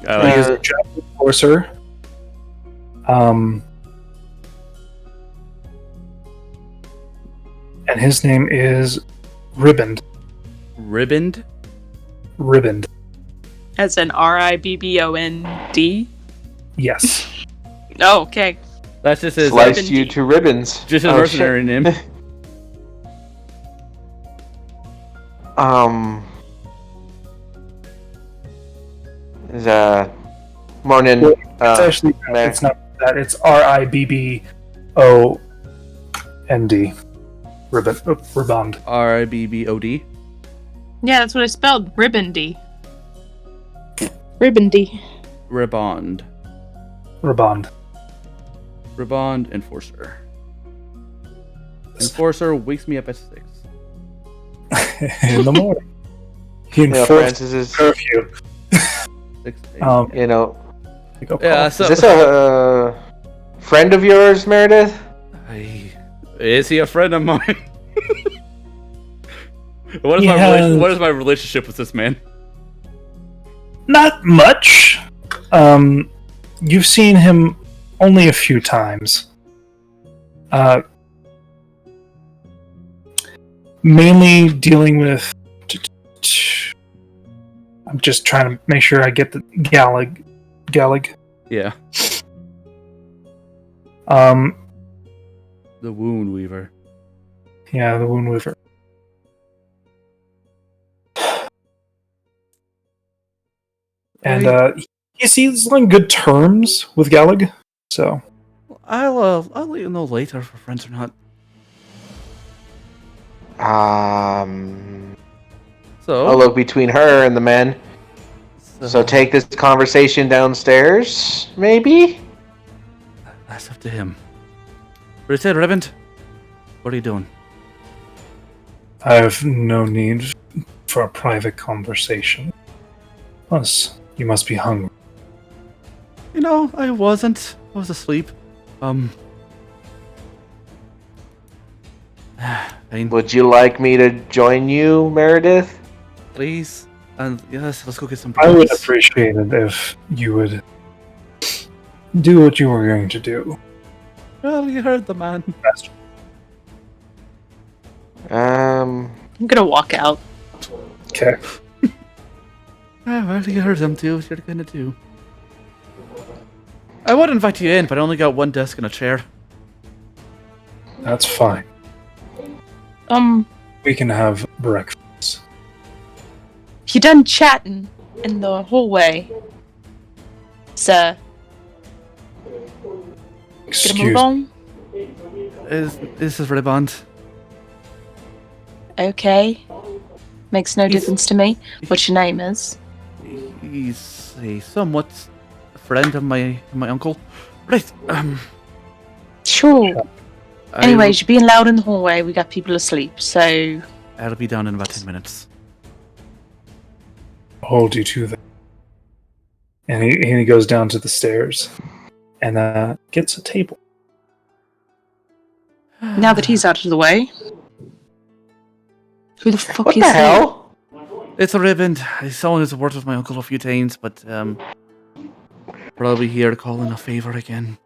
He is a technical enforcer. And his name is Ribbond. Ribbond? Ribbond. As in Ribbond? Yes. Oh, okay. That's just his... Sliced you to ribbons. Just his mercenary name. Is morning. Well, it's actually it's not that. It's Ribbond. Ribond. Ribbod. Yeah, that's what I spelled. Ribbandy. Ribbandy. Ribond. Ribond Enforcer. Enforcer wakes me up at 6. In the morning. He enforces curfew. 6 a.m. Yeah, so... Is this a friend of yours, Meredith? Is he a friend of mine? What is my relationship with this man? Not much. You've seen him only a few times. Mainly dealing with... I'm just trying to make sure I get the Gallig. Yeah. The Wound Weaver. Yeah, the Wound Weaver. And he's on good terms with Gallig, so I'll let you know later if we're friends or not. So I'll look between her and the men. So take this conversation downstairs, maybe? That's up to him. But it said, Reverend, what are you doing? I have no need for a private conversation. Plus, you must be hungry. I wasn't. I was asleep. Fine. Would you like me to join you, Meredith? Please. And yes, let's go get some I would appreciate it if you would do what you were going to do. Well, you heard the man. I'm gonna walk out. Okay. Well, you heard him too. What you're gonna do? I would invite you in, but I only got one desk and a chair. That's fine. We can have breakfast. You done chatting in the hallway, sir? Excuse Gonna move on? This is Ribond. Okay. Makes no difference to me what your name is. He's a somewhat friend of my uncle. Right. Sure. Anyways, you're being loud in the hallway. We got people asleep, so... I'll be down in about 10 minutes. Hold you to that. And he goes down to the stairs and gets a table. Now that he's out of the way... Who the fuck what is the hell? It's a Ribond. He's someone who's worked with my uncle a few times, but probably here to call in a favor again.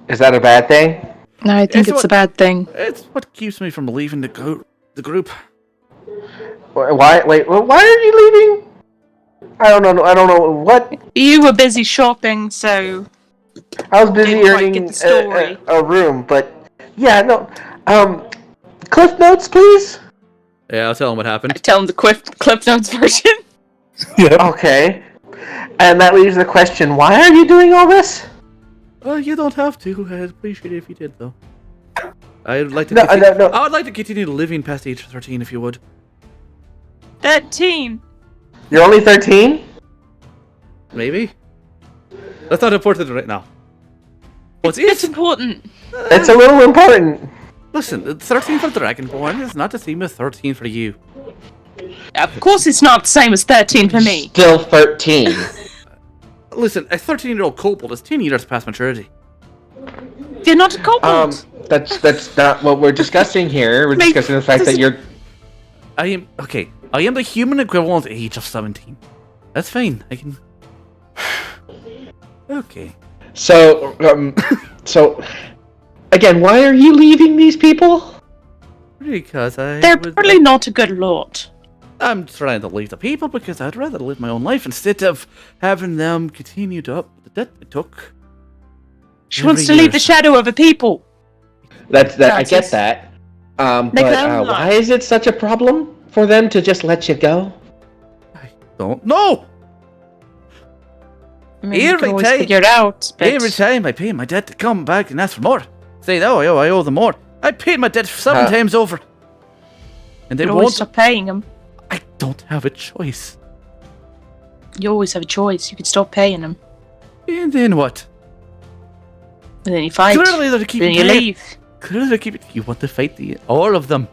Is that a bad thing? No, I think it's a bad thing. It's what keeps me from leaving the group. Why? Wait, why are you leaving? I don't know. What? You were busy shopping, so... I was busy earning a room, but... Yeah, no. Cliff Notes, please? Yeah, I'll tell him what happened. I tell him the Cliff Notes version. Yeah. Okay. And that leaves the question, why are you doing all this? Well, you don't have to. I'd appreciate it if you did, though. I'd like to. No. I would like to continue living past age 13, if you would. 13. You're only 13? Maybe. That's not important right now. It's important. It's a little important. Listen, 13 for Dragonborn is not the same as 13 for you. Of course, it's not the same as 13 for me. Still 13. Listen, a 13-year-old kobold is 10 years past maturity. You're not a kobold. That's not what we're discussing here. We're discussing the fact that you're... I am the human equivalent age of 17. That's fine. I can... Okay. So, again, why are you leaving these people? Because they're probably not a good lot. I'm trying to leave the people because I'd rather live my own life instead of having them continue to up the debt it took. She wants to leave the shadow of a people. I get that. But why is it such a problem for them to just let you go? I don't know. I mean, you Every can always time- figure it out. But Every time I pay my debt to come back and ask for more, say, oh, I owe them more. I paid my debt 7 times over. And they you always won't. stop paying them. I don't have a choice. You always have a choice. You could stop paying them. And then what? And then you fight. Clearly they're keeping Then you leave. Clearly they're keeping. You want to fight all of them?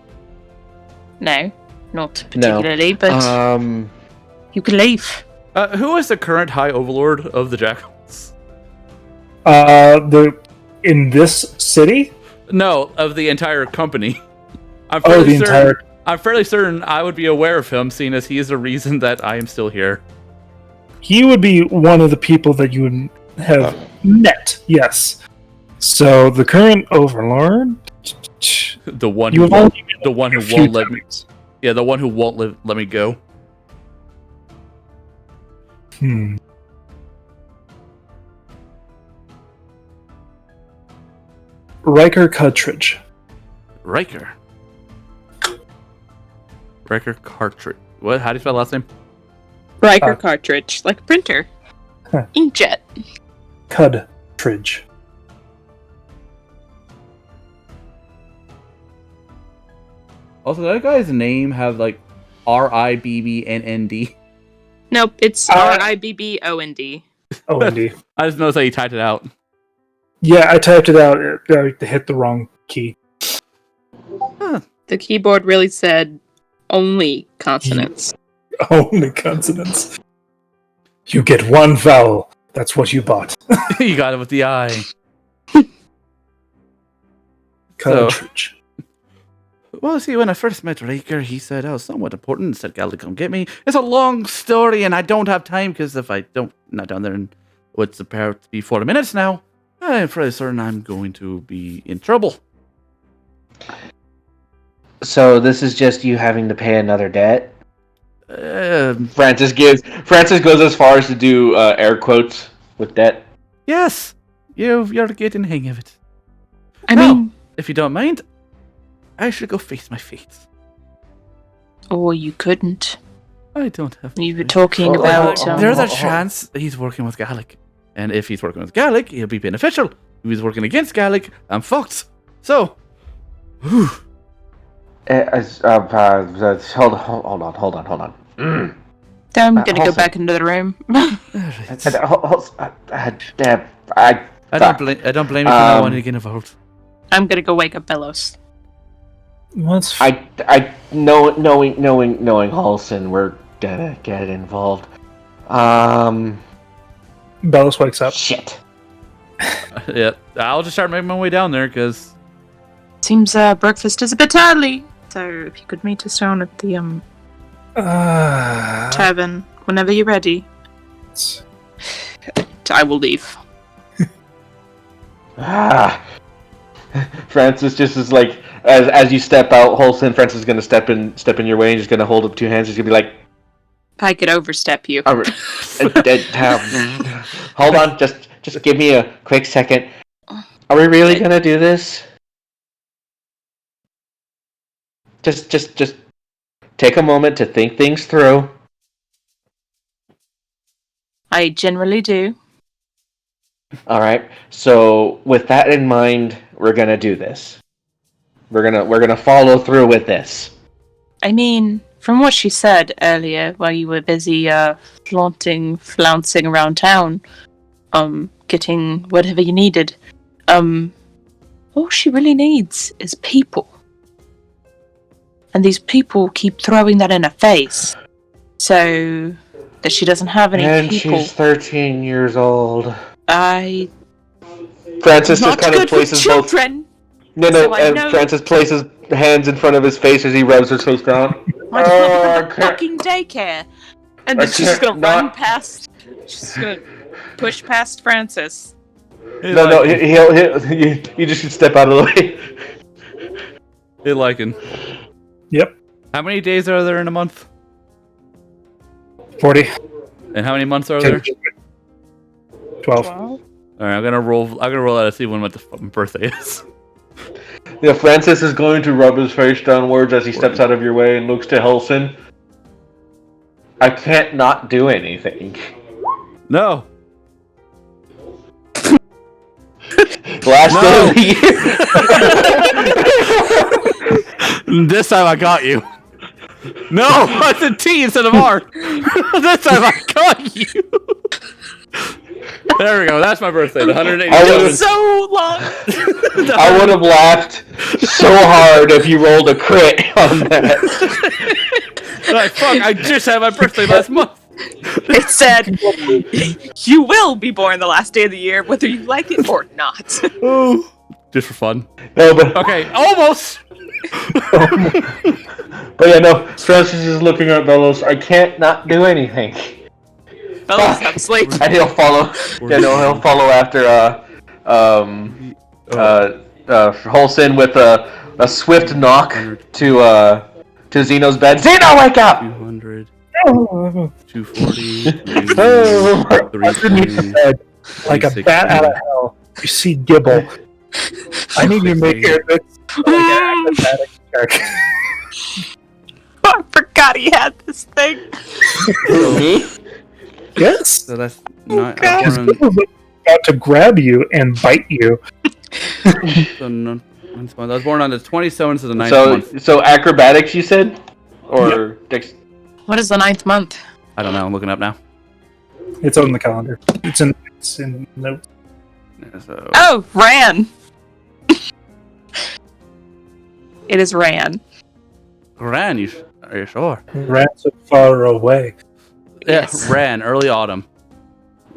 No, not particularly, but you can leave. Who is the current High Overlord of the Jackals? In this city? No, of the entire company. I'm fairly certain I would be aware of him, seeing as he is the reason that I am still here. He would be one of the people that you would have met, yes. So the current overlord, The one you who have won't let me. Yeah, the one who won't let me go. Riker Cartridge. Riker Cartridge. What? How do you spell last name? Riker cartridge, like a printer. Inkjet. Cudtridge. Also, that guy's name have like Ribbnnd. Nope, it's Ribbond. OND. I just noticed that you typed it out. Yeah, I typed it out. I hit the wrong key. The keyboard really said only consonants. Only consonants. You get one vowel. That's what you bought. You got it with the I. Cartridge. Well, see, when I first met Riker, he said I was somewhat important, said Gal to come get me. It's a long story, and I don't have time, because if I don't, not down there in what's about to be 40 minutes now, I'm fairly certain I'm going to be in trouble. So this is just you having to pay another debt? Francis goes as far as to do air quotes with debt. Yes, you're getting the hang of it. I mean, if you don't mind, I should go face my fate. or you couldn't. I don't have to. You were talking about. There's a chance that he's working with Gallic. And if he's working with Gallic, it'll be beneficial. If he's working against Gallic, I'm fucked. So, hold on. I'm gonna go back into the room. I don't blame you for not wanting to get involved. I'm gonna go wake up Bellows. What's knowing Halson, we're gonna get involved. Bellows wakes up. Shit. Yeah, I'll just start making my way down there, because... Seems breakfast is a bit early, so if you could meet us down at the tavern whenever you're ready. I will leave. Francis just is like, as you step out, Holson, Francis is gonna step in your way and just gonna hold up 2 hands. He's gonna be like, I could overstep you. hold on, just give me a quick second. Are we really gonna do this? Just take a moment to think things through. I generally do. All right. So with that in mind, we're gonna do this. We're gonna follow through with this. I mean, from what she said earlier, while you were busy flouncing around town, getting whatever you needed, all she really needs is people. And these people keep throwing that in her face. So that she doesn't have any people. And she's 13 years old. Francis just kind of places both. Francis places hands in front of his face as he rubs her face down. I don't the fucking daycare. And then she's just gonna run past. She's gonna push past Francis. No, you just should step out of the way. Hey, Lycan. Yep. How many days are there in a month? 40. And how many months are there? 12. Alright, I'm gonna roll out to see when my birthday is. Yeah, Francis is going to rub his face downwards as he steps out of your way and looks to Helson. I can't not do anything. No. Last day of the year. This time I got you. No, I said T instead of R. This time I got you. There we go. That's my birthday. The 180. So long. I would have laughed so hard if you rolled a crit on that. Like, fuck, I just had my birthday last month. It said, you will be born the last day of the year, whether you like it or not. Ooh. Just for fun. No, but Okay, almost. But yeah, no. Francis is looking at Bellows. I can't not do anything. Bellows have sleep. And he'll follow. Yeah, no, he'll follow after Holson with a swift knock to Zeno's bed. Zeno, wake up! 200. 240. Like a bat out of hell. You see Gibble. I need you to make it like an acrobatic check. I forgot he had this thing. Me? Yes. So that's not. Because Gibble's about to grab you and bite you. I was born on the 27th of the 9th month. So acrobatics, you said, or Dex? What is the 9th month? I don't know. I'm looking up now. It's on the calendar. It's in notes. Yeah, so. Oh, Ran. It is Ran. Ran, are you sure? Ran so far away. Yes. Yeah, Ran, early autumn.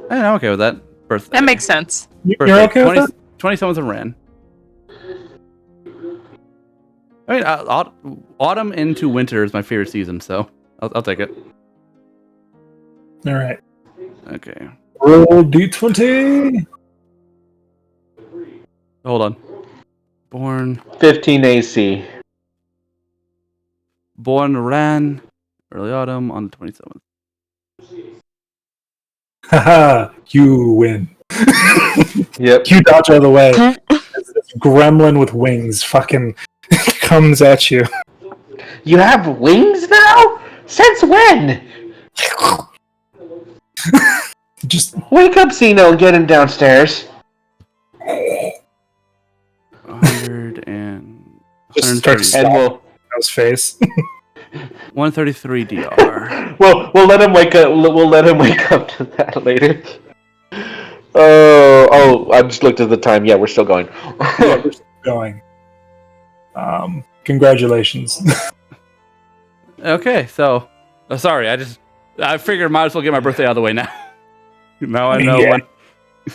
I'm okay with that. Birthday. That makes sense. You're okay with that? 27th of Ran. I mean, autumn into winter is my favorite season, so I'll take it. All right. Okay. Roll D20. Hold on. Born 15 AC. Born Ran, early autumn on the 27th. Haha, you win. Yep. You dodge out of the way. This gremlin with wings fucking comes at you. You have wings now? Since when? Just Wake up, Zeno, and get him downstairs. 100 and Just 130. start And we'll his face. 133 DR. we'll let him wake up. We'll let him wake up to that later. Oh! I just looked at the time. Yeah, we're still going. Yeah, we're still going. Congratulations. Okay, so sorry, I figured might as well get my birthday out of the way now. Now I know when.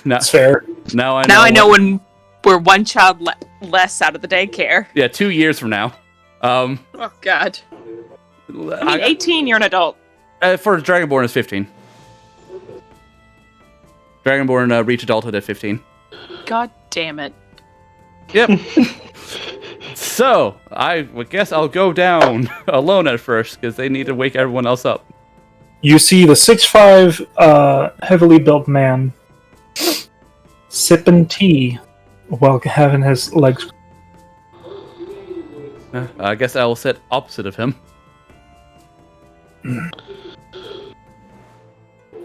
That's fair. Now I know. Now I know when we're one child less out of the daycare. Yeah, 2 years from now. Oh God. I mean, 18, you're an adult. For Dragonborn is 15. Dragonborn reach adulthood at 15. God damn it. Yep. So, I guess I'll go down alone at first, because they need to wake everyone else up. You see the 6'5", heavily built man sipping tea while having his legs. I guess I will sit opposite of him.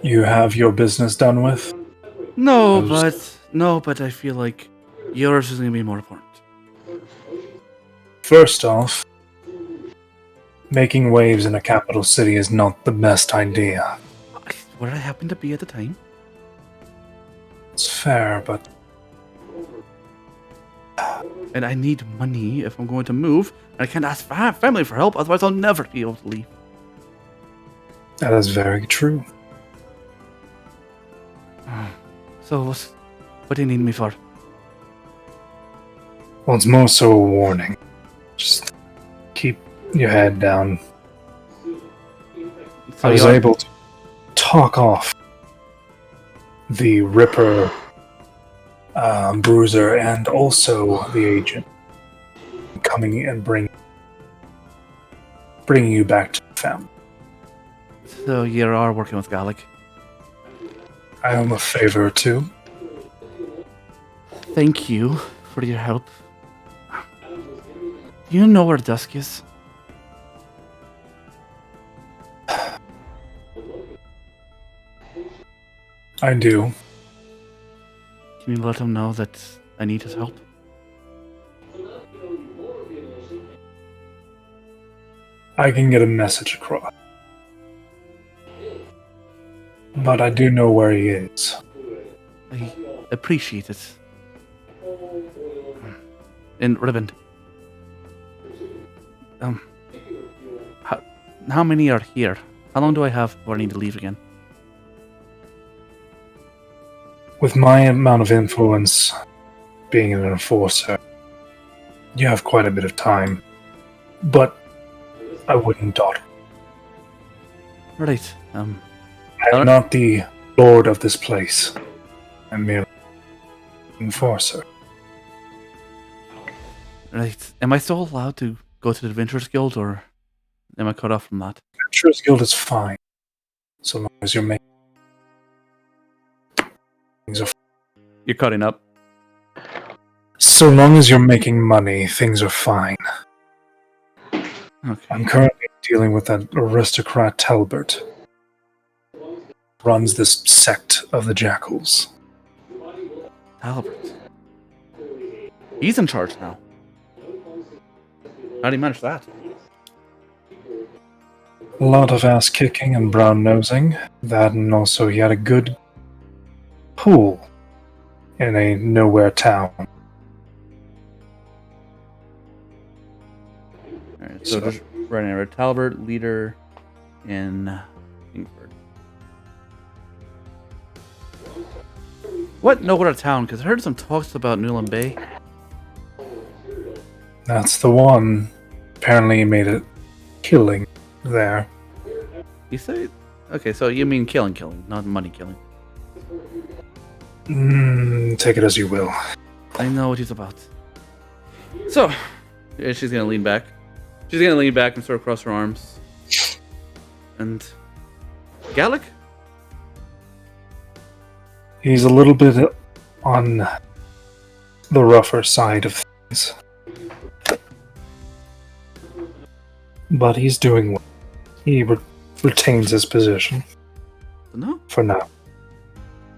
You have your business done with? No, but I feel like yours is going to be more important. First off, making waves in a capital city is not the best idea. Where I happen to be at the time. It's fair, but And I need money if I'm going to move. And I can't ask family for help, otherwise I'll never be able to leave. that is very true. So, what do you need me for? Well, it's more so a warning. Just keep your head down. So I was you're- able to talk off the Ripper, Bruiser, and also the agent coming and bringing you back to the family. So you are working with Gallic. I am a favor too. Thank you for your help. You know where Dusk is? I do. Can you let him know that I need his help. I can get a message across. But I do know where he is. I appreciate it. And Ribbon. How many are here? How long do I have before I need to leave again? With my amount of influence, being an enforcer, you have quite a bit of time. But I wouldn't dawdle. Right. I'm not the lord of this place. I'm merely an enforcer. Right. Am I still allowed to go to the Adventurers Guild, or am I cut off from that? Adventurers Guild is fine, so long as you're making things are. You're cutting up. So long as you're making money, things are fine. Okay. I'm currently dealing with that aristocrat Talbert. Runs this sect of the Jackals. Albert. He's in charge now. How do you manage that? A lot of ass kicking and brown nosing. That, and also he had a good pool in a nowhere town. Alright, so just running over Talbert, leader in Ingford. What nowhere town? Because I heard some talks about Newland Bay. That's the one. Apparently he made a killing there. You say? Okay, so you mean killing, not money killing. Take it as you will. I know what he's about. So, yeah, she's gonna lean back. She's gonna lean back and sort of cross her arms. And Gallic? He's a little bit on the rougher side of things. But he's doing well. He retains his position. No? For now.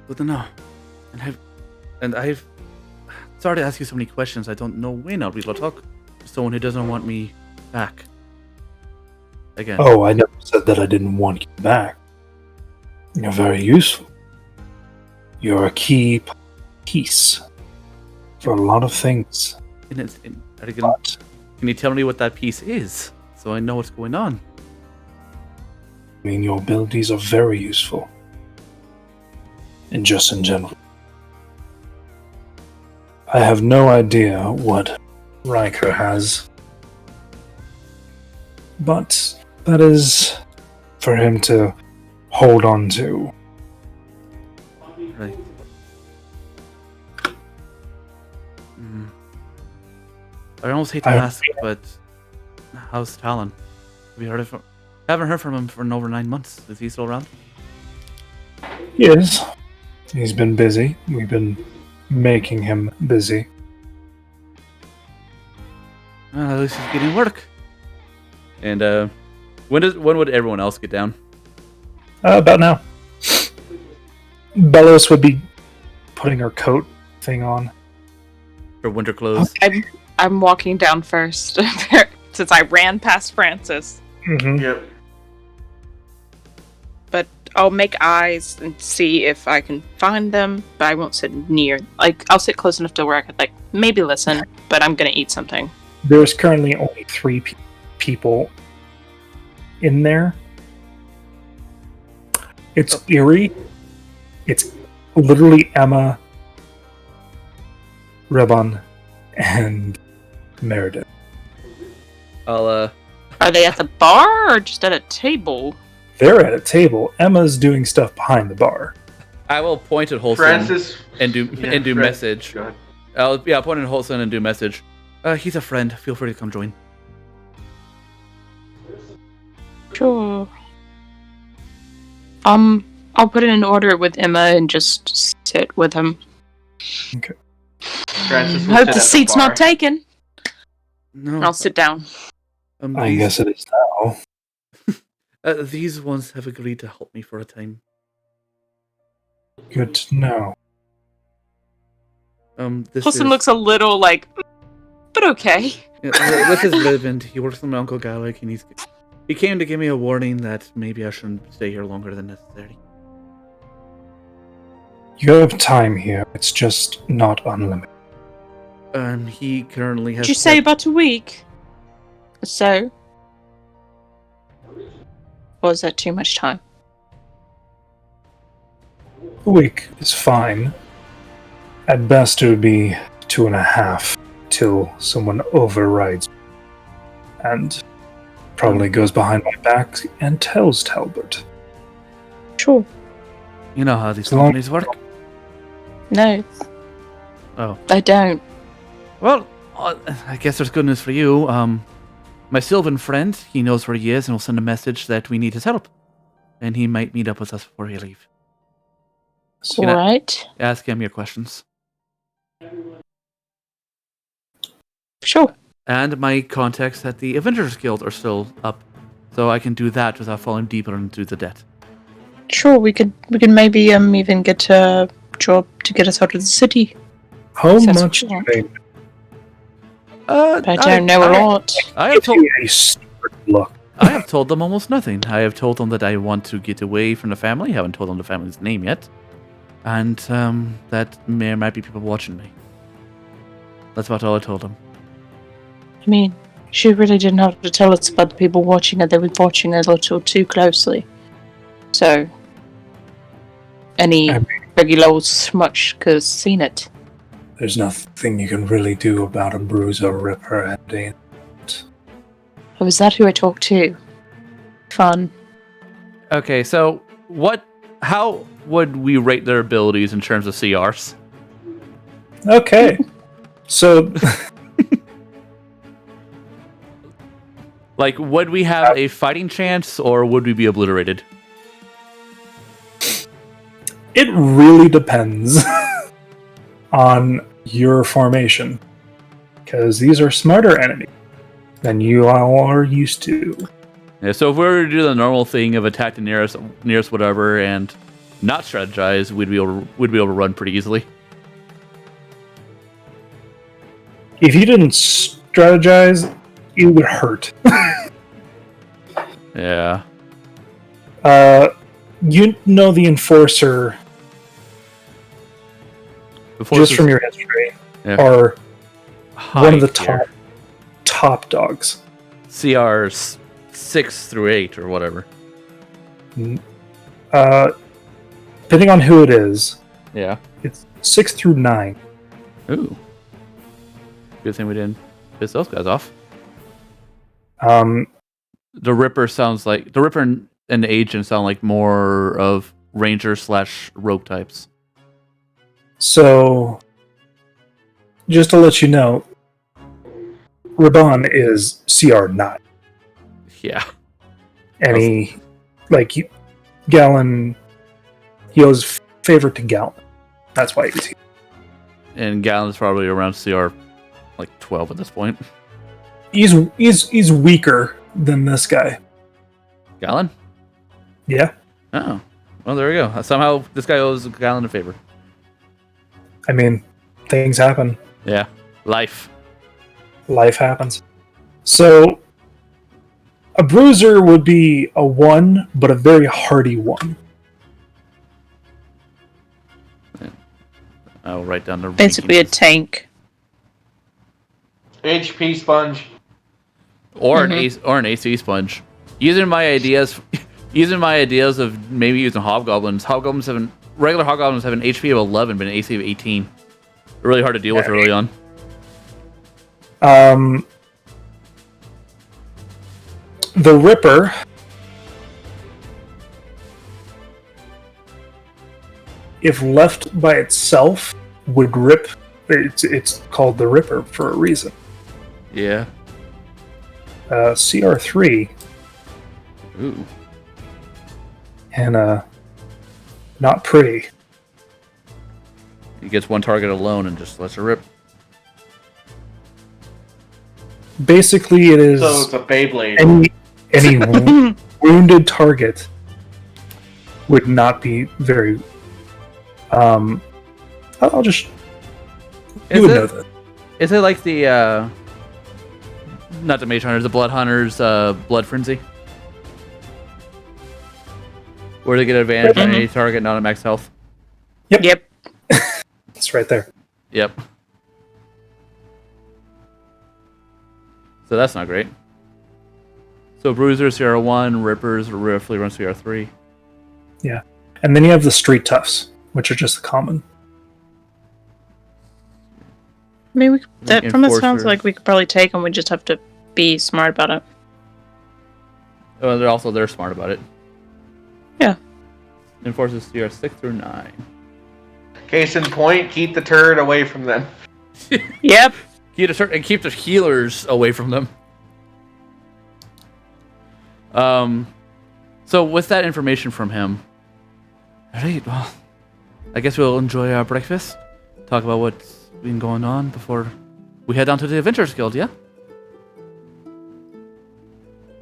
Good to know. And I've sorry to ask you so many questions. I don't know when I'll be able to talk to someone who doesn't want me back. Again. Oh, I never said that I didn't want you back. You're very useful. You're a key piece for a lot of things. Can you tell me what that piece is, so I know what's going on? I mean, your abilities are very useful. And just in general. I have no idea what Riker has. But that is for him to hold on to. Right. I almost hate to ask, but how's Talon? Have you heard of him? Haven't heard from him for over 9 months. Is he still around? He is. He's been busy. We've been making him busy. Well, at least he's getting work. And when would everyone else get down? About now. Bellows would be putting her coat thing on. Her winter clothes. I'm walking down first since I ran past Francis. Mm-hmm. Yep. But I'll make eyes and see if I can find them, but I won't sit near. Like, I'll sit close enough to where I could, like, maybe listen, but I'm gonna eat something. There's currently only 3 people in there. It's eerie. It's literally Emma, Rebon, and Meredith. I'll Are they at the bar or just at a table? They're at a table. Emma's doing stuff behind the bar. I will point at Holson Francis and do message. Go ahead. I'll point at Holson and do message. He's a friend. Feel free to come join. Sure. I'll put in an order with Emma and just sit with him. Okay. Francis will Hope sit the at seat's bar. not taken. No, I'll sit down. I guess it is now. These ones have agreed to help me for a time. Good to know. Wilson looks a little like, but okay. Yeah, this is Vivind. He works with my Uncle Gallic, and he came to give me a warning that maybe I shouldn't stay here longer than necessary. You have time here. It's just not unlimited. He currently has... Did you say about a week? So? Or is that too much time? A week is fine. At best, it would be 2.5 till someone overrides and probably goes behind my back and tells Talbot. Sure. You know how these companies work? No. Oh. I don't. Well, I guess there's good news for you. My Sylvan friend, he knows where he is and will send a message that we need his help. And he might meet up with us before he leaves. All right. Ask him your questions. Sure. And my contacts at the Avengers Guild are still up, so I can do that without falling deeper into the debt. Sure, we can maybe even get a job to get us out of the city. How much do they know? I don't know a lot. I have told a stupid look. I have told them almost nothing. I have told them that I want to get away from the family. I haven't told them the family's name yet. And that there might be people watching me. That's about all I told them. I mean, she really didn't have to tell us about the people watching her. They were watching a little too closely. So, any regular old smutch could have seen it. There's nothing you can really do about a bruiser, ripper, and Oh, is that who I talked to? Fun. Okay, so how would we rate their abilities in terms of CRs? Okay. So... Like, would we have a fighting chance, or would we be obliterated? It really depends on your formation. Because these are smarter enemies than you all are used to. Yeah, so if we were to do the normal thing of attack the nearest whatever and not strategize, we'd be able to run pretty easily. If you didn't strategize, it would hurt. Yeah. You know the Enforcer, just from your history, are one of the top dogs. CRs 6 through 8 or whatever. Depending on who it is, yeah, it's 6 through 9. Ooh. Good thing we didn't piss those guys off. The Ripper and the Agent sound like more of Ranger / Rogue types. So, just to let you know, Raban is CR9. Yeah. And Gallon, he owes favor to Gallon. That's why he's here. And Gallon's probably around CR 12 at this point. He's weaker than this guy. Gallon? Yeah. Oh. Well, there we go. Somehow this guy owes Gallon a favor. I mean, things happen. Yeah. Life happens. So, a bruiser would be a 1, but a very hardy 1. I'll write down the basically rankings. A tank. HP sponge. Or an AC sponge. Using my ideas of maybe using hobgoblins. Regular hobgoblins have an HP of 11, but an AC of 18. They're really hard to deal with early on. The Ripper, if left by itself, would rip. It's called the Ripper for a reason. Yeah. CR3. Ooh. And not pretty. He gets one target alone and just lets her rip. Basically, it is. So it's a Beyblade. Any wounded target would not be very. I'll just You would know that. Is it like the not the Mage Hunters, the Blood Hunters, Blood Frenzy? Where they get advantage on any target not at max health? Yep. It's right there. Yep. So that's not great. So Bruisers CR1, Rippers roughly run CR3. Yeah. And then you have the Street Toughs, which are just common. I mean, from the sounds Enforcers. like we could probably take them. We just have to be smart about it. Oh, they're smart about it. Yeah. Enforcers CR6 through 9. Case in point, keep the turd away from them. Yep. Keep the healers away from them. So with that information from him, alright, well, I guess we'll enjoy our breakfast. Talk about what's been going on before we head down to the Adventurers Guild, yeah?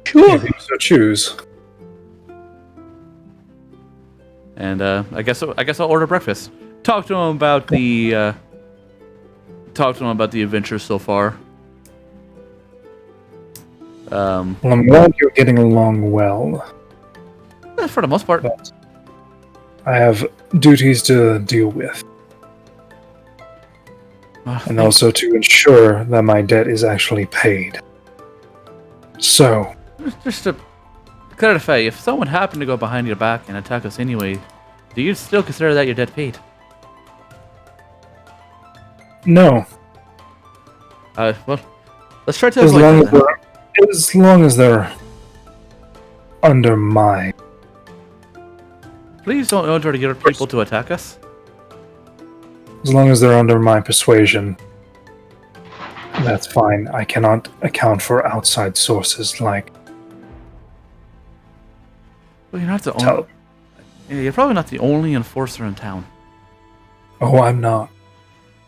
Sure. If you so choose. And I guess I'll order breakfast. Talk to him about the adventures so far. Well, I'm glad you're getting along well. For the most part. But I have duties to deal with. And also to ensure that my debt is actually paid. So, Just to clarify, if someone happened to go behind your back and attack us anyway, do you still consider that your debt paid? no. Well, let's try to As avoid long that as, then. as long as they're under my... Please don't try to get people to attack us. As long as they're under my persuasion, that's fine. I cannot account for outside sources like... Well, you're not the only. Tell- You're probably not the only enforcer in town. Oh, I'm not.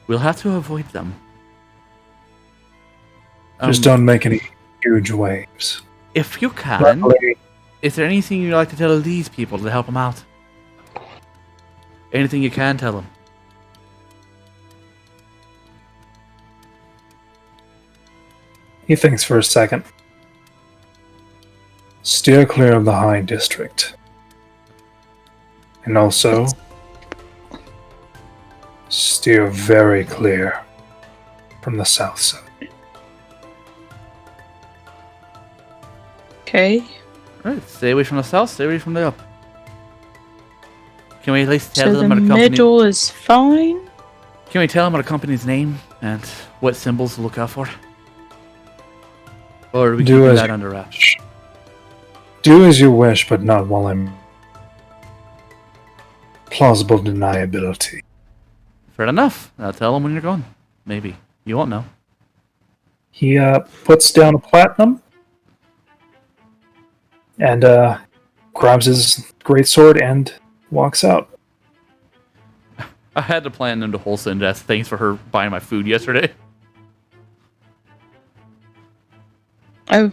We'll have to avoid them. Just don't make any huge waves. If you can, Luckily, is there anything you'd like to tell these people to help them out? Anything you can tell them? he thinks for a second. Steer clear of the High District. And also, steer very clear from the south side. Okay. Right, stay away from the south, stay away from the up. Can we at least tell So them the what a company? middle is fine. Can we tell them what a company's name and what symbols to look out for? Or are we Do keeping as that you under wraps? wish. Do as you wish, but not while I'm plausible deniability. Fair enough. I'll tell them when you're gone. Maybe. You won't know. He puts down a platinum and grabs his greatsword and walks out. I had to plan them to wholesale death. Thanks for her buying my food yesterday. Oh.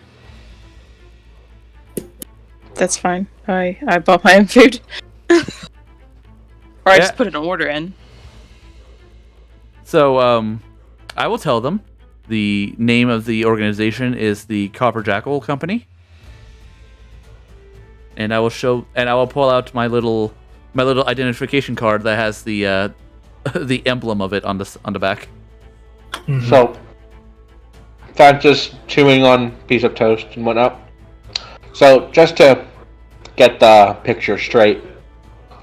That's fine. I bought my own food. Or I just put an order in. So, I will tell them the name of the organization is the Copper Jackal Company. And I will pull out my little identification card that has the the emblem of it on the back. Mm-hmm. So, not just chewing on a piece of toast and whatnot. So, just to get the picture straight,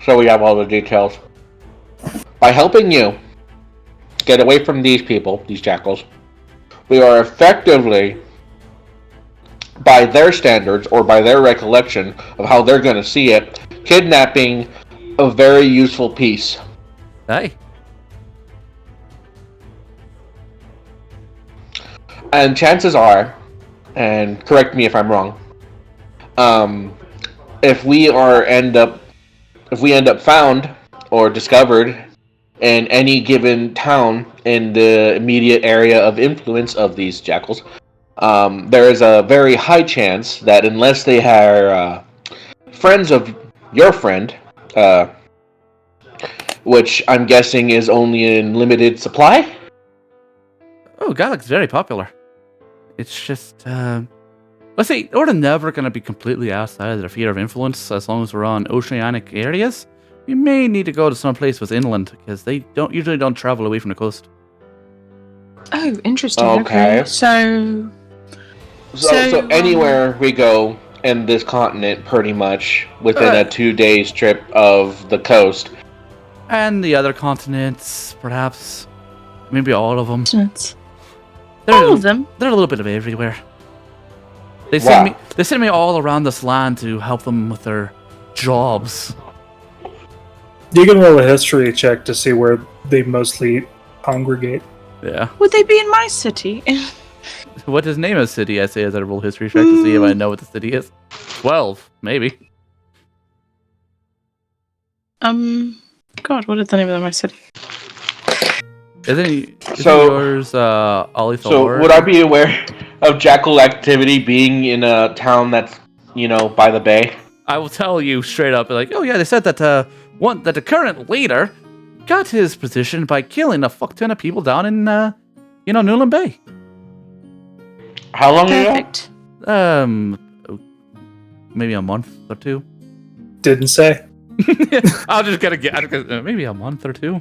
so we have all the details. By helping you get away from these people, these jackals, we are effectively, by their standards or by their recollection of how they're going to see it, kidnapping a very useful piece. Hey. And chances are, and correct me if I'm wrong, if we end up found or discovered in any given town in the immediate area of influence of these jackals, there is a very high chance that unless they are friends of your friend, which I'm guessing is only in limited supply, Oh, Galac's very popular. It's just, let's say, we're never going to be completely outside of their sphere of influence as long as we're on oceanic areas. We may need to go to some place with inland because they usually don't travel away from the coast. Oh, interesting. Okay. So anywhere we go in this continent, pretty much within a 2 days trip of the coast. And the other continents, perhaps. Maybe all of them. All of them? They're a little bit of everywhere. They send me all around this land to help them with their jobs. You can roll a history check to see where they mostly congregate. Yeah. Would they be in my city? What is name of city? I say as I roll history check to see if I know what the city is. 12, maybe. God, what is the name of my city? Isn't yours Ollie Thor? So would I be aware of jackal activity being in a town that's, by the bay? I will tell you straight up, like, oh yeah, they said that that the current leader got his position by killing a fuck ton of people down in Newland Bay. How long ago? Perfect. Maybe a month or two. Didn't say. I'll just gotta get maybe a month or two.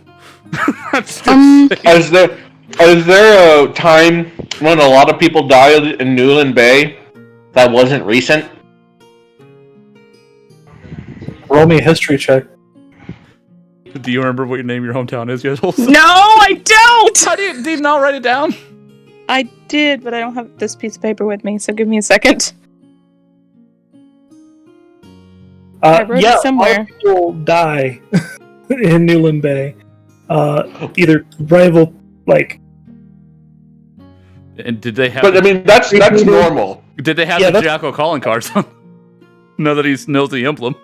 Is there a time when a lot of people died in Newland Bay that wasn't recent? Roll me a history check. Do you remember what your name of your hometown is, guys? No, I don't! How do you not write it down? I did, but I don't have this piece of paper with me, so give me a second. I wrote it somewhere. A lot of people die in Newland Bay. Either rival, And did they have? But I mean, that's normal. Did they have the Jacko calling cards? Now that he knows the emblem.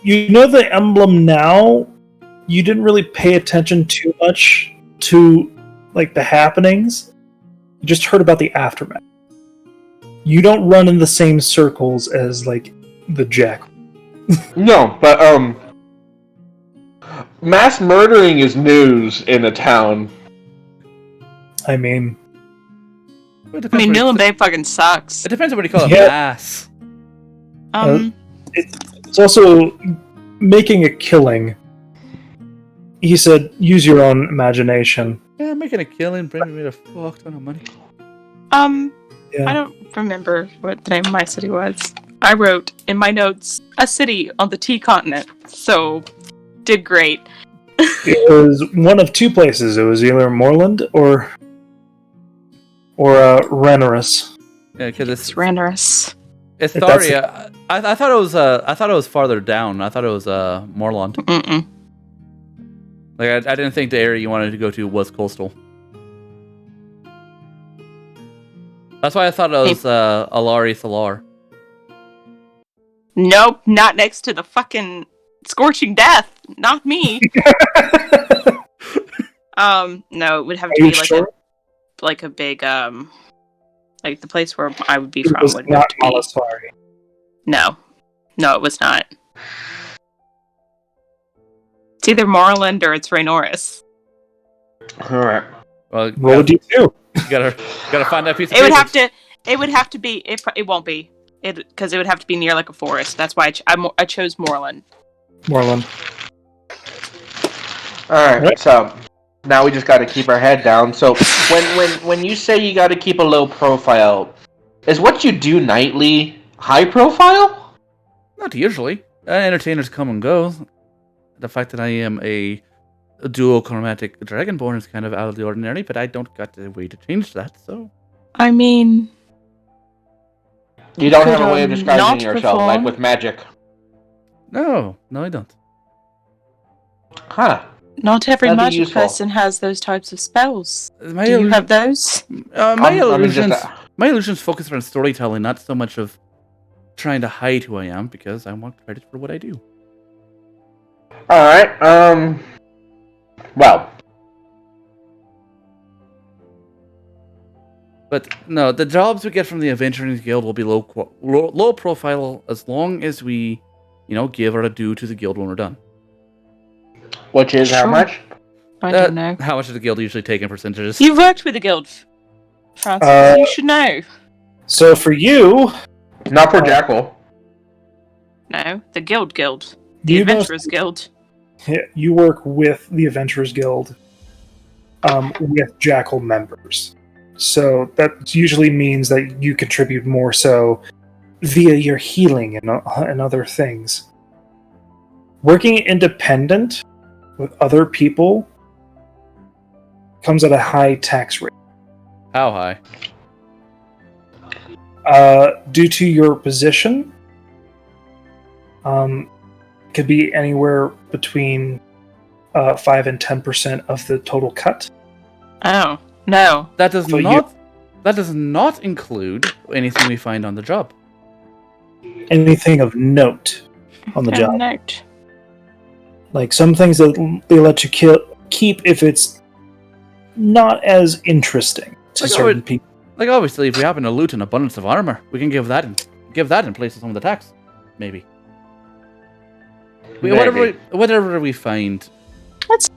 You know the emblem now. You didn't really pay attention too much to the happenings. You just heard about the aftermath. You don't run in the same circles as the Jackal. No, but mass murdering is news in a town. I mean, Newland Bay fucking sucks. It depends on what you call it. Mass. It's also making a killing. He said, "Use your own imagination." Yeah, making a killing, bringing me a fuck ton of money. I don't remember what the name of my city was. I wrote in my notes a city on the T continent, so did great. It was one of two places. It was either Moreland or Renorus. Yeah, because it's Renorus. It's Tharia. I thought it was farther down. I thought it was Moreland. Mm-mm. I didn't think the area you wanted to go to was coastal. That's why I thought it was Alari Thalar. Nope, not next to the fucking scorching death. Not me. No, it would have to be like a big like the place where I would be from would not be. Malasari. No, it was not. It's either Moreland or it's Raynoris. All right. Well, roll a d2. You gotta find that piece of paper. It would have to be. It won't be. Because it would have to be near a forest. That's why I chose Moreland. Moreland. All right. So now we just got to keep our head down. So when you say you got to keep a low profile, is what you do nightly high profile? Not usually. Entertainers come and go. The fact that I am a dual chromatic dragonborn is kind of out of the ordinary, but I don't got the way to change that. So I mean. You don't have a way of describing yourself, like with magic. No, I don't. Huh. Not every magic person has those types of spells. Do you have those? My illusions focus on storytelling, not so much of trying to hide who I am, because I want credit for what I do. Alright, well. But no, the jobs we get from the Adventurers Guild will be low profile as long as we, give our due to the guild when we're done. Which is how much? I don't know. How much does the guild usually take in percentages? You've worked with the guild, Francis. You should know. So for you... Not for Jackal. No, the guild. The Adventurers Guild. You work with the Adventurers Guild with Jackal members. So that usually means that you contribute more so via your healing and other things. Working independent with other people comes at a high tax rate. How high? Due to your position, could be anywhere between 5 and 10% of the total cut. Oh no, That does not include anything we find on the job. Anything of note on the job. Note. Like some things that they let you keep if it's not as interesting to certain people. Like obviously, if we happen to loot an abundance of armor, we can give that in place of some of the tax, maybe. Whatever we find. That's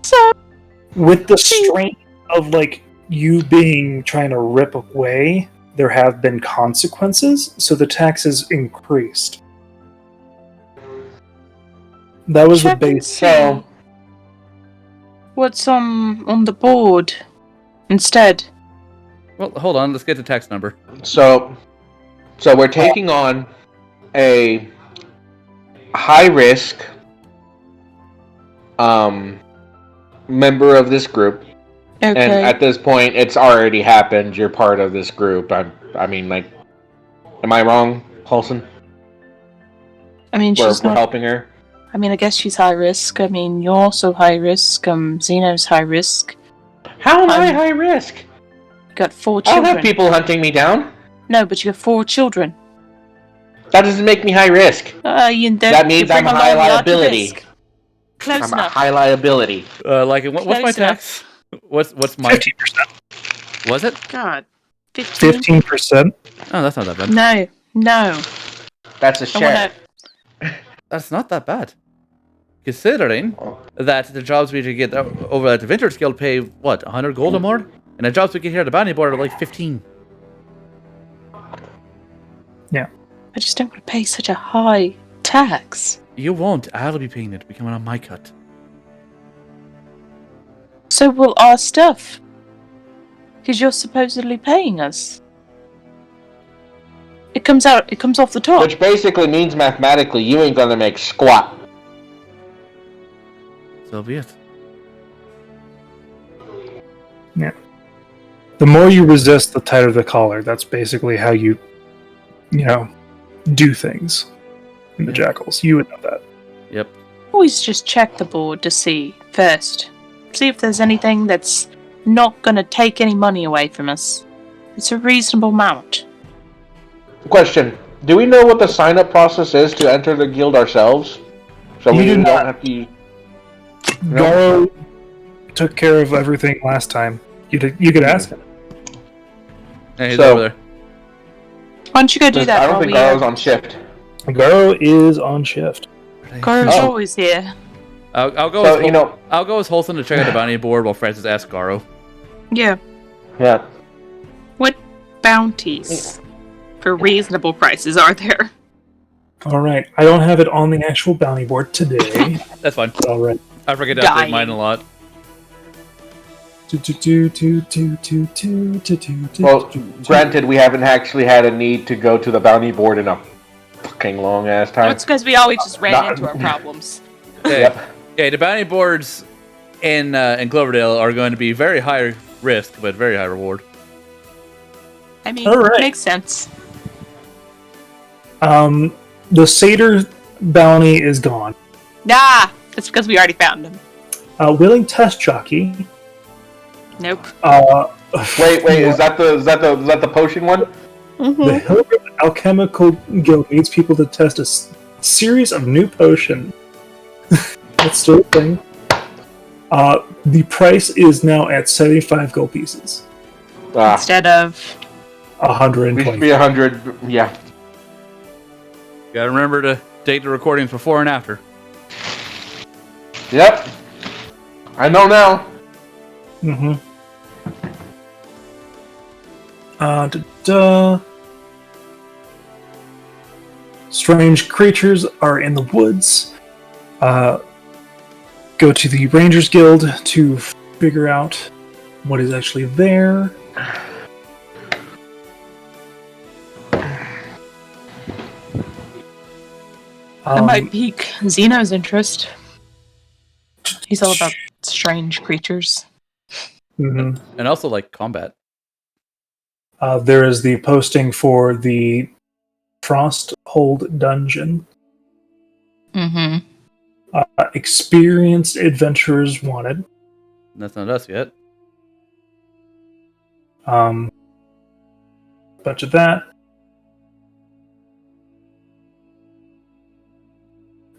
with the strength of like you trying to rip away, there have been consequences, so the taxes increased. That was the base. So, what's on the board instead? Well, hold on. Let's get the tax number. So we're taking on a high risk member of this group. Okay. And at this point, it's already happened. You're part of this group. I mean, like, am I wrong, Halson? I mean, we're helping her. I mean, I guess she's high risk. I mean, you're also high risk. Xeno's high risk. How am I high risk? You got 4 I children. don't have people hunting me down. No, but you have 4 children. That doesn't make me high risk. That means I'm a high liability. Close I'm enough. a high liability. What's my tax? What's my 50%? Was it? God, 15%. Oh, that's not that bad. No. That's a share. That's not that bad. Considering that the jobs we get over at the Adventurers Guild pay, 100 gold or more? And the jobs we get here at the bounty board are like 15. Yeah. I just don't want to pay such a high tax. You won't. I'll be paying it. It'll be coming on my cut. So will our stuff. Because you're supposedly paying us. It comes off the top. Which basically means mathematically you ain't gonna make squat. So be it. Yeah. The more you resist, the tighter the collar. That's basically how you do things in the Jackals. You would know that. Yep. Always just check the board to see first. See if there's anything that's not going to take any money away from us. It's a reasonable amount. Question. Do we know what the sign-up process is to enter the guild ourselves? So we don't have to use... Garo took care of everything last time. You could ask him. Hey, he's over there. Why don't you go do that? I don't think Garo's on shift. Garo is on shift. Garo's always here. I'll go. I'll go as Holson to check out the bounty board while Francis asks Garo. Yeah. Yeah. What bounties for reasonable prices are there? All right. I don't have it on the actual bounty board today. That's fine. All right. I forget to update mine a lot. Well, granted, we haven't actually had a need to go to the bounty board in a fucking long ass time. It's because we always just ran into our problems. Yep. Okay, the bounty boards in Cloverdale are going to be very high risk, but very high reward. I mean, it makes sense. The Satyr bounty is gone. Nah, that's because we already found him. Willing test jockey. Nope. Wait, is that the potion one? Mm-hmm. The Hilbert Alchemical Guild needs people to test a series of new potions. That's still a thing. The price is now at 75 gold pieces. Instead of 120. It should be 100, yeah. Gotta remember to date the recordings before and after. Yep. I know now. Mm-hmm. Strange creatures are in the woods. Go to the Rangers Guild to figure out what is actually there. That might pique Zeno's interest. He's all about strange creatures. Mm-hmm. And also, like, combat. There is the posting for the Frosthold Dungeon. Mm-hmm. Experienced adventurers wanted. That's not us yet. Bunch of that.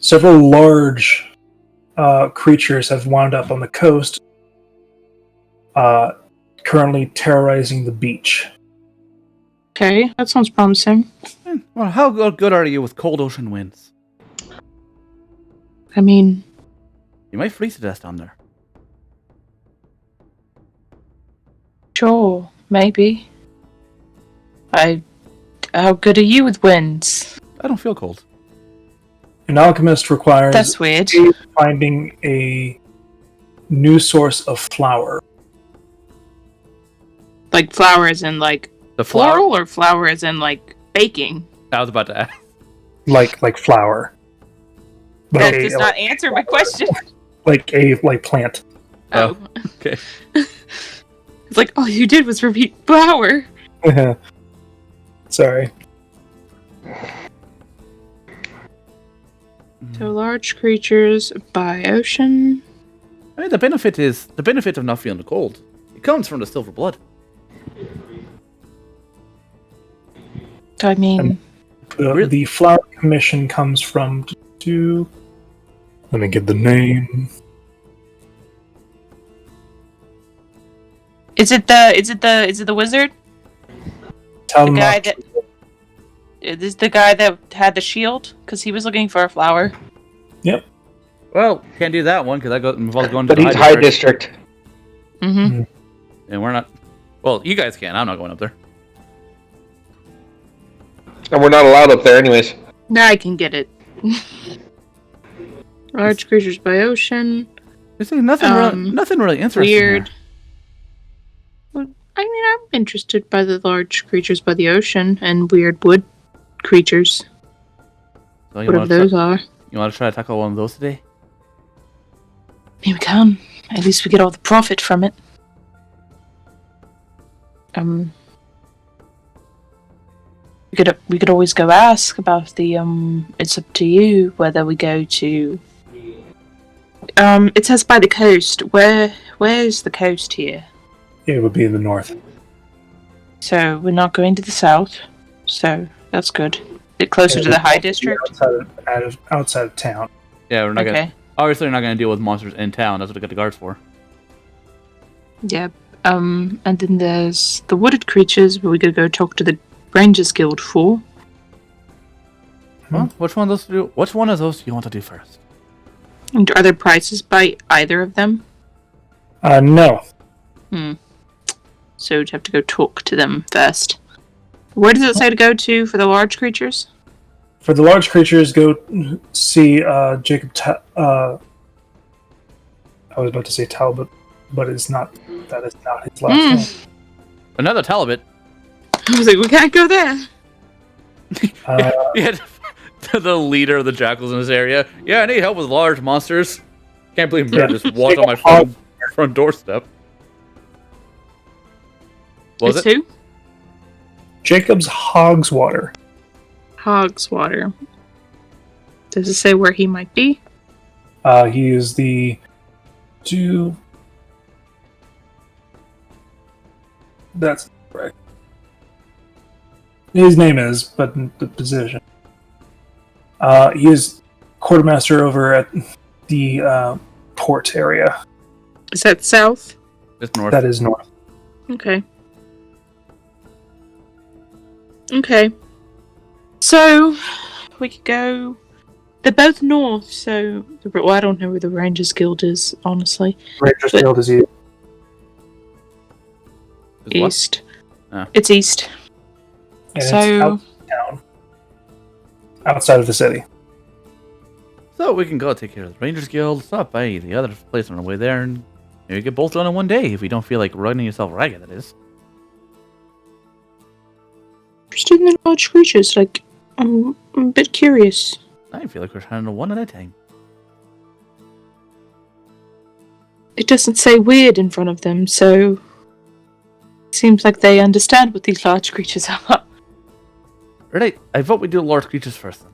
Several large creatures have wound up on the coast, currently terrorizing the beach. Okay, that sounds promising. Well, how good are you with cold ocean winds? I mean, You might freeze to death down there. sure, maybe. How good are you with winds? I don't feel cold. An alchemist requires That's weird. finding a new source of flour. Like flour as in like The flour? floral, or flour as in like baking? I was about to ask. Like flour. That does not answer my question. Like plant. Oh. Okay. It's like all you did was repeat flour. Sorry. So large creatures by ocean. I mean, the benefit of not feeling the cold. It comes from the silver blood. I mean, The flower commission comes from let me get the name. is it the wizard? The guy that is the guy that had the shield, because he was looking for a flower. Yep. Well, can't do that one because that involves going to But the he's high district. Mm-hmm. And we're not. Well, you guys can. I'm not going up there. And we're not allowed up there anyways. Now I can get it. Large creatures by ocean. You see, nothing really interesting. Weird. Here. Well, I mean, I'm interested by the large creatures by the ocean and weird wood creatures. So Whatever those are. You want to try to tackle one of those today? Maybe we can. At least we get all the profit from it. We could always go ask about the it's up to you whether we go to it says by the coast. Where's the coast here? It would be in the north. So we're not going to the south. So that's good. Bit closer to the high district. Outside of town. Yeah, we're not Okay. gonna. Obviously, we're not gonna deal with monsters in town. That's what I got the guards for. Yeah. And then there's the wooded creatures, but we could go talk to the Rangers Guild for. Well, which one of those do you want to do first? And are there prices by either of them? No. So we'd have to go talk to them first. Where does it say to go to for the large creatures? For the large creatures, go see Jacob. I was about to say Talbot, but it's not. That is not his last name. Another Talbot. I was like, we can't go there. Yeah, the leader of the jackals in this area. Yeah, I need help with large monsters. Can't believe Brad just walked on my front doorstep. What was It's it? who? Jacob's Hogswater. Hogswater. Does it say where he might be? He is the That's correct. His name is, but the position. He is quartermaster over at the port area. Is that south? It's north. That is north. Okay. Okay. So, we could go... They're both north, so... Well, I don't know where the Rangers Guild is, honestly. Rangers But- Guild is east. East. Oh. It's east. And So it's out of town, outside of the city. So we can go take care of the Rangers Guild, stop by the other place on our way there, and maybe get both done in one day if we don't feel like running yourself ragged, that is. just in the large creatures, like I'm a bit curious. I feel like we're handling one at a time. It doesn't say weird in front of them, so it seems like they understand what these large creatures are. Right, I vote we do the large creatures first then.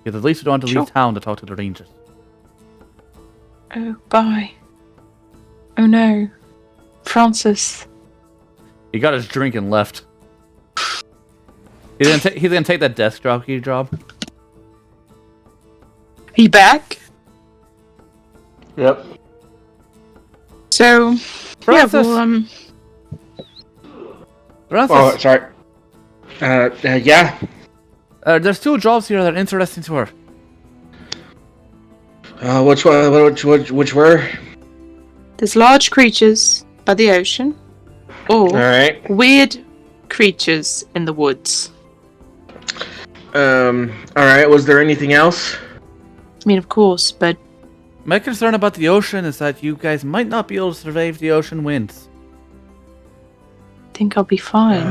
Because at least we don't have to leave town to talk to the Rangers. Oh, bye. Oh no. Francis. He got his drink and left. He's gonna take that desk jockey job. Are you back? Yep. So, Francis. yeah, well, Francis, Oh, sorry. Yeah. there's 2 jobs here that are interesting to her. Which one? Which were? there's large creatures by the ocean, or All right. weird creatures in the woods. All right. Was there anything else? I mean, of course, but My concern about the ocean is that you guys might not be able to survive the ocean winds. I think I'll be fine.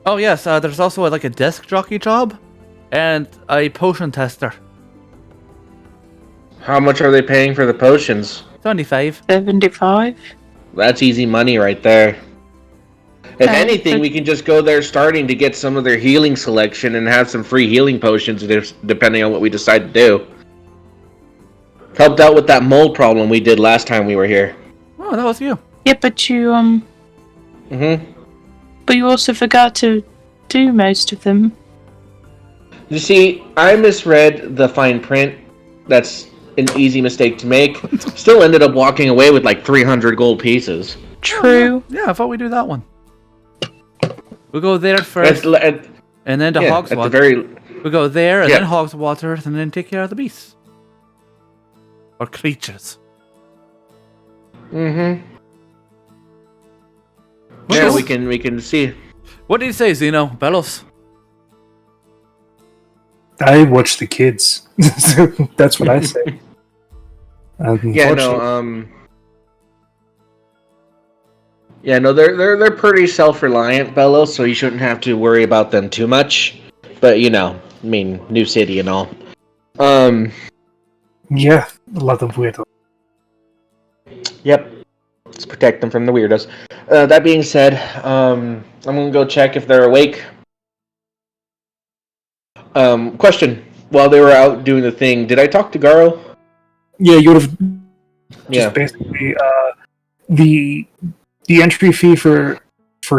Oh yes, there's also like a desk jockey job, and a potion tester. How much are they paying for the potions? 25. 75? That's easy money right there. If Okay, anything, but- we can just go there starting to get some of their healing selection and have some free healing potions depending on what we decide to do. Helped out with that mold problem we did last time we were here. Oh, that was you. Yeah, but you, Mm-hmm. but you also forgot to do most of them. You see, I misread the fine print. That's an easy mistake to make. Still ended up walking away with like 300 gold pieces. True. Yeah, I thought we'd do that one. We'll go there first, At and then to the Hogswater. very... We'll go there, and Yeah. then Hogswater, and then take care of the beasts. Or creatures. Mm-hmm. What Yeah, is- we can see. What did you say, Zeno? Bellows? I watch the kids. That's what I say. Yeah, no, Yeah, no, they're pretty self-reliant, Bello, so you shouldn't have to worry about them too much. But you know, I mean, new city and all. Yeah, a lot of weird. Yep. Let's protect them from the weirdos. That being said, I'm gonna go check if they're awake. Question: while they were out doing the thing, did I talk to Garo? Yeah, you would have Yeah. just basically the entry fee for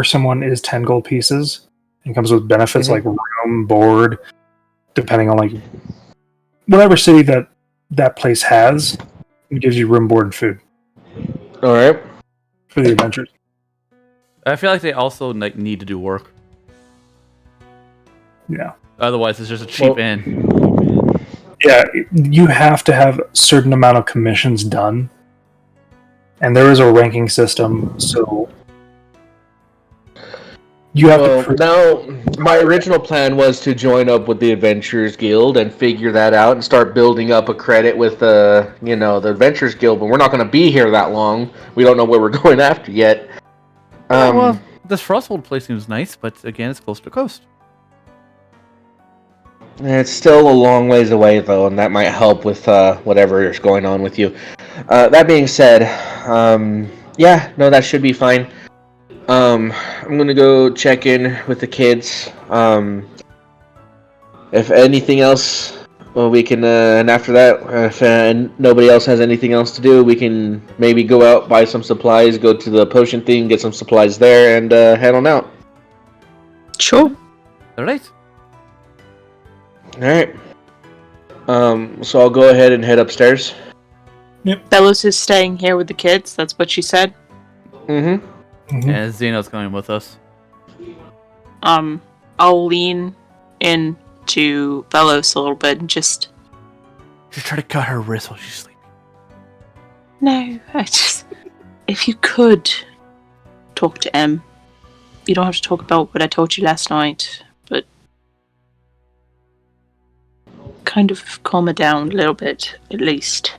someone is 10 gold pieces. It comes with benefits like room, board, depending on like whatever city that place has. It gives you room, board, and food All right. for the adventures. I feel like they also like need to do work. Yeah. Otherwise, it's just a cheap Well- inn. Yeah, you have to have a certain amount of commissions done. And there is a ranking system, so you have Well, to now my original plan was to join up with the Adventurers Guild and figure that out and start building up a credit with the Adventurers Guild. But we're not going to be here that long. We don't know where we're going after yet. Well, this Frosthold place seems nice, but again, it's close to the coast. It's still a long ways away, though, and that might help with whatever is going on with you. That being said, yeah, no, that should be fine. I'm gonna go check in with the kids. If anything else, well, we can, and after that, if nobody else has anything else to do, we can maybe go out, buy some supplies, go to the potion thing, get some supplies there, and head on out. Sure. All right. Alright. So I'll go ahead and head upstairs. Bellows is staying here with the kids. That's what she said. Mm-hmm. And Zeno's coming with us. I'll lean into Bellows a little bit and just... Just try to cut her wrist while she's sleeping. No, I just... if you could talk to M, you don't have to talk about what I told you last night, but kind of calm her down a little bit, at least.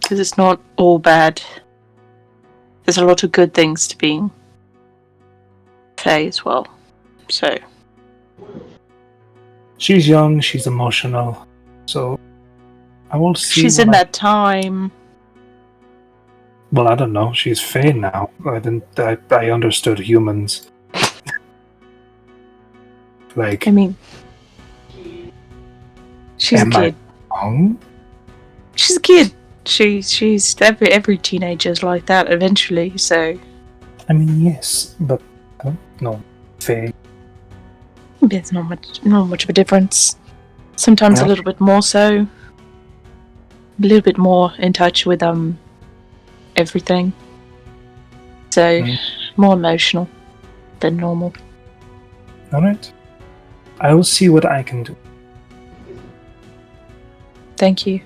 Because it's not all bad. There's a lot of good things to being Fae as well. So. She's young, she's emotional, so I will see. She's in that time. Well, I don't know. She's Fae now. I understood humans. Like. I mean, she's a kid. Wrong? She's a kid. She's every teenager's like that eventually. So. I mean, yes, but I don't know. Fae. There's not much of a difference. Sometimes a little bit more so. A little bit more in touch with everything. So more emotional than normal. Alright. I will see what I can do. Thank you.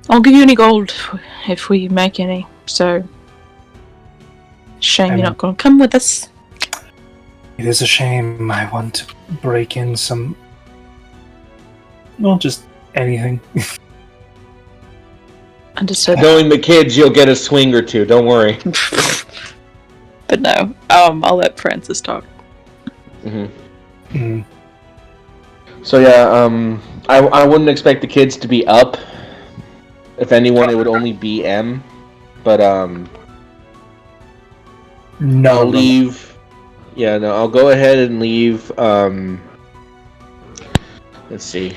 I'll give you any gold if we make any. So shame you're not going to come with us. It is a shame. I want to break in some. Well, just anything. Understood. Knowing the kids, you'll get a swing or two. Don't worry. But no, I'll let Francis talk. So yeah, I wouldn't expect the kids to be up. If anyone, it would only be M. But No, I'll leave. Yeah, no, I'll go ahead and leave. Let's see.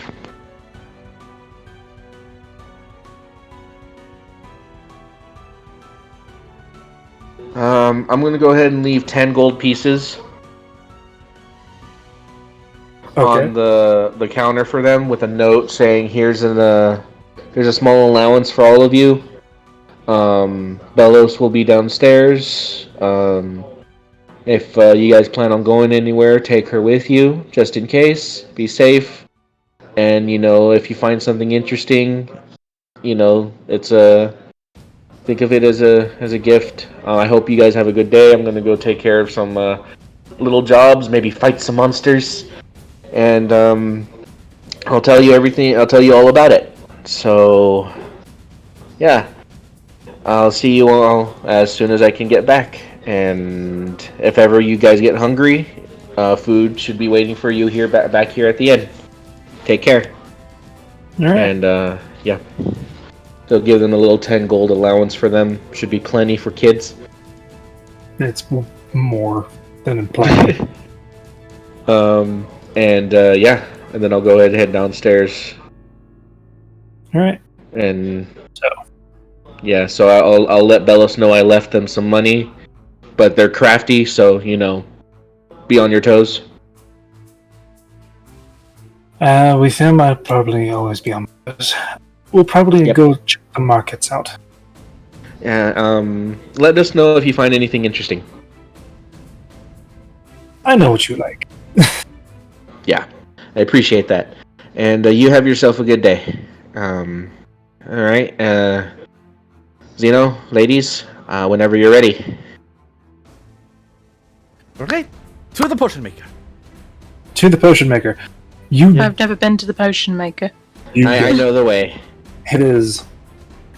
I'm gonna go ahead and leave 10 gold pieces on the counter for them with a note saying, "Here's a small allowance for all of you. Belos will be downstairs. If you guys plan on going anywhere, take her with you, just in case. Be safe. And, if you find something interesting, it's think of it as a gift. I hope you guys have a good day. I'm going to go take care of some little jobs, maybe fight some monsters. And I'll tell you everything. I'll tell you all about it. So, yeah. I'll see you all as soon as I can get back. And if ever you guys get hungry, food should be waiting for you here back here at the inn. Take care." All right. And yeah, so give them a little 10 gold allowance for them. Should be plenty for kids. It's more than plenty. And yeah, and then I'll go ahead and head downstairs. All right. And yeah, so I'll let Belos know I left them some money. But they're crafty, so, be on your toes. With him, I'd probably always be on my toes. We'll probably go check the markets out. Yeah, let us know if you find anything interesting. I know what you like. Yeah, I appreciate that. And you have yourself a good day. Alright, Zeno, ladies, whenever you're ready. Okay, to the potion maker. To the potion maker. I've never been to the potion maker. I know the way. It is,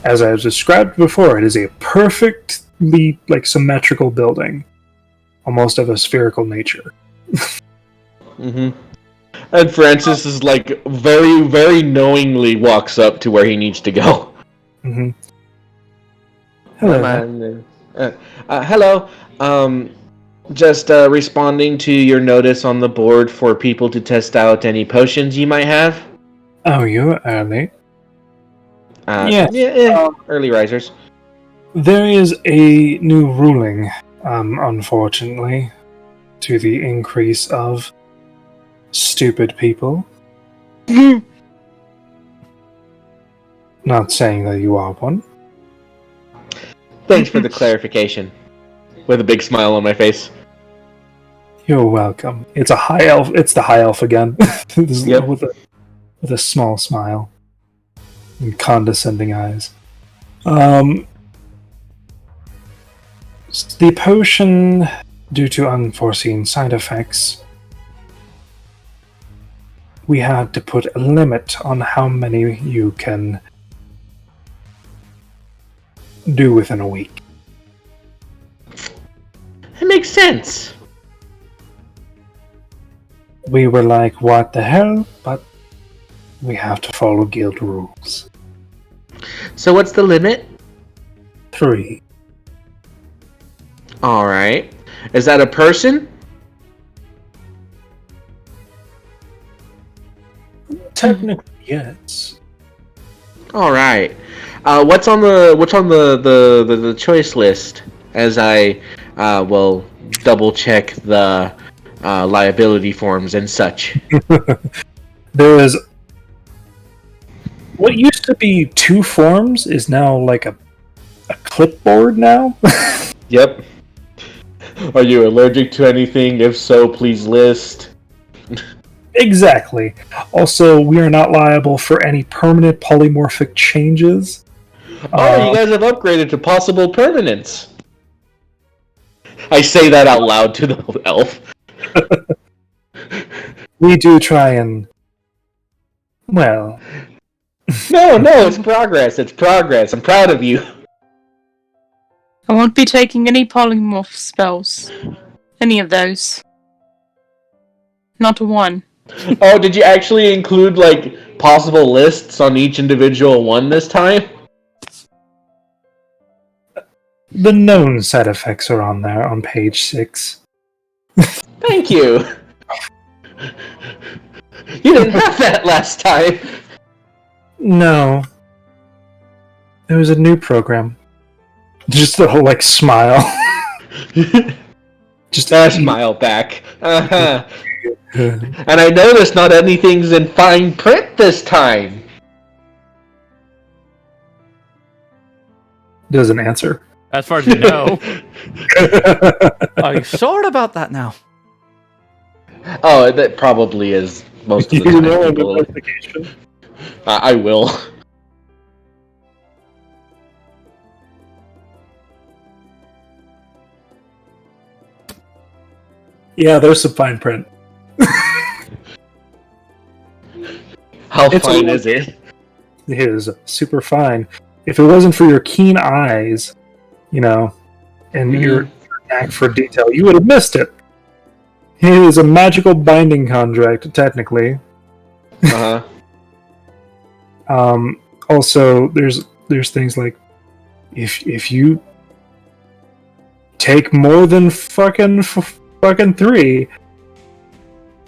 as I've described before, it is a perfectly symmetrical building, almost of a spherical nature. And Francis is very, very knowingly walks up to where he needs to go. Hello. Hello. Just responding to your notice on the board for people to test out any potions you might have. Oh, you're early. Early risers. There is a new ruling, unfortunately, to the increase of stupid people. Not saying that you are one. Thanks for the clarification. With a big smile on my face. You're welcome. It's a high elf. It's the high elf again. Yep. With a small smile and condescending eyes. The potion, due to unforeseen side effects, we had to put a limit on how many you can do within a week. It makes sense. We were like, what the hell? But we have to follow guild rules. So what's the limit? 3. Alright. Is that a person? Technically, yes. Alright. What's on the choice list? As I will double check the liability forms and such. There is what used to be 2 forms is now like a clipboard now. Yep. Are you allergic to anything? If so, please list. Exactly. Also, we are not liable for any permanent polymorphic changes. Oh, you guys have upgraded to possible permanence. I say that out loud to the elf. We do try and... Well... No, it's progress. It's progress. I'm proud of you. I won't be taking any polymorph spells. Any of those. Not a one. Oh, did you actually include, like, possible lists on each individual one this time? The known side effects are on there on page 6. Thank you. You didn't have that last time. No. It was a new program. Just the whole, like, smile. Just a smile back. Uh-huh. And I noticed not anything's in fine print this time. Doesn't answer. As far as you know. Are you sure about that now? Oh, that probably is most of the time. Notification. I will. Yeah, there's some fine print. How fine is it? It is super fine. If it wasn't for your keen eyes, you know, and your knack for detail, you would have missed it. It is a magical binding contract, technically. Uh-huh. Also, there's things like if you take more than fucking 3,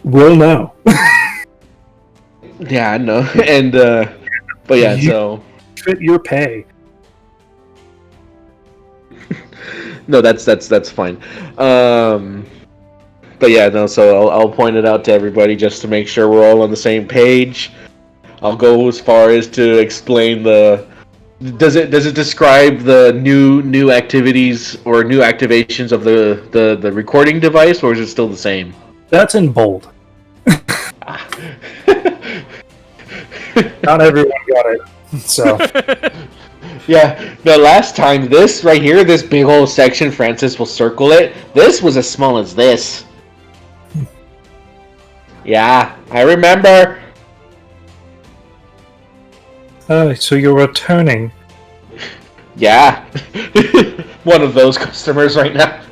we'll know. Yeah, I know. And but yeah, so fit your pay. No, that's fine. But yeah, no. So I'll point it out to everybody just to make sure we're all on the same page. I'll go as far as to explain the. Does it describe the new activities or new activations of the recording device, or is it still the same? That's in bold. Not everyone got it. So yeah, the last time this right here, this big whole section, Francis will circle it. This was as small as this. Yeah, I remember. Oh, so you're returning. Yeah. One of those customers right now.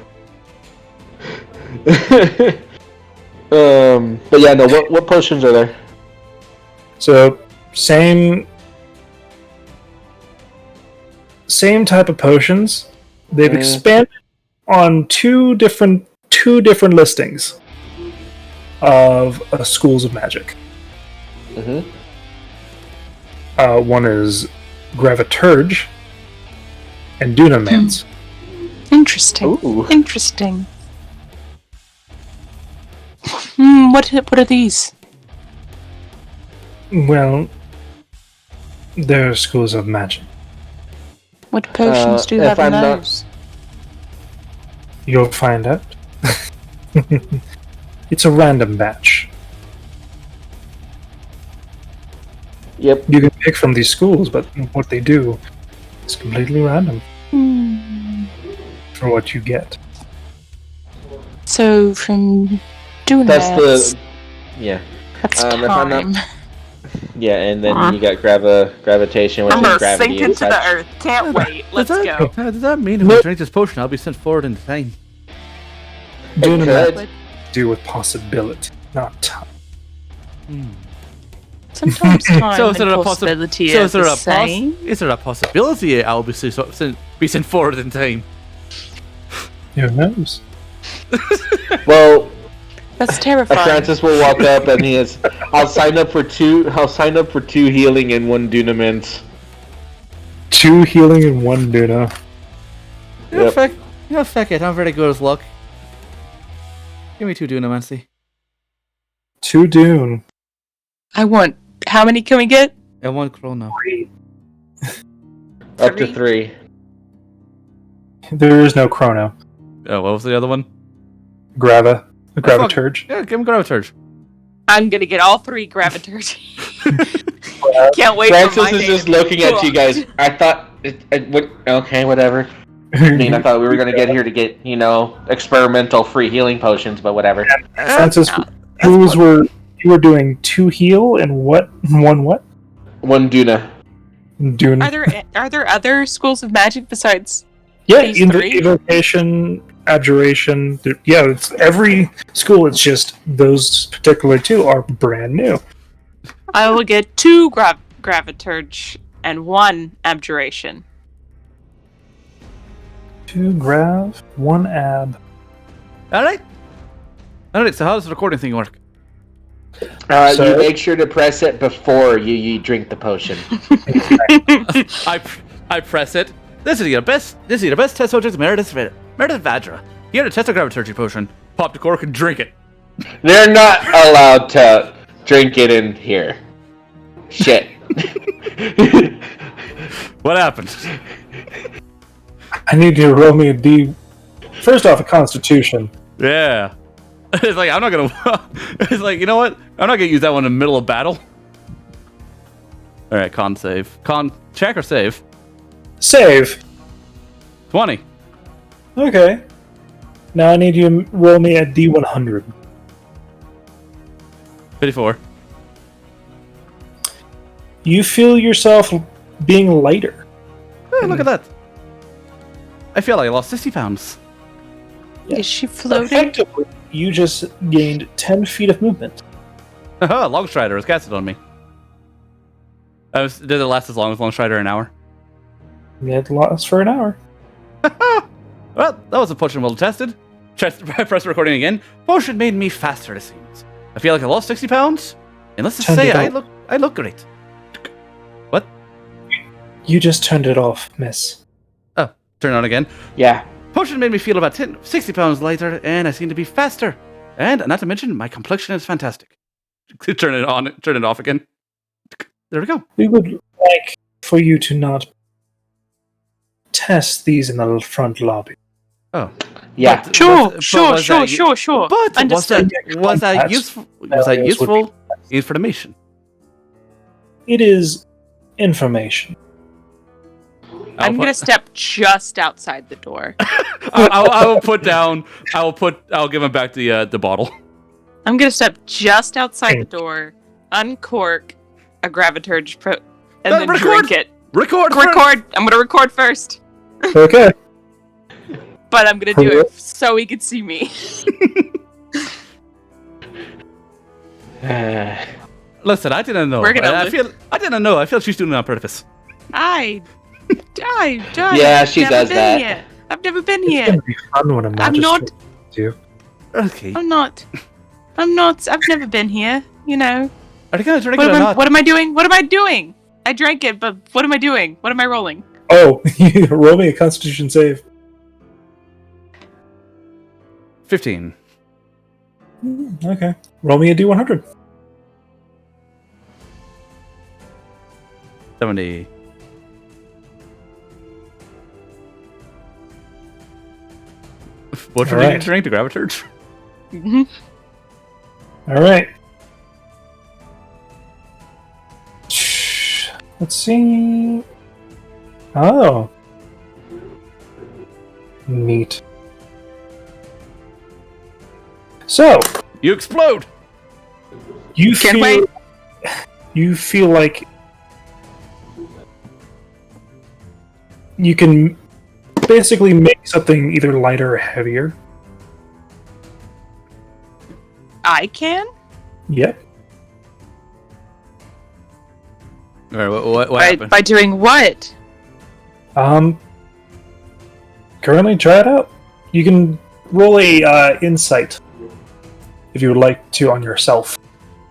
But yeah, no, what potions are there? So, same type of potions. They've expanded on two different listings of schools of magic. Mm-hmm. One is Graviturge and Dunamance. Interesting. Ooh. Interesting. What are these? Well, they're schools of magic. What potions do you if have in I'm not- those? You'll find out. It's a random batch. Yep. You can pick from these schools, but what they do It's completely random for what you get. So from doing That's yeah. That's If I'm time. not, yeah, and then you got gravitation, which I'm is gonna gravity sink and into the such. earth. Can't wait. Let's go. Does that mean if I drink this potion, I'll be sent forward in time? Could. Do with possibility, not time. Sometimes time So is and there a possibility so is the same. is there a possibility I'll be sent forward in time? Who knows? Well, That's terrifying. Francis will walk up and he is. I'll sign up for two. I'll sign up for 2 healing and 1 dunaments. 2 healing and 1 Duna. Fuck it. I'm very good with luck. Give me 2 Dunamancy. 2 Dune. I want. How many can we get? And 1 Chrono. Up to 3. There is no Chrono. Oh, what was the other one? Graviturge. Yeah, give him Graviturge. I'm gonna get all 3 graviturge. Can't wait. Francis for my is day just to be looking at you cooked. guys. I thought. Okay, whatever. I mean, I thought we were gonna get here to get experimental free healing potions, but whatever. Francis, you were doing 2 heal and what? 1 what? 1 Duna. Dune. Are there other schools of magic besides? Yeah, these in the 3? evocation, adjuration. Yeah, it's every school. It's just those particular 2 are brand new. I will get 2 graviturge and 1 abjuration. 2 grav, 1 ab. Alright, so how does the recording thing work? You make sure to press it before you drink the potion. I press it. This is your best test subject, Meredith Vadra. Here to test a graviturgy potion. Pop the cork and drink it. They're not allowed to drink it in here. Shit. What happened? I need you to roll me a D. First off, a Constitution. Yeah. It's like, I'm not gonna... It's like, you know what? I'm not gonna use that one in the middle of battle. Alright, con save. Con check or save? Save. 20. Okay. Now I need you to roll me a D100. 54. You feel yourself being lighter. Hey, look at that. I feel like I lost 60 pounds. Is she floating? Effectively, you just gained 10 feet of movement. Haha, Longstrider was casted on me. Did it last as long as Longstrider an hour? You had lost for an hour. Well, that was a potion well tested. Press recording again. Potion made me faster, it seems. I feel like I lost 60 pounds. And let's just say I look great. What? You just turned it off, miss. Oh, turn it on again. Yeah. Potion made me feel about 60 pounds lighter, and I seem to be faster. And not to mention, my complexion is fantastic. Turn it on, turn it off again. There we go. We would like for you to not test these in the front lobby. Oh. Yeah. But Sure. But Understood. was that useful information? It is information. I'm gonna step just outside the door. I'll give him back the bottle. I'm gonna step just outside the door, uncork a graviturge and then drink it. Record. I'm gonna record first. Okay. But I'm gonna do it so he can see me. Listen, I didn't know. I didn't know. I feel she's doing it on purpose. I. Yeah, she does that. Here. I've never been It's here. gonna be fun when I'm not. Okay. I'm not. I've never been here. You know. Are you gonna drink it or not? What am I doing? I drank it, but what am I doing? What am I rolling? Oh, roll me a Constitution save. 15. Okay. Roll me a D100. 70. What did you drink? The Graviturge? Mm-hmm. All right. Let's see. Oh. Neat. So, You explode! you Can't feel wait. you feel like you can basically make something either lighter or heavier. I can? Yep. Alright, what happened? By doing what? Currently, try it out. You can roll a insight if you would like to on yourself.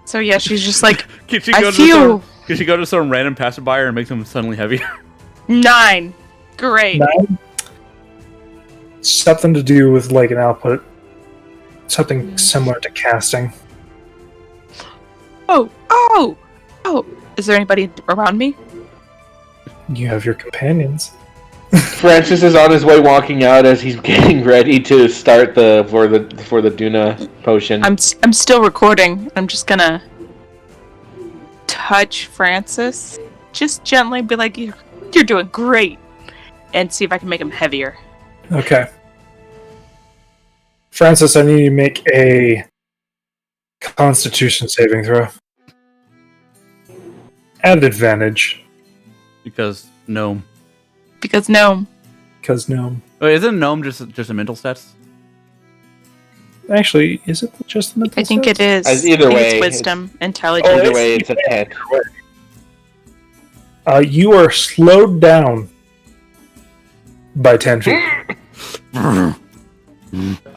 So yeah, she's just like, Can she I feel go to some random passerby and make them suddenly heavier? 9. Great. 9. Something to do with like an output. Something similar to casting. Oh! Is there anybody around me? You have your companions. Francis is on his way walking out as he's getting ready to start for the Duna potion. I'm still recording. I'm just gonna touch Francis, just gently be like, "You're doing great," and see if I can make him heavier. Okay. Francis, I need you to make a Constitution saving throw. At advantage. Because gnome. Because gnome. Because gnome. Wait, isn't gnome just a mental stats? Actually, is it just the mental I think stats? it is. Either I think way, it's wisdom, intelligence. Either way, it's a 10. You are slowed down by 10 feet.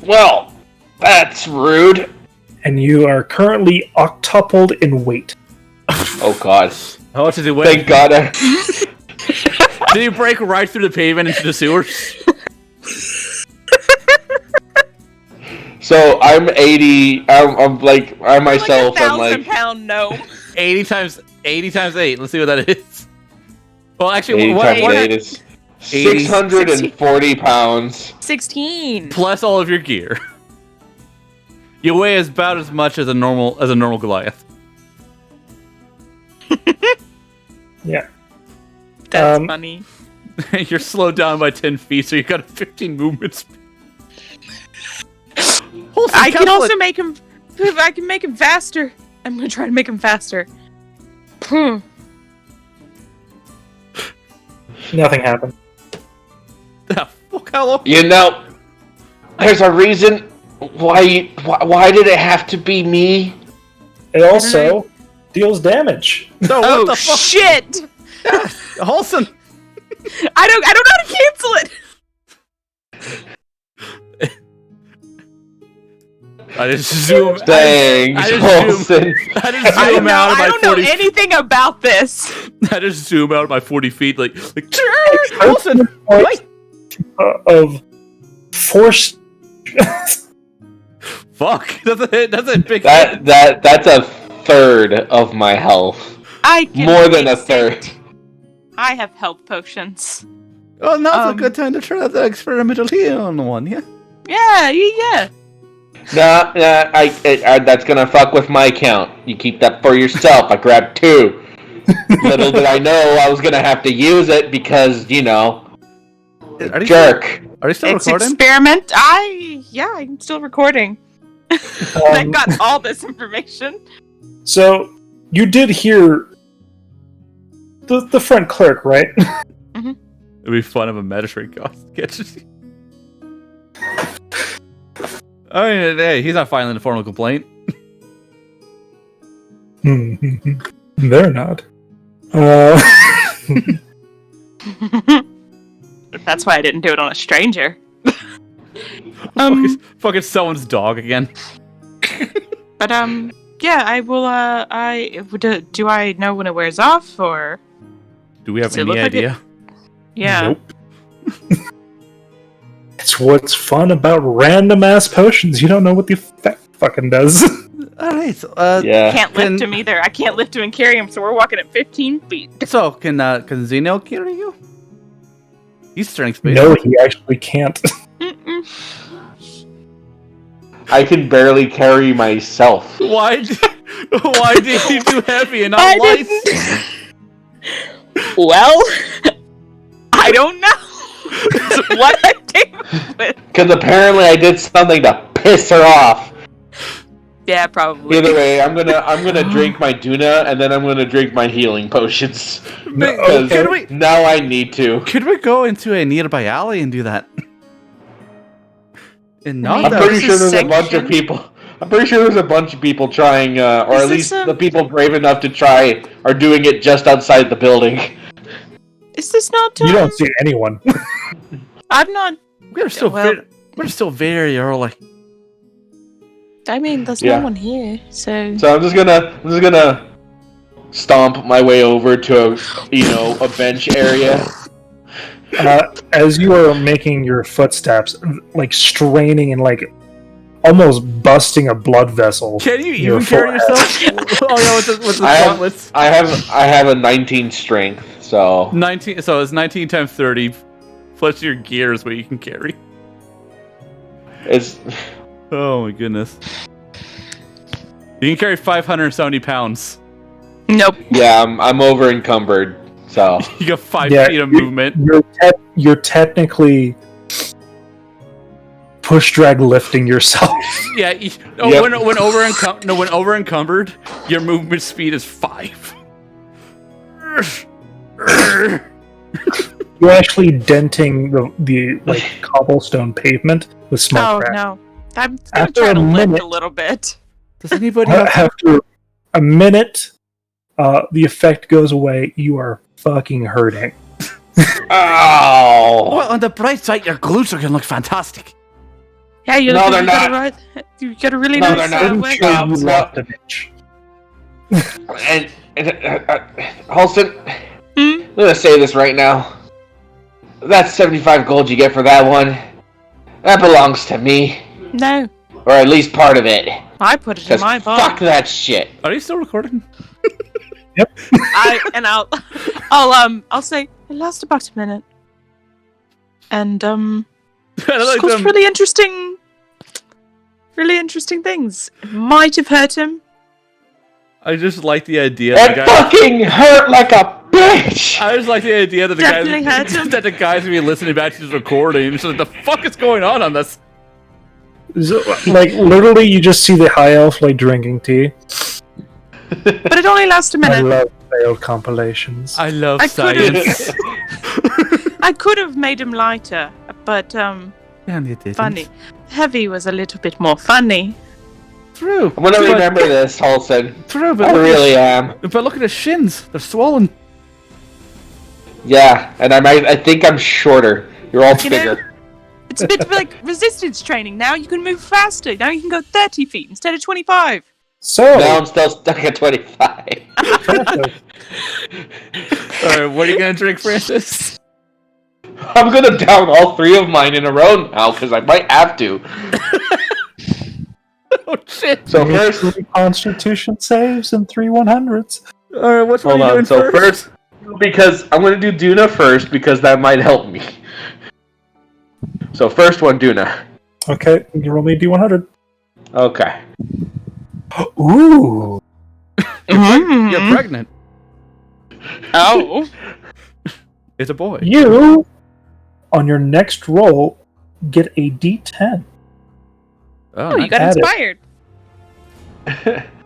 Well, that's rude. And you are currently octupled in weight. Oh god. How much does he weigh? Thank god. Did he break right through the pavement into the sewers? So I'm 80. I'm myself. Like a I'm like 1,000-pound gnome. 80 times 8. Let's see what that is. Well, actually, 80 what times 8 is 80, 640 pounds. 16. plus all of your gear. You weigh about as much as a normal Goliath. Yeah. That's funny. You're slowed down by 10 feet, so you got a 15 movement speed. I can also make him. I can make him faster. I'm gonna try to make him faster. Nothing happened. Fuck, how long? You know, there's a reason why did it have to be me? It also deals damage. No, what the fuck? Shit! Halson! I don't know how to cancel it. I just zoom. Thanks, I Olsen. just zoom out of my 40. I don't know anything about this. I just zoom out my 40 feet, like Olsen. Of force. Fuck, that's a big. That's a third of my health. I can More than a fix third. it. I have health potions. Oh, now's a good time to try the experimental heal one, yeah? Yeah. Nah, that's gonna fuck with my count. You keep that for yourself. I grabbed 2. Little did I know I was gonna have to use it because, jerk. Are you still It's recording? experiment. I'm still recording. I got all this information. So, you did hear the front clerk, right? Mm-hmm. It'd be fun if a magistrate catches you. I mean, hey, he's not filing a formal complaint. They're not. That's why I didn't do it on a stranger. Fucking someone's dog again. But yeah, I will. Do I know when it wears off, or Do we have Does it any look like idea? yeah? Nope. It's what's fun about random ass potions. You don't know what the effect fucking does. Alright, so, Yeah. Can't lift him either. I can't lift him and carry him, so we're walking at 15 feet. So, can Zeno carry you? He's strength based. No, he actually can't. Mm-mm. I can barely carry myself. Why did you do heavy and not I light? Well, I don't know what I came with. Because apparently I did something to piss her off. Yeah, probably. Either way, I'm gonna drink my Duna, and then I'm gonna drink my healing potions. Because now I need to. Could we go into a nearby alley and do that? And I'm pretty sure there's a bunch of people. I'm pretty sure there's a bunch of people trying, or at least the people brave enough to try are doing it just outside the building. Is this not? You don't see anyone. I'm not. We're still very early. I mean, there's no one here, so. So I'm just gonna stomp my way over to a bench area. As you are making your footsteps, like straining and like almost busting a blood vessel. Can you even carry yourself? Oh yeah, what's the gauntlets? I have a 19 strength, so 19. So it's 19 times 30 plus your gear is what you can carry. It's. Oh my goodness. You can carry 570 pounds. Nope. Yeah, I'm over encumbered, so You got 5 feet of movement. You're technically push drag lifting yourself. Yeah. When over encumbered, your movement speed is 5. You're actually denting the like cobblestone pavement with smoke crack. No. I'm gonna try to lift a little bit. Does anybody After a minute, the effect goes away. You are fucking hurting. Ow! Well, on the bright side, your glutes are gonna look fantastic. Yeah, you No, they're not. You got a really No, nice they're not. work. You lost an inch. And Halston, I'm gonna say this right now. That's 75 gold you get for that one. That belongs to me, No, or at least part of it. I put it in my Fuck bottom. that shit. Are you still recording? Yep. I'll say it lasted about a minute, and discussed really interesting things. It might have hurt him. I just like the idea. It fucking hurt like a bitch. I just like the idea that Definitely hurt him. that the guys gonna be listening back to this recording. It's like, the fuck is going on this? So, like literally, you just see the high elf like drinking tea. But it only lasted a I minute. love failed compilations. I love I science. I could have made him lighter, but And you didn't. funny. Heavy was a little bit more funny. True. I'm gonna remember this, Halston. True, but I really am. But look at his shins. They're swollen. Yeah, and I think I'm shorter. You're all You know- bigger. It's a bit like resistance training. Now you can move faster. Now you can go 30 feet instead of 25. So, Now I'm still stuck at 25. Alright, what are you gonna drink, Francis? I'm gonna down all 3 of mine in a row now, because I might have to. Oh shit. So make first, 3 Constitution saves and 3 100s. Alright, what's hold on. So first, because I'm gonna do Duna first, because that might help me. So first one, Duna. Okay, you roll me a D100. Okay. Ooh. You're pregnant. Oh. It's a boy. You, on your next roll, get a D10. Oh, you nice. got Add it. inspired.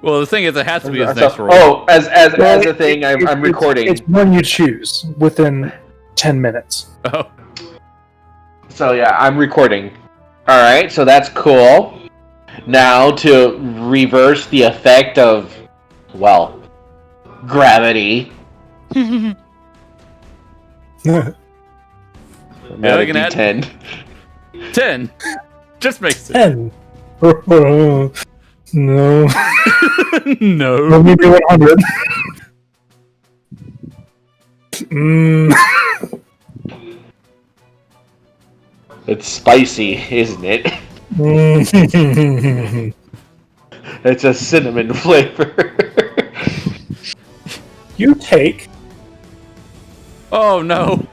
Well, the thing is, it has to be his So- next roll. Oh, as Well, a thing, I'm recording. It's one you choose within 10 minutes. Oh. So yeah, I'm recording. Alright, so that's cool. Now to reverse the effect of, well, gravity. Yeah, I can add- 10. 10. Just makes it. 10. No. No. Let me do 100. It's spicy, isn't it? It's a cinnamon flavor. You take Oh no.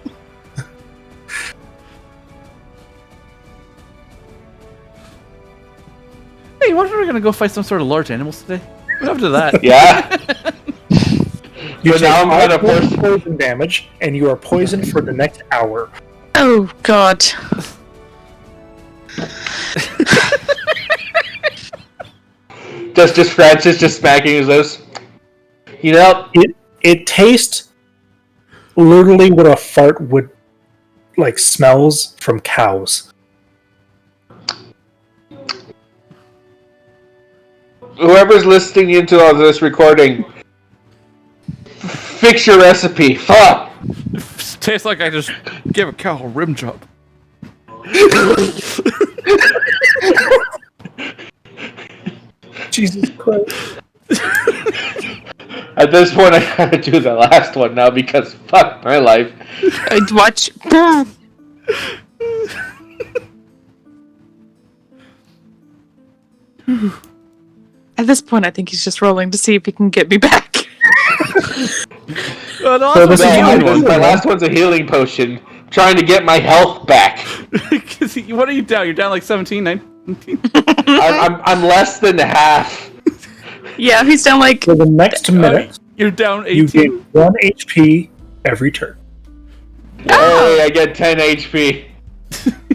Hey, what if we were gonna go fight some sort of large animals today? What happened to that? Yeah. You So now I'm take gonna 5 push. poison damage, and you are poisoned for the next hour. Oh God. Just Francis just smacking his lips. You know, It tastes literally what a fart would like smells from cows. whoever's listening into all this recording, fix your recipe. Fuck. Tastes like I just gave a cow a rim job. Jesus Christ. At this point, I gotta do the last one now because fuck my life. I'd watch. At this point, I think he's just rolling to see if he can get me back. Well, the So last this one's a is healing one. one. My last one's a healing potion. Trying to get my health back. What are you down? You're down like 17, 19? I'm less than half. Yeah, he's down like. For the next minute, You're down you 18? gain 1 HP every turn. Hey, I get 10 HP.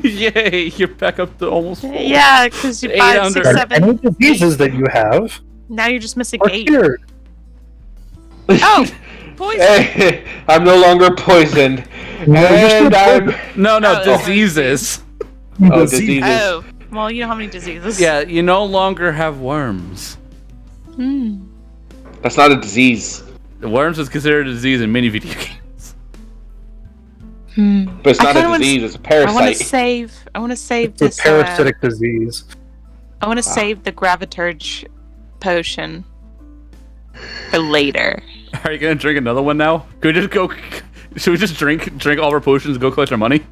Yay, you're back up to almost full. Yeah, because you 8 5, under. 6, 7. Any diseases that you have Now you're just missing are 8. cured. Oh, poison. Hey, I'm no longer poisoned. No, you're still And I'm... No, Oh, diseases. Oh, diseases. Oh, well, you know how many diseases. Yeah, you no longer have worms. That's not a disease. The worms is considered a disease in many video games. But it's I not kinda a wanna disease, it's a I parasite. want to save It's a this. parasitic disease. I want to save the Graviturge potion for later. Are you gonna drink another one now? Could we just go? Should we just drink all our potions and go collect our money?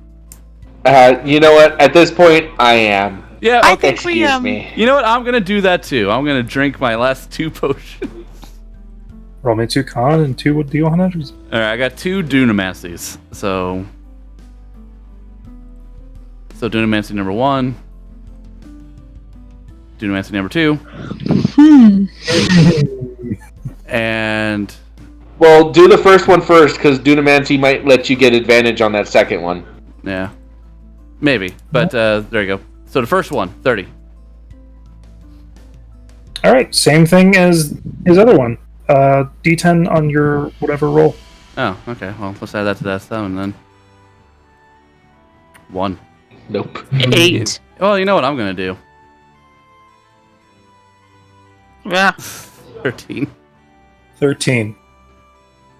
You know what? At this point, I am. Yeah, I okay. think we Excuse me. You know what? I'm gonna do that too. I'm gonna drink my last 2 potions. Roll me 2 con and 2 with D100s. All right, I got 2 Dunamancies. So Dunamancy number 1, Dunamancy number 2, and Well, do the first one first, because Dunamancy might let you get advantage on that second one. yeah, maybe. But there you go. So the first one, 30. Alright, same thing as his other one. D10 on your whatever roll. Oh, okay. Well, let's add that to that 7 then. 1. Nope. 8. Well, you know what I'm gonna do? Yeah. 13. 13.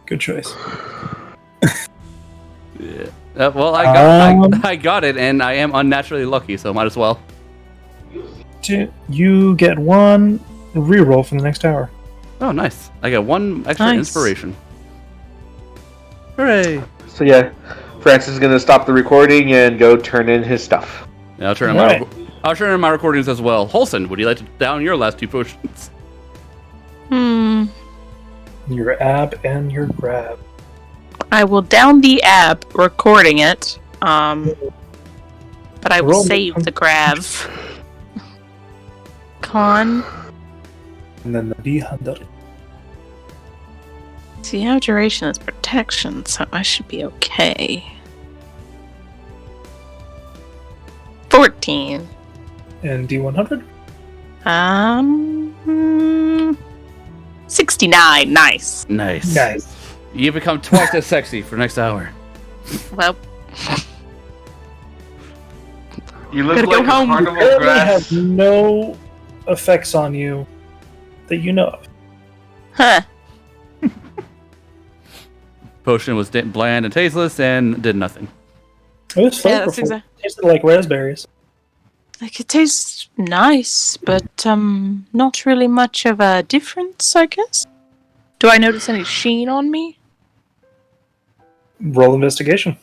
Good choice. Yeah. Well, I got it, and I am unnaturally lucky, so might as well. You get 1 reroll for the next hour. Oh, nice. I got 1 extra Nice. inspiration. Hooray! So yeah, Francis is gonna stop the recording and go turn in his stuff. Yeah, I'll turn in Right. I'll turn in my recordings as well. Holson, would you like to down your last 2 potions? Your ab and your grab. I will down the app, recording it. But I will Roll. save the grav. Con. And then the D100. See, how duration is protection, so I should be okay. 14. And D100? 69. Nice. Nice. Nice. You become twice as sexy for next hour. Well, You look Gotta go like home. a carnival Apparently grass. have no effects on you that you know of. huh. Potion was bland and tasteless and did nothing. It was Yeah, that's flavorful. exact- It tasted like raspberries. Like, it tastes nice, but, not really much of a difference, I guess. Do I notice any sheen on me? Roll investigation.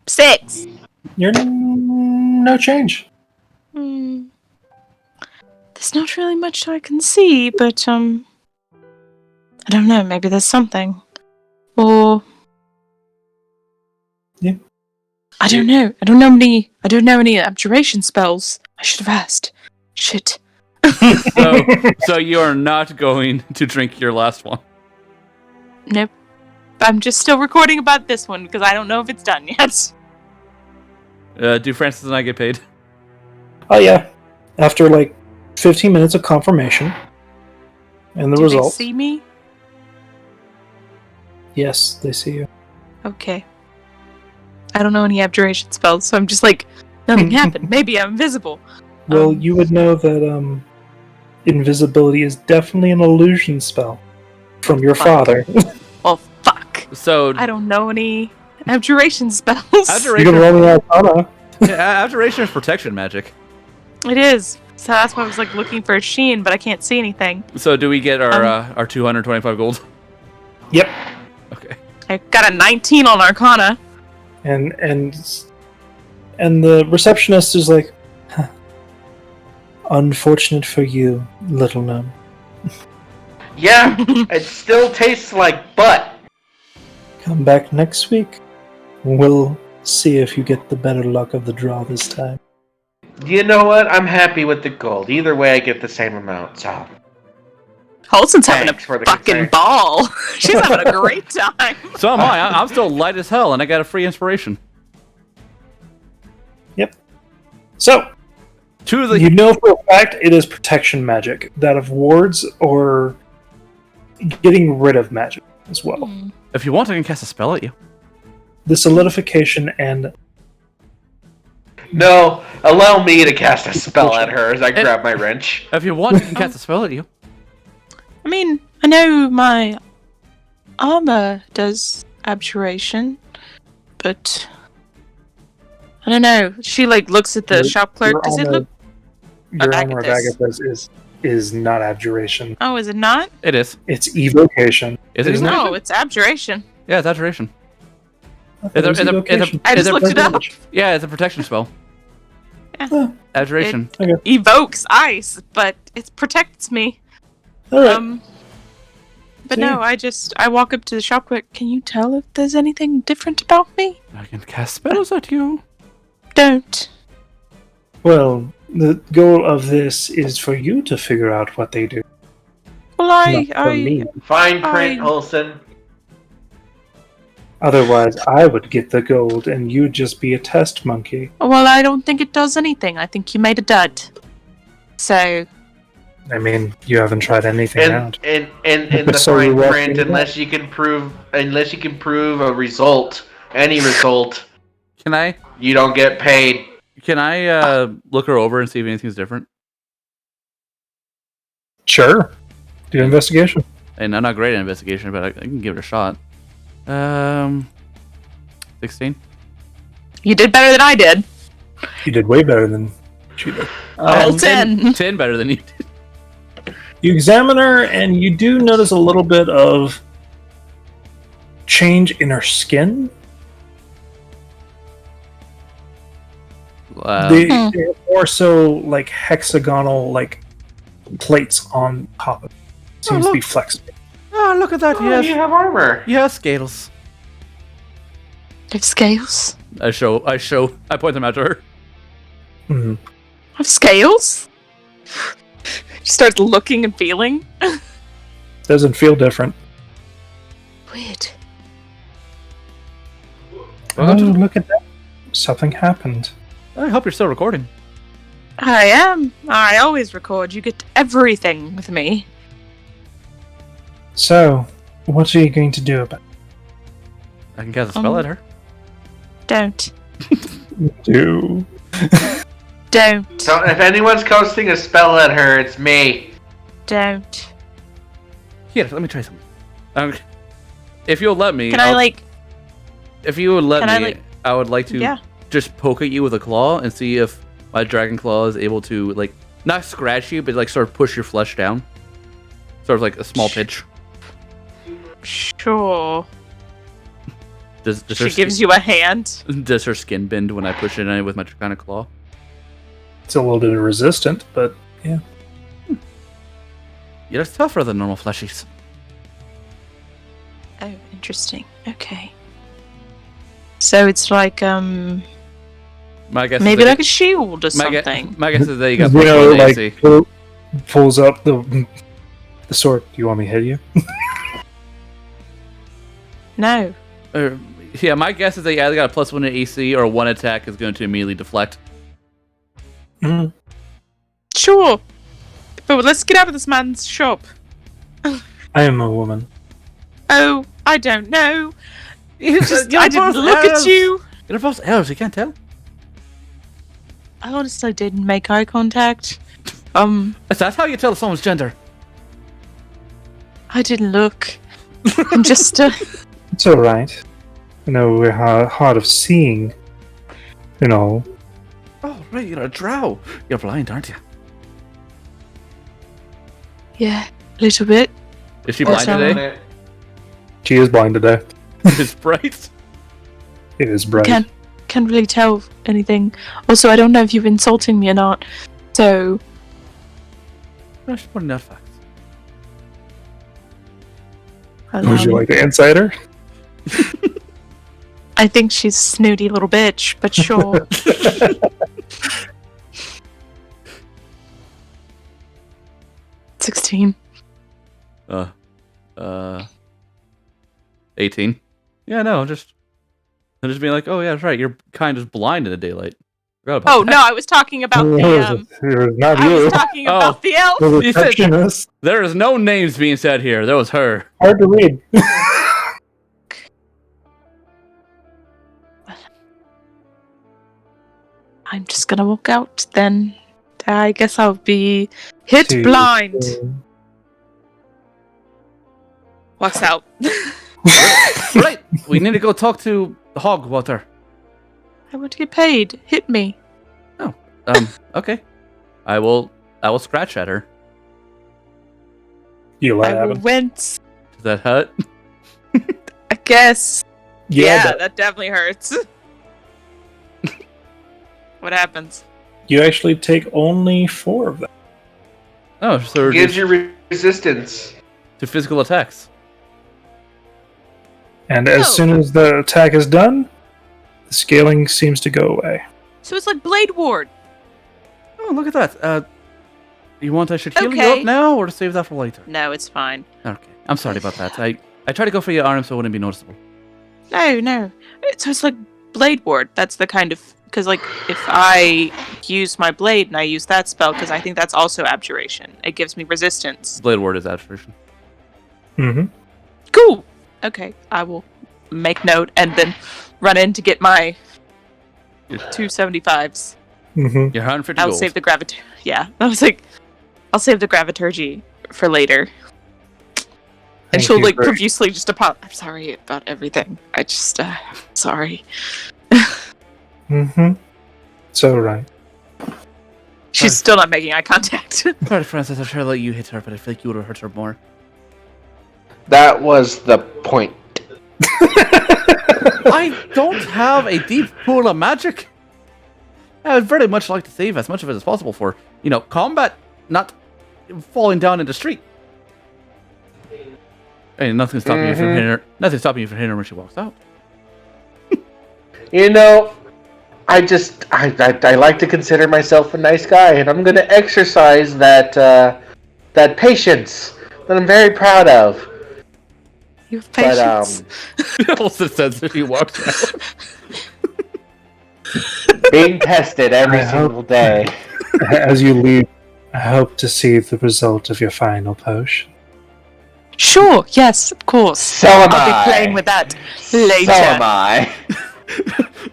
Six. You're no change. There's not really much I can see, but, I don't know, maybe there's something. Or... Yeah. I don't know. I don't know any abjuration spells. I should have asked. Shit. So you are not going to drink your last one. Nope. I'm just still recording about this one because I don't know if it's done yet. Do Francis and I get paid? Oh yeah. After like 15 minutes of confirmation. And the Do result. they see me? Yes, they see you. Okay. I don't know any abjuration spells, so I'm just like, nothing happened. Maybe I'm invisible. Well, you would know that invisibility is definitely an illusion spell from your father. Well, fuck. So I don't know any abjuration spells. You can roll the Arcana. Abjuration is protection magic. It is. So that's why I was like looking for a sheen, but I can't see anything. So do we get our 225 gold? Yep. Okay. I got a 19 on Arcana. And the receptionist is like, huh. Unfortunate for you, little gnome. Yeah, it still tastes like butt. Come back next week. We'll see if you get the better luck of the draw this time. You know what? I'm happy with the gold. Either way, I get the same amount. So. Holson's having a Thanks for the fucking concern. ball. She's having a great time. So am I. I'm still light as hell, and I got a free inspiration. Yep. So, you know for a fact it is protection magic. That of wards or getting rid of magic as well. If you want, I can cast a spell at you. The solidification and... No, allow me to cast a spell at her as I grab my wrench. If you want, I can cast a spell at you. I mean, I know my armor does abjuration, but I don't know. She like looks at the shop clerk. Does it look? Your armor of Agathis is not abjuration. Oh, is it not? It is. It's evocation. Is it? No, it's abjuration. Yeah, it's abjuration. I just looked it up. Yeah, it's a protection spell. Yeah. Abjuration. It evokes ice, but it protects me. All right. But no, I walk up to the shop clerk. Can you tell if there's anything different about me? I can cast spells at you. Don't. Well, the goal of this is for you to figure out what they do. Well, Fine print, Olsen. Otherwise, I would get the gold, and you'd just be a test monkey. Well, I don't think it does anything. I think you made a dud. So. I mean, you haven't tried anything out. In the So fine you're print, walking unless you can prove a result, any result, you don't get paid. Can I look her over and see if anything's different? Sure. Do an investigation. And I'm not great at investigation, but I can give it a shot. 16. You did better than I did. You did way better than she did. 10. 10 better than you did. You examine her, and you do notice a little bit of change in her skin. They're more so like hexagonal, like plates on top of it. Seems to be flexible. Oh, look at that! You have armor. You have scales. I have scales. I point them out to her. Mm-hmm. I have scales? She starts looking and feeling. Doesn't feel different. Weird. Oh, look at that. Something happened. I hope you're still recording. I am. I always record. You get everything with me. So, what are you going to do about it? I can cast a spell at her. Don't. Do. Don't. So if anyone's casting a spell at her, it's me. Don't. Here, let me try something. If you'll let me... If you would let me, I would like to just poke at you with a claw and see if my dragon claw is able to, like, not scratch you, but, like, sort of push your flesh down. Sort of like a small pitch. Sure. She gives you a hand? Does her skin bend when I push it in with my draconic claw? It's a little bit resistant, but yeah. You're tougher than normal fleshies. Oh, interesting. Okay. So it's like, My guess Maybe is like a shield or something. My guess is that you got Zeno, plus 1 AC. pulls up the sword. Do you want me to hit you? No. Yeah, my guess is that you either got a plus 1 in AC or one attack is going to immediately deflect. Mm. Sure. But let's get out of this man's shop. I am a woman. Oh, I don't know. I didn't both look at elves. you. You're both elves, you can't tell. I honestly didn't make eye contact. That's how you tell someone's gender. I didn't look. I'm just, It's alright. You know, we're hard of seeing. You know. Oh, right, you're a drow. You're blind, aren't you? yeah, a little bit. Is she blind Also- today? She is blind today. It's bright. It is bright. Can't really tell anything. Also, I don't know if you're insulting me or not. So, I should put enough facts. Would you like the insider? I think she's a snooty little bitch, but sure. 16. 18. Yeah, no, I'm just being like, oh yeah, that's right. You're kind of blind in the daylight. Forgot about Oh that. no, I was talking about the Not I you. was talking about the elf. The You said- receptionist. There is no names being said here. That was her. Hard to read. I'm just gonna walk out then. I guess I'll be hit To- blind. Walks out. Right. We need to go talk to Hogwater. I want to get paid. Hit me. Okay. I will scratch at her. You let I happen. went. Does that hurt? I guess. Yeah, Yeah, but that definitely hurts. What happens? you actually take only 4 of them. Oh, so we're Gives just you resistance. to physical attacks. And as Oh. soon as the attack is done, the scaling seems to go away. So it's like Blade Ward. Oh, look at that. You want I should heal you Okay. up now, or to save that for later? No, it's fine. Okay. I'm sorry about that. I tried to go for your arm so it wouldn't be noticeable. No. So it's like Blade Ward. That's the kind of because like if I use my blade and I use that spell because I think that's also abjuration. It gives me resistance. Blade word is abjuration. Mm-hmm. Cool. Okay, I will make note and then run in to get my 275s. Mm-hmm. You're 150 I'll gold. save the gravit. Yeah, I was like, I'll save the graviturgy for later. And she'll like profusely just I'm sorry about everything. I just sorry. Mm-hmm. It's alright. She's still not making eye contact. Sorry, Francis. I tried to let you hit her, but I feel like you would have hurt her more. That was the point. I don't have a deep pool of magic. I would very much like to save as much of it as possible for, combat, not falling down in the street. Hey, nothing's stopping you from hitting her. Nothing's stopping you from hitting her when she walks out. You know, I like to consider myself a nice guy, and I'm gonna exercise that patience that I'm very proud of. You have patience. Also says if he walks out. Being tested every I hope- single day. As you leave, I hope to see the result of your final potion. Sure, yes, of course. So am I'll I. be playing with that later. So am I.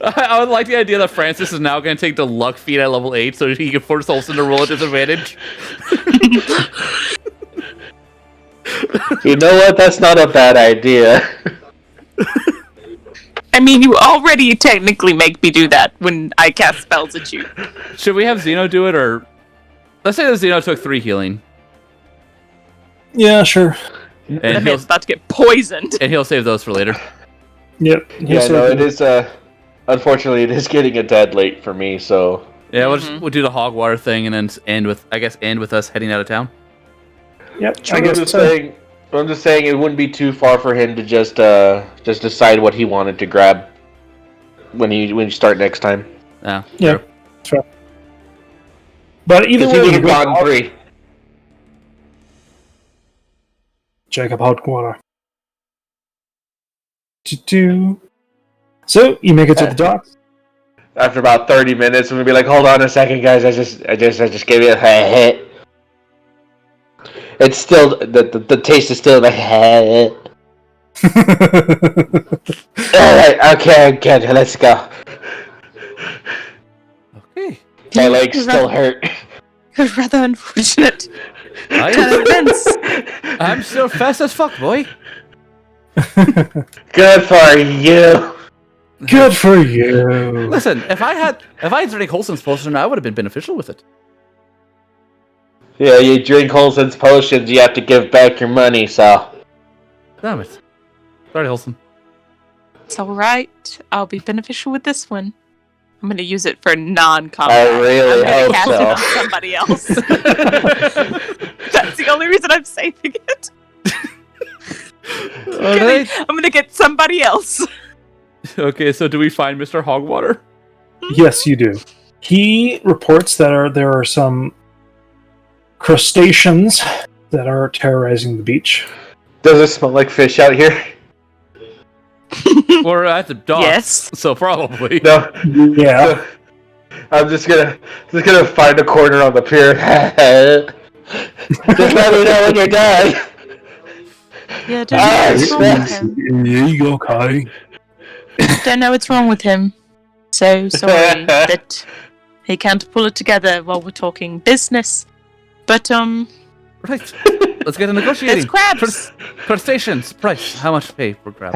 I would like the idea that Francis is now going to take the luck feat at level 8 so he can force Olsen to roll a disadvantage. You know what? That's not a bad idea. I mean, you already technically make me do that when I cast spells at you. Should we have Zeno do it, or... Let's say that Zeno took 3 healing, Yeah, sure. and That he'll, man's about to get poisoned. and he'll save those for later. Yep. Yeah, no, it is. Unfortunately, it is getting a dead late for me. So Yeah, we'll do the Hogwater thing, and then end with us heading out of town. Yep. I I'm guess just saying. I'm just saying it wouldn't be too far for him to just decide what he wanted to grab when you start next time. Yeah. Yeah. Sure. But either Because he way, would you have go gotten 3. Jacob Hotwater. So you make it to the docks. After about 30 minutes, I'm gonna be like, "Hold on a second, guys. I just gave you a hit. It's still the taste is still like hit. All right, okay, good. Let's go. Okay. My legs still hurt. It was rather unfortunate. I'm still fast as fuck, boy. Good for you. Good for you. Listen, if I had drank Wholesom's potion, I would have been beneficial with it. Yeah, you drink Wholeson's potions, you have to give back your money. So. Damn it. Sorry, Wholesome. It's alright. I'll be beneficial with this one. I'm gonna use it for non-combat. I really I'm gonna hope cast so. it on somebody else. That's the only reason I'm saving it. Alright. I'm gonna get somebody else. Okay, so do we find Mr. Hogwater? Yes, you do. He reports that there are some crustaceans that are terrorizing the beach. Does it smell like fish out here? We're at the docks, Yes. so probably. No. Yeah. I'm just gonna find a corner on the pier. Just let me know when you're done. Yeah, don't know what's wrong with him. There you go, Kai. Don't know what's wrong with him. So sorry that he can't pull it together while we're talking business. But Right. Let's get a negotiating. there's crabs. Crustaceans. Price. How much pay for crab?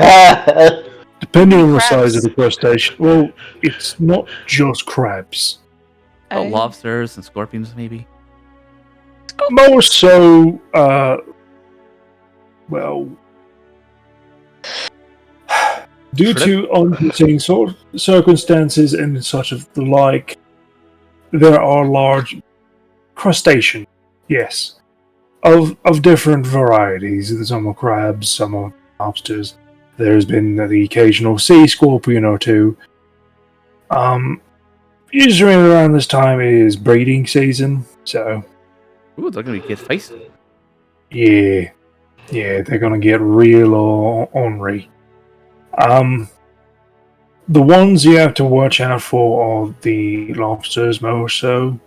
Depending on the Crabs. size of the crustacean. Well, it's not just crabs. Oh, lobsters and scorpions, maybe. More so, well, due to unforeseen circumstances and such of the like, there are large crustaceans, yes, of different varieties. Some are crabs, some are lobsters. There's been the occasional sea scorpion or two. Usually around this time is breeding season, so Ooh, they're gonna get feisty. yeah, they're gonna get real ornery. The ones you have to watch out for are the lobsters more so.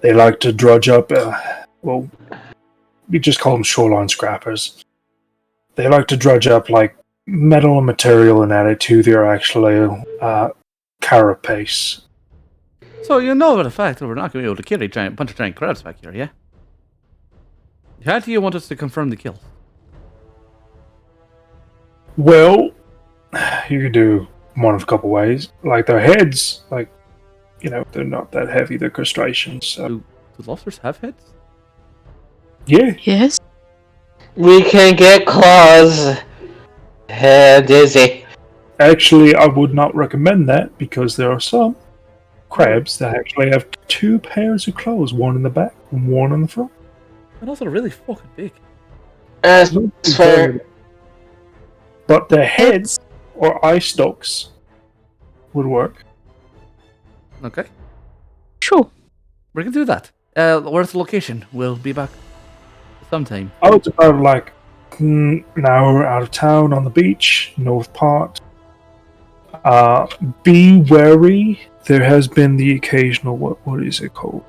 They like to drudge up, well, we just call them shoreline scrappers. They like to drudge up like metal and material and add it to their actual carapace. So you know the fact that we're not gonna be able to kill a bunch of giant crabs back here, yeah? How do you want us to confirm the kill? Well, you could do one of a couple ways. Like their heads, like, you know, they're not that heavy, they're crustaceans. So. Do lobsters have heads? Yeah. Yes. We can get claws. Dizzy. Actually, I would not recommend that because there are some crabs that actually have 2 pairs of claws, one in the back and one in the front. And also really fucking big. That's fair. But their heads or eye stalks would work. Okay. Sure. We can do that. Where's the location? We'll be back sometime. Oh, it's about like an hour out of town on the beach, north part. Be wary. There has been the occasional what is it called?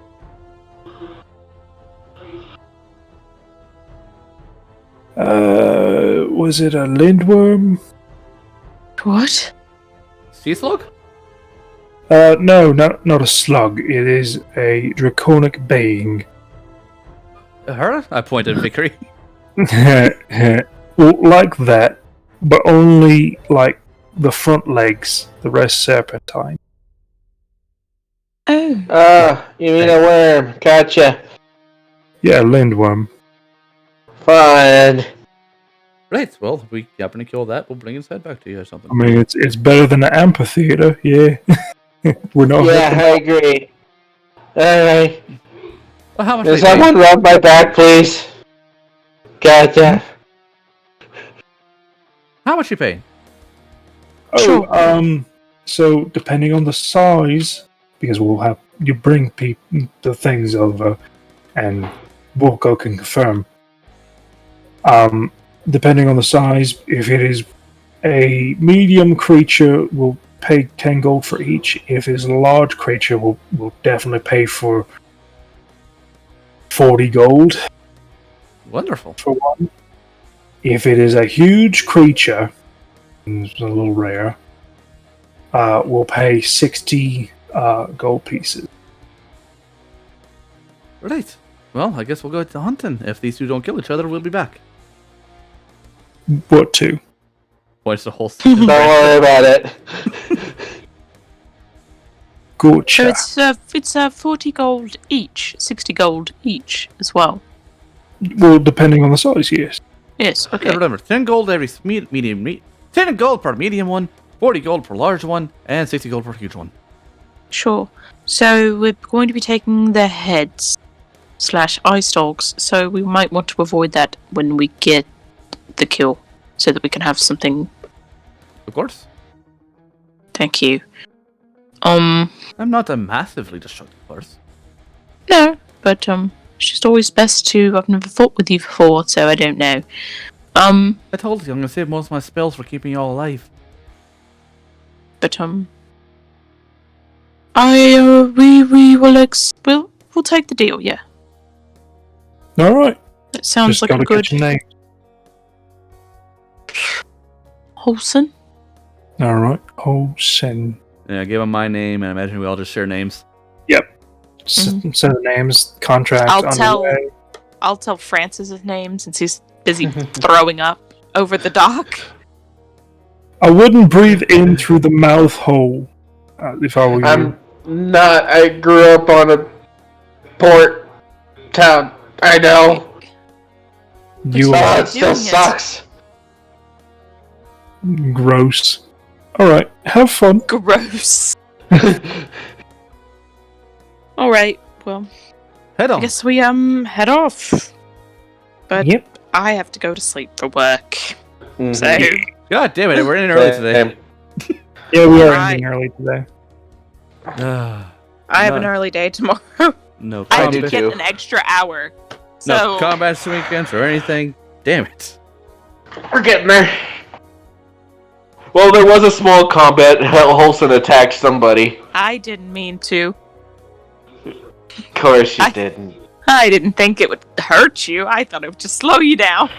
Was it a lindworm? What? Sea slug? No, not a slug. It is a draconic being. Her? I pointed at Vickery. Well, like that, but only like the front legs, the rest serpentine. Oh. You mean a worm? Gotcha. Yeah, lindworm. Fine. Right, well, if we happen to kill that, we'll bring his head back to you or something. I mean, it's better than an amphitheater. Yeah, we're not. Yeah, I agree. Alright. Well, how much Does we pay? someone rub my back, please? Gotcha. How much you paying? Oh, So depending on the size, because you bring the things over, and Wilco can confirm. Depending on the size, if it is a medium creature, we'll pay 10 gold for each. If it's a large creature, we'll definitely pay for 40 gold. Wonderful. For one. If it is a huge creature, it's a little rare, we'll pay 60 gold pieces. Right. Well, I guess we'll go to hunting. If these two don't kill each other, we'll be back. What two? Points to whole. Don't worry about it. Gotcha. So it's 40 gold each, 60 gold each as well. Well, depending on the size, yes. Yes. Okay. Yeah, remember, 10 gold every medium meat. 10 gold per medium one, 40 gold per large one, and 60 gold per huge one. Sure. So we're going to be taking the heads / eye stalks. So we might want to avoid that when we get the kill, so that we can have something. Of course. Thank you. I'm not a massively destructive horse. No, but it's just always best to. I've never fought with you before, so I don't know. I told you I'm gonna save most of my spells for keeping you all alive. But we will we'll take the deal. Yeah. All right. It sounds Just like a gotta good. get your name. Wholesome. All right. Olsen. Yeah, I gave him my name, and I imagine we all just share names. Yep. Send the names, contract. I'll tell Francis's name since he's busy throwing up over the dock. I wouldn't breathe in through the mouth hole if I were you. I'm not. I grew up on a port town. I know. You Oh, are it still sucks. gross. All right. Have fun. Gross. All right. Well, Head on. I guess we head off. But Yep. I have to go to sleep for work. Mhm. So God damn it, we're in early today. Yeah, we are Right. ending early today. I have an early day tomorrow. No I have do to combat. too. get an extra hour. So No combat this weekend or anything. Damn it. We're getting there. Well, there was a small combat. Holson attacked somebody. I didn't mean to. Of course you didn't. I didn't think it would hurt you. I thought it would just slow you down.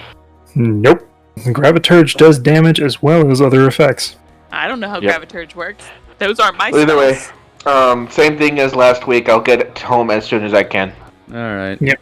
Nope. Graviturge does damage as well as other effects. I don't know how Yep. Graviturge works. Those aren't my Either way, spells. same thing as last week. I'll get home as soon as I can. Alright. Yep.